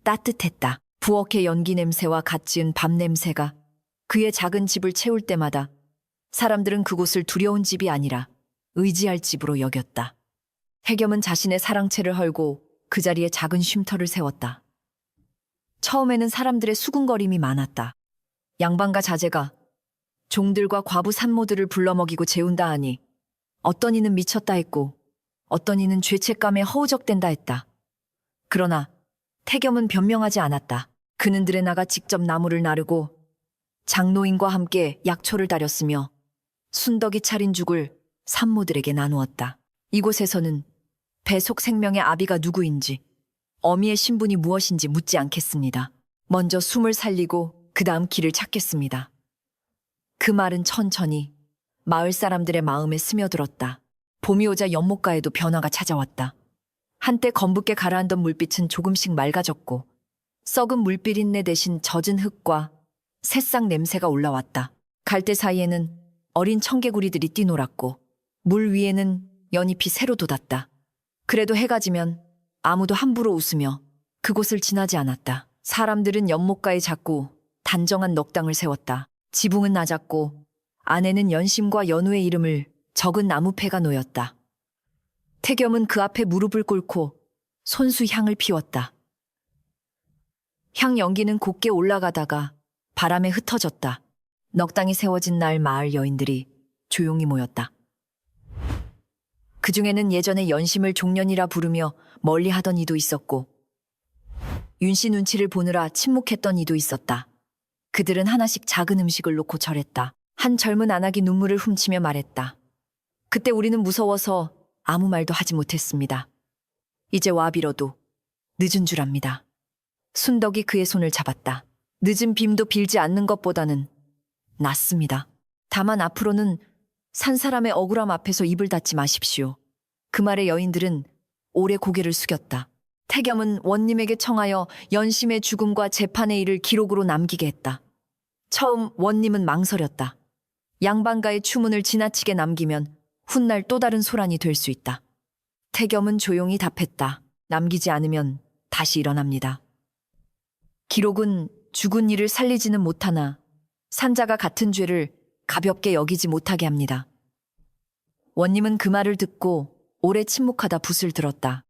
따뜻했다. 부엌의 연기 냄새와 갓 지은 밥 냄새가 그의 작은 집을 채울 때마다 사람들은 그곳을 두려운 집이 아니라 의지할 집으로 여겼다. 태겸은 자신의 사랑채를 헐고 그 자리에 작은 쉼터를 세웠다. 처음에는 사람들의 수군거림이 많았다. 양반과 자제가 종들과 과부 산모들을 불러먹이고 재운다 하니 어떤 이는 미쳤다 했고 어떤 이는 죄책감에 허우적댄다 했다. 그러나 태겸은 변명하지 않았다. 그는 들에 나가 직접 나무를 나르고 장노인과 함께 약초를 다렸으며 순덕이 차린 죽을 산모들에게 나누었다. 이곳에서는 배속 생명의 아비가 누구인지, 어미의 신분이 무엇인지 묻지 않겠습니다. 먼저 숨을 살리고 그 다음 길을 찾겠습니다. 그 말은 천천히 마을 사람들의 마음에 스며들었다. 봄이 오자 연못가에도 변화가 찾아왔다. 한때 검붉게 가라앉던 물빛은 조금씩 맑아졌고 썩은 물비린내 대신 젖은 흙과 새싹 냄새가 올라왔다. 갈대 사이에는 어린 청개구리들이 뛰놀았고 물 위에는 연잎이 새로 돋았다. 그래도 해가 지면 아무도 함부로 웃으며 그곳을 지나지 않았다. 사람들은 연못가에 자꾸 단정한 넋당을 세웠다. 지붕은 낮았고 안에는 연심과 연우의 이름을 적은 나무패가 놓였다. 태겸은 그 앞에 무릎을 꿇고 손수 향을 피웠다. 향 연기는 곱게 올라가다가 바람에 흩어졌다. 넋당이 세워진 날 마을 여인들이 조용히 모였다. 그 중에는 예전에 연심을 종년이라 부르며 멀리하던 이도 있었고 윤씨 눈치를 보느라 침묵했던 이도 있었다. 그들은 하나씩 작은 음식을 놓고 절했다. 한 젊은 아낙이 눈물을 훔치며 말했다. 그때 우리는 무서워서 아무 말도 하지 못했습니다. 이제 와 빌어도 늦은 줄 압니다. 순덕이 그의 손을 잡았다. 늦은 빔도 빌지 않는 것보다는 낫습니다. 다만 앞으로는 산 사람의 억울함 앞에서 입을 닫지 마십시오. 그 말에 여인들은 오래 고개를 숙였다. 태겸은 원님에게 청하여 연심의 죽음과 재판의 일을 기록으로 남기게 했다. 처음 원님은 망설였다. 양반가의 추문을 지나치게 남기면 훗날 또 다른 소란이 될 수 있다. 태겸은 조용히 답했다. 남기지 않으면 다시 일어납니다. 기록은 죽은 이를 살리지는 못하나 산자가 같은 죄를 가볍게 여기지 못하게 합니다. 원님은 그 말을 듣고 오래 침묵하다 붓을 들었다.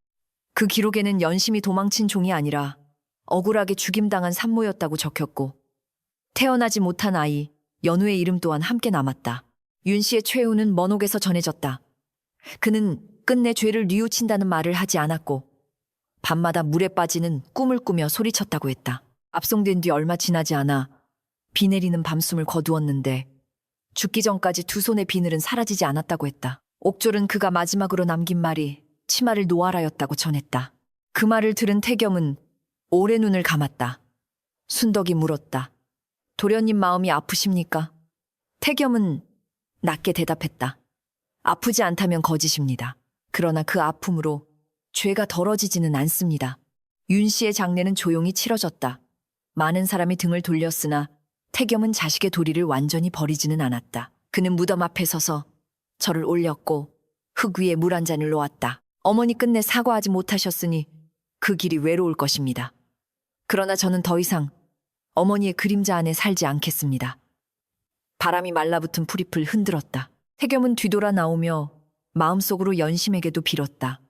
그 기록에는 연심이 도망친 종이 아니라 억울하게 죽임당한 산모였다고 적혔고 태어나지 못한 아이 연우의 이름 또한 함께 남았다. 윤씨의 최후는 먼옥에서 전해졌다. 그는 끝내 죄를 뉘우친다는 말을 하지 않았고 밤마다 물에 빠지는 꿈을 꾸며 소리쳤다고 했다. 압송된 뒤 얼마 지나지 않아 비 내리는 밤숨을 거두었는데 죽기 전까지 두 손의 비늘은 사라지지 않았다고 했다. 옥졸은 그가 마지막으로 남긴 말이 치마를 놓아라였다고 전했다. 그 말을 들은 태겸은 오래 눈을 감았다. 순덕이 물었다. 도련님 마음이 아프십니까? 태겸은 낮게 대답했다. 아프지 않다면 거짓입니다. 그러나 그 아픔으로 죄가 덜어지지는 않습니다. 윤씨의 장례는 조용히 치러졌다. 많은 사람이 등을 돌렸으나 태겸은 자식의 도리를 완전히 버리지는 않았다. 그는 무덤 앞에 서서 절을 올렸고 흙 위에 물 한 잔을 놓았다. 어머니 끝내 사과하지 못하셨으니 그 길이 외로울 것입니다. 그러나 저는 더 이상 어머니의 그림자 안에 살지 않겠습니다. 바람이 말라붙은 풀잎을 흔들었다. 태겸은 뒤돌아 나오며 마음속으로 연심에게도 빌었다.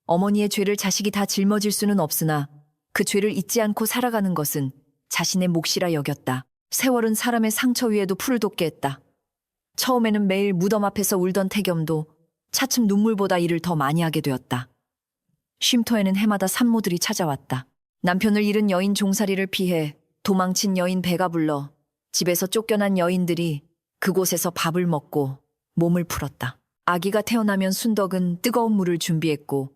어머니의 죄를 자식이 다 짊어질 수는 없으나 그 죄를 잊지 않고 살아가는 것은 자신의 몫이라 여겼다. 세월은 사람의 상처 위에도 풀을 돋게 했다. 처음에는 매일 무덤 앞에서 울던 태겸도 차츰 눈물보다 일을 더 많이 하게 되었다. 쉼터에는 해마다 산모들이 찾아왔다. 남편을 잃은 여인 종살이를 피해 도망친 여인 배가 불러 집에서 쫓겨난 여인들이 그곳에서 밥을 먹고 몸을 풀었다. 아기가 태어나면 순덕은 뜨거운 물을 준비했고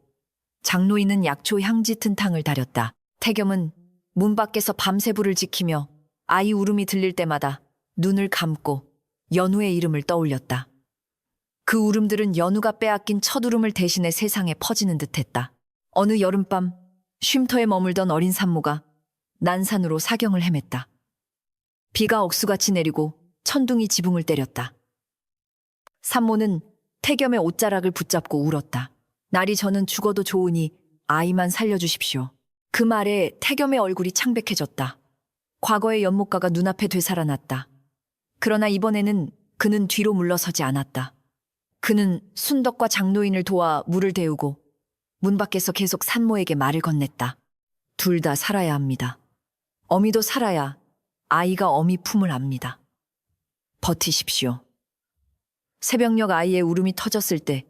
장노인은 약초 향 짙은 탕을 다렸다. 태겸은 문 밖에서 밤새 불을 지키며 아이 울음이 들릴 때마다 눈을 감고 연우의 이름을 떠올렸다. 그 울음들은 연우가 빼앗긴 첫 울음을 대신해 세상에 퍼지는 듯했다. 어느 여름밤 쉼터에 머물던 어린 산모가 난산으로 사경을 헤맸다. 비가 억수같이 내리고 천둥이 지붕을 때렸다. 산모는 태겸의 옷자락을 붙잡고 울었다. 날이 저는 죽어도 좋으니 아이만 살려주십시오. 그 말에 태겸의 얼굴이 창백해졌다. 과거의 연못가가 눈앞에 되살아났다. 그러나 이번에는 그는 뒤로 물러서지 않았다. 그는 순덕과 장노인을 도와 물을 데우고 문 밖에서 계속 산모에게 말을 건넸다. 둘 다 살아야 합니다. 어미도 살아야 아이가 어미 품을 압니다. 버티십시오. 새벽녘 아이의 울음이 터졌을 때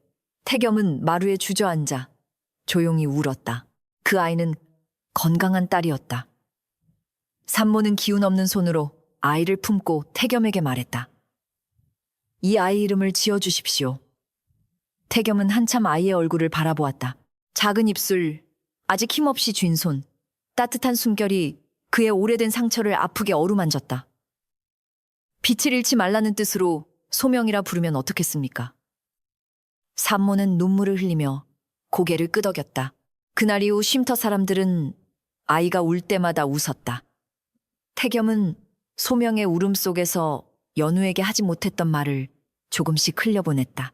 태겸은 마루에 주저앉아 조용히 울었다. 그 아이는 건강한 딸이었다. 산모는 기운 없는 손으로 아이를 품고 태겸에게 말했다. 이 아이 이름을 지어주십시오. 태겸은 한참 아이의 얼굴을 바라보았다. 작은 입술, 아직 힘없이 쥔 손, 따뜻한 숨결이 그의 오래된 상처를 아프게 어루만졌다. 빛을 잃지 말라는 뜻으로 소명이라 부르면 어떻겠습니까? 산모는 눈물을 흘리며 고개를 끄덕였다. 그날 이후 쉼터 사람들은 아이가 울 때마다 웃었다. 태겸은 소명의 울음속에서 연우에게 하지 못했던 말을 조금씩 흘려보냈다.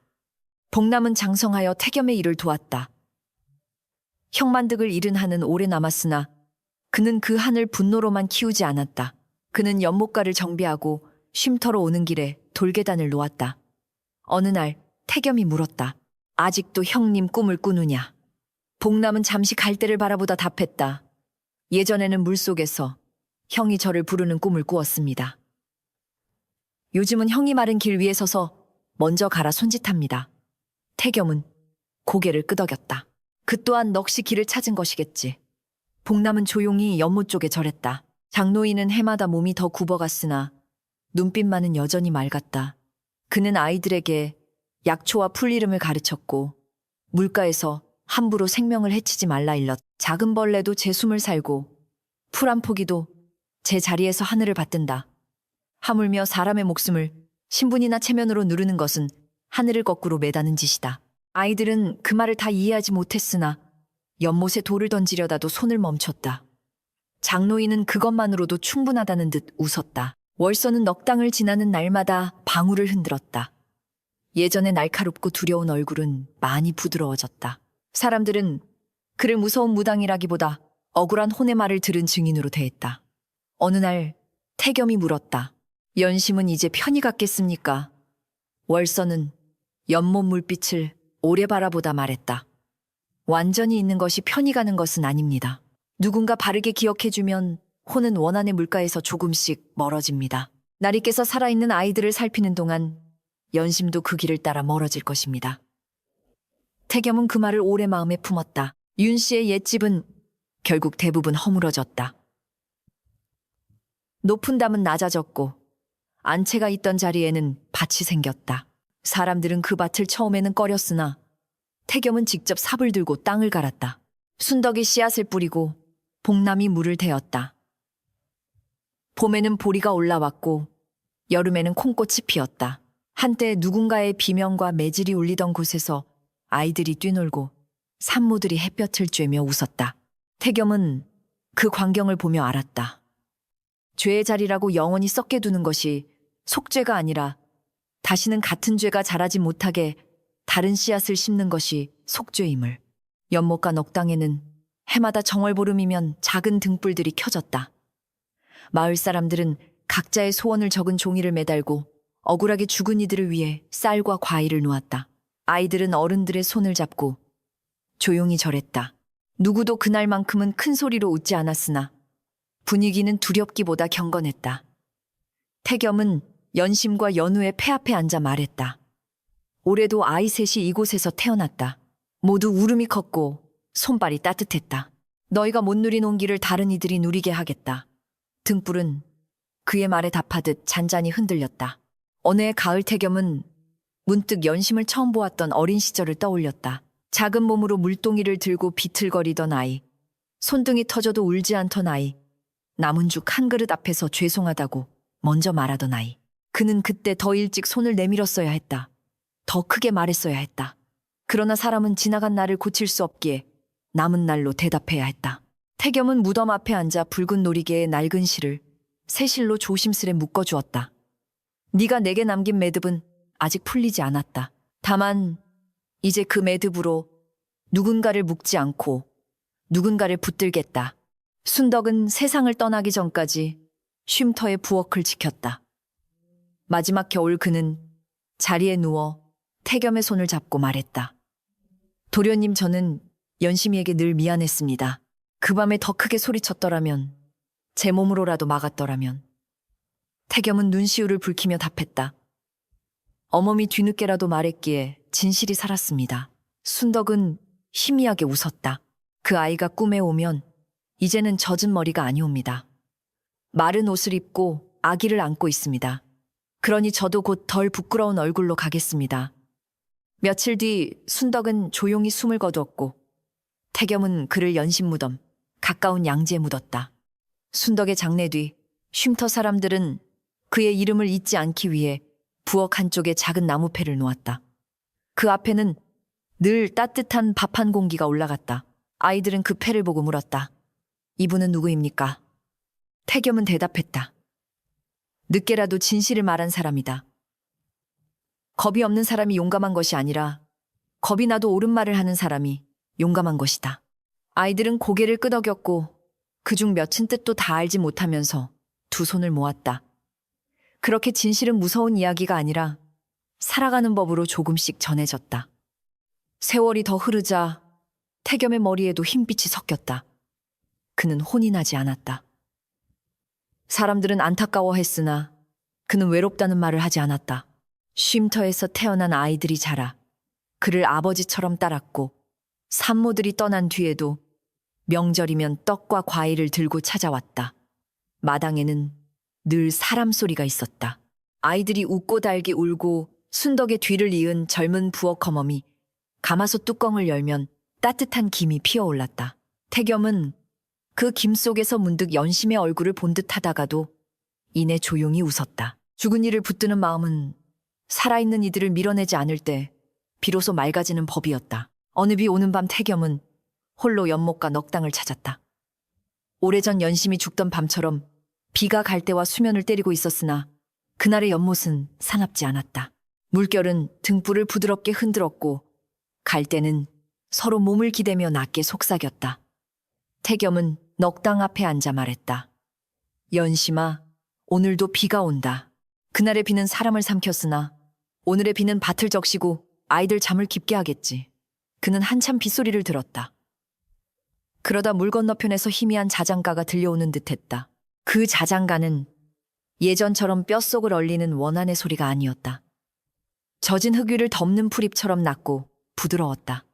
복남은 장성하여 태겸의 일을 도왔다. 형만득을 잃은 한은 오래 남았으나 그는 그 한을 분노로만 키우지 않았다. 그는 연못가를 정비하고 쉼터로 오는 길에 돌계단을 놓았다. 어느 날 태겸이 물었다. 아직도 형님 꿈을 꾸느냐? 복남은 잠시 갈대를 바라보다 답했다. 예전에는 물속에서 형이 저를 부르는 꿈을 꾸었습니다. 요즘은 형이 마른 길 위에 서서 먼저 가라 손짓합니다. 태겸은 고개를 끄덕였다. 그 또한 넋이 길을 찾은 것이겠지. 복남은 조용히 연못 쪽에 절했다. 장노인은 해마다 몸이 더 굽어갔으나 눈빛만은 여전히 맑았다. 그는 아이들에게 약초와 풀 이름을 가르쳤고 물가에서 함부로 생명을 해치지 말라 일렀. 작은 벌레도 제 숨을 살고 풀 한 포기도 제 자리에서 하늘을 받든다. 하물며 사람의 목숨을 신분이나 체면으로 누르는 것은 하늘을 거꾸로 매다는 짓이다. 아이들은 그 말을 다 이해하지 못했으나 연못에 돌을 던지려다도 손을 멈췄다. 장노인은 그것만으로도 충분하다는 듯 웃었다. 월서는 넉당을 지나는 날마다 방울을 흔들었다. 예전에 날카롭고 두려운 얼굴은 많이 부드러워졌다. 사람들은 그를 무서운 무당이라기보다 억울한 혼의 말을 들은 증인으로 대했다. 어느 날 태겸이 물었다. 연심은 이제 편히 갔겠습니까? 월서는 연못 물빛을 오래 바라보다 말했다. 완전히 있는 것이 편히 가는 것은 아닙니다. 누군가 바르게 기억해주면 혼은 원한의 물가에서 조금씩 멀어집니다. 날이 깨서 살아있는 아이들을 살피는 동안 연심도 그 길을 따라 멀어질 것입니다. 태겸은 그 말을 오래 마음에 품었다. 윤 씨의 옛집은 결국 대부분 허물어졌다. 높은 담은 낮아졌고 안채가 있던 자리에는 밭이 생겼다. 사람들은 그 밭을 처음에는 꺼렸으나 태겸은 직접 삽을 들고 땅을 갈았다. 순덕이 씨앗을 뿌리고 복남이 물을 대었다. 봄에는 보리가 올라왔고 여름에는 콩꽃이 피었다. 한때 누군가의 비명과 매질이 울리던 곳에서 아이들이 뛰놀고 산모들이 햇볕을 쬐며 웃었다. 태겸은 그 광경을 보며 알았다. 죄의 자리라고 영원히 썩게 두는 것이 속죄가 아니라 다시는 같은 죄가 자라지 못하게 다른 씨앗을 심는 것이 속죄임을. 연못가 넉당에는 해마다 정월보름이면 작은 등불들이 켜졌다. 마을 사람들은 각자의 소원을 적은 종이를 매달고 억울하게 죽은 이들을 위해 쌀과 과일을 놓았다. 아이들은 어른들의 손을 잡고 조용히 절했다. 누구도 그날만큼은 큰 소리로 웃지 않았으나 분위기는 두렵기보다 경건했다. 태겸은 연심과 연우의 폐 앞에 앉아 말했다. 올해도 아이 셋이 이곳에서 태어났다. 모두 울음이 컸고 손발이 따뜻했다. 너희가 못 누린 온기를 다른 이들이 누리게 하겠다. 등불은 그의 말에 답하듯 잔잔히 흔들렸다. 어느 해 가을 태겸은 문득 연심을 처음 보았던 어린 시절을 떠올렸다. 작은 몸으로 물동이를 들고 비틀거리던 아이, 손등이 터져도 울지 않던 아이, 남은 죽 한 그릇 앞에서 죄송하다고 먼저 말하던 아이. 그는 그때 더 일찍 손을 내밀었어야 했다. 더 크게 말했어야 했다. 그러나 사람은 지나간 날을 고칠 수 없기에 남은 날로 대답해야 했다. 태겸은 무덤 앞에 앉아 붉은 놀이개의 낡은 실을 새 실로 조심스레 묶어주었다. 네가 내게 남긴 매듭은 아직 풀리지 않았다. 다만 이제 그 매듭으로 누군가를 묶지 않고 누군가를 붙들겠다. 순덕은 세상을 떠나기 전까지 쉼터의 부엌을 지켰다. 마지막 겨울 그는 자리에 누워 태겸의 손을 잡고 말했다. 도련님, 저는 연심이에게 늘 미안했습니다. 그 밤에 더 크게 소리쳤더라면, 제 몸으로라도 막았더라면. 태겸은 눈시울을 붉히며 답했다. 어멈이 뒤늦게라도 말했기에 진실이 살았습니다. 순덕은 희미하게 웃었다. 그 아이가 꿈에 오면 이제는 젖은 머리가 아니옵니다. 마른 옷을 입고 아기를 안고 있습니다. 그러니 저도 곧 덜 부끄러운 얼굴로 가겠습니다. 며칠 뒤 순덕은 조용히 숨을 거두었고 태겸은 그를 연신무덤, 가까운 양지에 묻었다. 순덕의 장례 뒤 쉼터 사람들은 그의 이름을 잊지 않기 위해 부엌 한쪽에 작은 나무패를 놓았다. 그 앞에는 늘 따뜻한 밥 한 공기가 올라갔다. 아이들은 그 패를 보고 물었다. 이분은 누구입니까? 태겸은 대답했다. 늦게라도 진실을 말한 사람이다. 겁이 없는 사람이 용감한 것이 아니라 겁이 나도 옳은 말을 하는 사람이 용감한 것이다. 아이들은 고개를 끄덕였고 그중 몇은 뜻도 다 알지 못하면서 두 손을 모았다. 그렇게 진실은 무서운 이야기가 아니라 살아가는 법으로 조금씩 전해졌다. 세월이 더 흐르자 태겸의 머리에도 흰빛이 섞였다. 그는 혼이 나지 않았다. 사람들은 안타까워했으나 그는 외롭다는 말을 하지 않았다. 쉼터에서 태어난 아이들이 자라 그를 아버지처럼 따랐고 산모들이 떠난 뒤에도 명절이면 떡과 과일을 들고 찾아왔다. 마당에는 늘 사람 소리가 있었다. 아이들이 웃고 달기 울고 순덕의 뒤를 이은 젊은 부엌 어멈이 가마솥 뚜껑을 열면 따뜻한 김이 피어올랐다. 태겸은 그 김 속에서 문득 연심의 얼굴을 본 듯하다가도 이내 조용히 웃었다. 죽은 이를 붙드는 마음은 살아있는 이들을 밀어내지 않을 때 비로소 맑아지는 법이었다. 어느 비 오는 밤 태겸은 홀로 연못과 넉당을 찾았다. 오래전 연심이 죽던 밤처럼 비가 갈대와 수면을 때리고 있었으나 그날의 연못은 사납지 않았다. 물결은 등불을 부드럽게 흔들었고 갈대는 서로 몸을 기대며 낮게 속삭였다. 태겸은 넉당 앞에 앉아 말했다. 연심아, 오늘도 비가 온다. 그날의 비는 사람을 삼켰으나 오늘의 비는 밭을 적시고 아이들 잠을 깊게 하겠지. 그는 한참 빗소리를 들었다. 그러다 물 건너편에서 희미한 자장가가 들려오는 듯했다. 그 자장가는 예전처럼 뼛속을 얼리는 원한의 소리가 아니었다. 젖은 흙 위를 덮는 풀잎처럼 낮고 부드러웠다.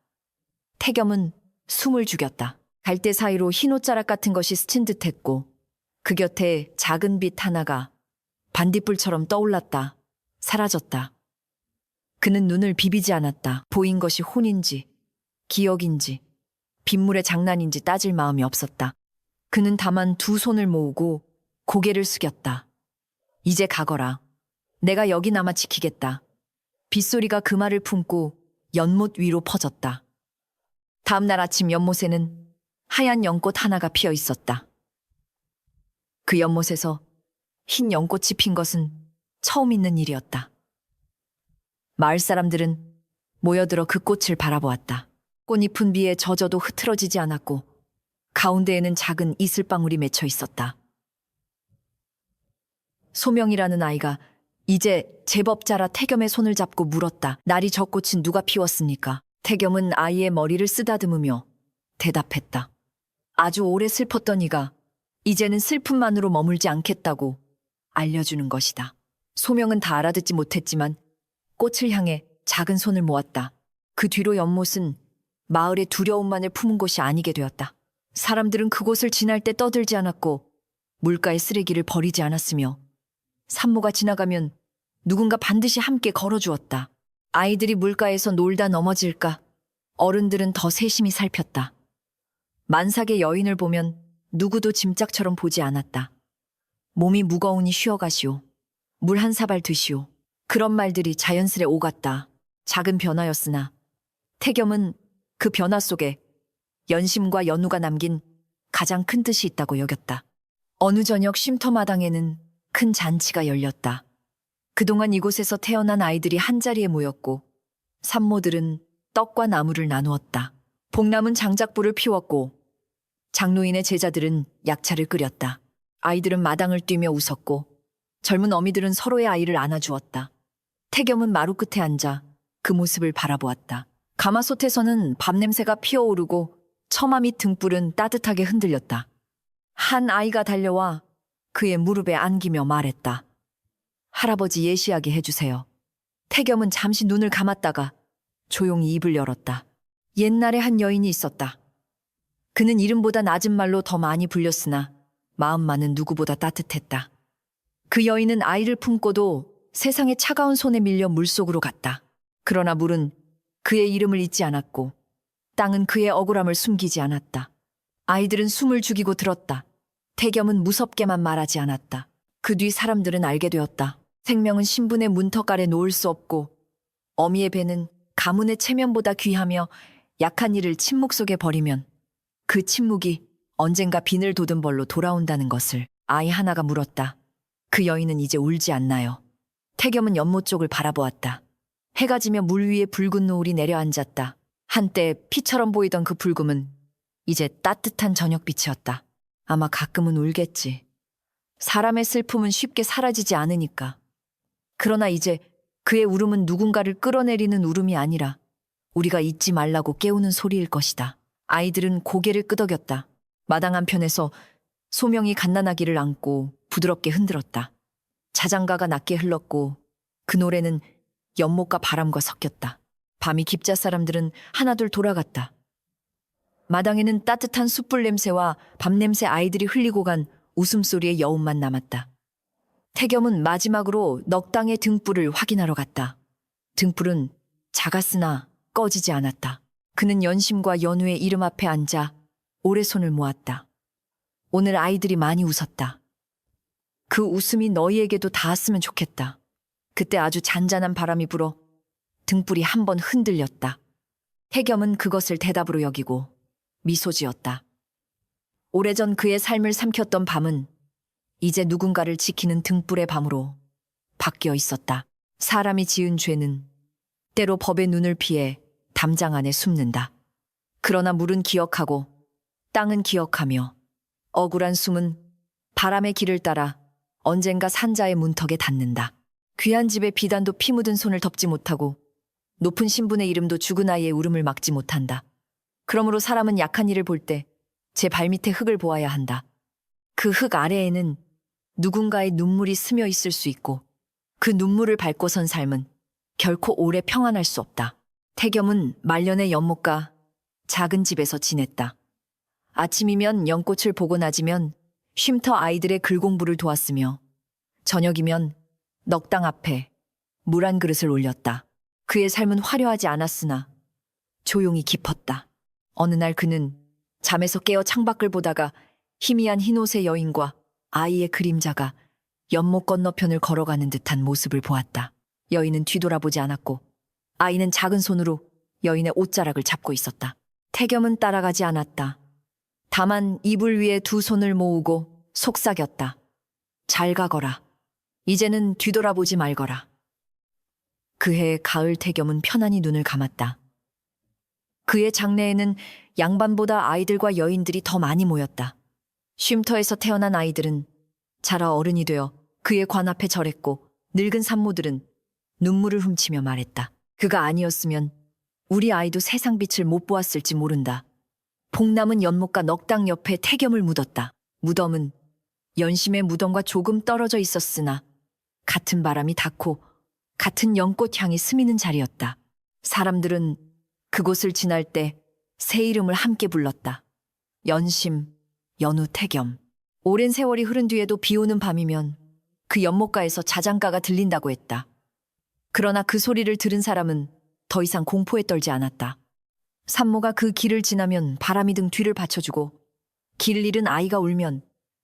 태겸은 숨을 죽였다. 갈대 사이로 흰 옷자락 같은 것이 스친 듯했고 그 곁에 작은 빛 하나가 반딧불처럼 떠올랐다. 사라졌다. 그는 눈을 비비지 않았다. 보인 것이 혼인지 기억인지 빗물의 장난인지 따질 마음이 없었다. 그는 다만 두 손을 모으고 고개를 숙였다. 이제 가거라. 내가 여기 남아 지키겠다. 빗소리가 그 말을 품고 연못 위로 퍼졌다. 다음 날 아침 연못에는 하얀 연꽃 하나가 피어 있었다. 그 연못에서 흰 연꽃이 핀 것은 처음 있는 일이었다. 마을 사람들은 모여들어 그 꽃을 바라보았다. 꽃잎은 비에 젖어도 흐트러지지 않았고 가운데에는 작은 이슬방울이 맺혀 있었다. 소명이라는 아이가 이제 제법 자라 태겸의 손을 잡고 물었다. 날이 저 꽃은 누가 피웠습니까? 태겸은 아이의 머리를 쓰다듬으며 대답했다. 아주 오래 슬펐던 이가 이제는 슬픔만으로 머물지 않겠다고 알려주는 것이다. 소명은 다 알아듣지 못했지만 꽃을 향해 작은 손을 모았다. 그 뒤로 연못은 마을의 두려움만을 품은 곳이 아니게 되었다. 사람들은 그곳을 지날 때 떠들지 않았고 물가에 쓰레기를 버리지 않았으며 산모가 지나가면 누군가 반드시 함께 걸어주었다. 아이들이 물가에서 놀다 넘어질까 어른들은 더 세심히 살폈다. 만삭의 여인을 보면 누구도 짐짝처럼 보지 않았다. 몸이 무거우니 쉬어가시오. 물 한 사발 드시오. 그런 말들이 자연스레 오갔다. 작은 변화였으나 태겸은 그 변화 속에 연심과 연우가 남긴 가장 큰 뜻이 있다고 여겼다. 어느 저녁 쉼터 마당에는 큰 잔치가 열렸다. 그동안 이곳에서 태어난 아이들이 한자리에 모였고 산모들은 떡과 나물을 나누었다. 복남은 장작불을 피웠고 장로인의 제자들은 약차를 끓였다. 아이들은 마당을 뛰며 웃었고 젊은 어미들은 서로의 아이를 안아주었다. 태겸은 마루 끝에 앉아 그 모습을 바라보았다. 가마솥에서는 밥 냄새가 피어오르고 처마 밑 등불은 따뜻하게 흔들렸다. 한 아이가 달려와 그의 무릎에 안기며 말했다. 할아버지 예시하게 해주세요. 태겸은 잠시 눈을 감았다가 조용히 입을 열었다. 옛날에 한 여인이 있었다. 그는 이름보다 낮은 말로 더 많이 불렸으나 마음만은 누구보다 따뜻했다. 그 여인은 아이를 품고도 세상의 차가운 손에 밀려 물속으로 갔다. 그러나 물은 그의 이름을 잊지 않았고 땅은 그의 억울함을 숨기지 않았다. 아이들은 숨을 죽이고 들었다. 태겸은 무섭게만 말하지 않았다. 그 뒤 사람들은 알게 되었다. 생명은 신분의 문턱 아래 놓을 수 없고 어미의 배는 가문의 체면보다 귀하며 약한 이를 침묵 속에 버리면 그 침묵이 언젠가 비늘 돋은 벌로 돌아온다는 것을 아이 하나가 물었다. 그 여인은 이제 울지 않나요? 태겸은 연못 쪽을 바라보았다. 해가 지며 물 위에 붉은 노을이 내려앉았다. 한때 피처럼 보이던 그 붉음은 이제 따뜻한 저녁빛이었다. 아마 가끔은 울겠지. 사람의 슬픔은 쉽게 사라지지 않으니까. 그러나 이제 그의 울음은 누군가를 끌어내리는 울음이 아니라 우리가 잊지 말라고 깨우는 소리일 것이다. 아이들은 고개를 끄덕였다. 마당 한편에서 소명이 갓난아기를 안고 부드럽게 흔들었다. 자장가가 낮게 흘렀고 그 노래는 연못과 바람과 섞였다. 밤이 깊자 사람들은 하나둘 돌아갔다. 마당에는 따뜻한 숯불 냄새와 밤 냄새 아이들이 흘리고 간 웃음소리의 여운만 남았다. 태겸은 마지막으로 넉당의 등불을 확인하러 갔다. 등불은 작았으나 꺼지지 않았다. 그는 연심과 연우의 이름 앞에 앉아 오래 손을 모았다. 오늘 아이들이 많이 웃었다. 그 웃음이 너희에게도 닿았으면 좋겠다. 그때 아주 잔잔한 바람이 불어 등불이 한 번 흔들렸다. 태겸은 그것을 대답으로 여기고 미소 지었다. 오래전 그의 삶을 삼켰던 밤은 이제 누군가를 지키는 등불의 밤으로 바뀌어 있었다. 사람이 지은 죄는 때로 법의 눈을 피해 담장 안에 숨는다. 그러나 물은 기억하고 땅은 기억하며 억울한 숨은 바람의 길을 따라 언젠가 산자의 문턱에 닿는다. 귀한 집의 비단도 피 묻은 손을 덮지 못하고 높은 신분의 이름도 죽은 아이의 울음을 막지 못한다. 그러므로 사람은 약한 이를 볼 때 제 발밑에 흙을 보아야 한다. 그 흙 아래에는 누군가의 눈물이 스며 있을 수 있고 그 눈물을 밟고 선 삶은 결코 오래 평안할 수 없다. 태겸은 말년의 연못가 작은 집에서 지냈다. 아침이면 연꽃을 보고 낮이면 쉼터 아이들의 글공부를 도왔으며 저녁이면 넉당 앞에 물 한 그릇을 올렸다. 그의 삶은 화려하지 않았으나 조용히 깊었다. 어느 날 그는 잠에서 깨어 창밖을 보다가 희미한 흰옷의 여인과 아이의 그림자가 연못 건너편을 걸어가는 듯한 모습을 보았다. 여인은 뒤돌아보지 않았고 아이는 작은 손으로 여인의 옷자락을 잡고 있었다. 태겸은 따라가지 않았다. 다만 이불 위에 두 손을 모으고 속삭였다. 잘 가거라. 이제는 뒤돌아보지 말거라. 그해 가을 태겸은 편안히 눈을 감았다. 그의 장래에는 양반보다 아이들과 여인들이 더 많이 모였다. 쉼터에서 태어난 아이들은 자라 어른이 되어 그의 관 앞에 절했고 늙은 산모들은 눈물을 훔치며 말했다. 그가 아니었으면 우리 아이도 세상 빛을 못 보았을지 모른다. 복남은 연못가 넉당 옆에 태겸을 묻었다. 무덤은 연심의 무덤과 조금 떨어져 있었으나 같은 바람이 닿고 같은 연꽃 향이 스미는 자리였다. 사람들은 그곳을 지날 때 새 이름을 함께 불렀다. 연심, 연우, 태겸. 오랜 세월이 흐른 뒤에도 비 오는 밤이면 그 연못가에서 자장가가 들린다고 했다. 그러나 그 소리를 들은 사람은 더 이상 공포에 떨지 않았다. 산모가 그 길을 지나면 바람이 등 뒤를 받쳐주고 길 잃은 아이가 울면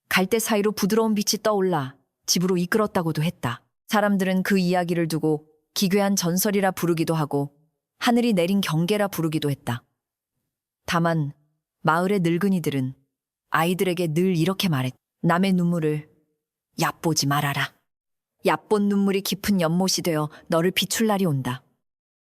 갈대 사이로 부드러운 빛이 떠올라 집으로 이끌었다고도 했다. 사람들은 그 이야기를 두고 기괴한 전설이라 부르기도 하고 하늘이 내린 경계라 부르기도 했다. 다만 마을의 늙은이들은 아이들에게 늘 이렇게 말했다. 남의 눈물을 얕보지 말아라. 얕본 눈물이 깊은 연못이 되어 너를 비출 날이 온다.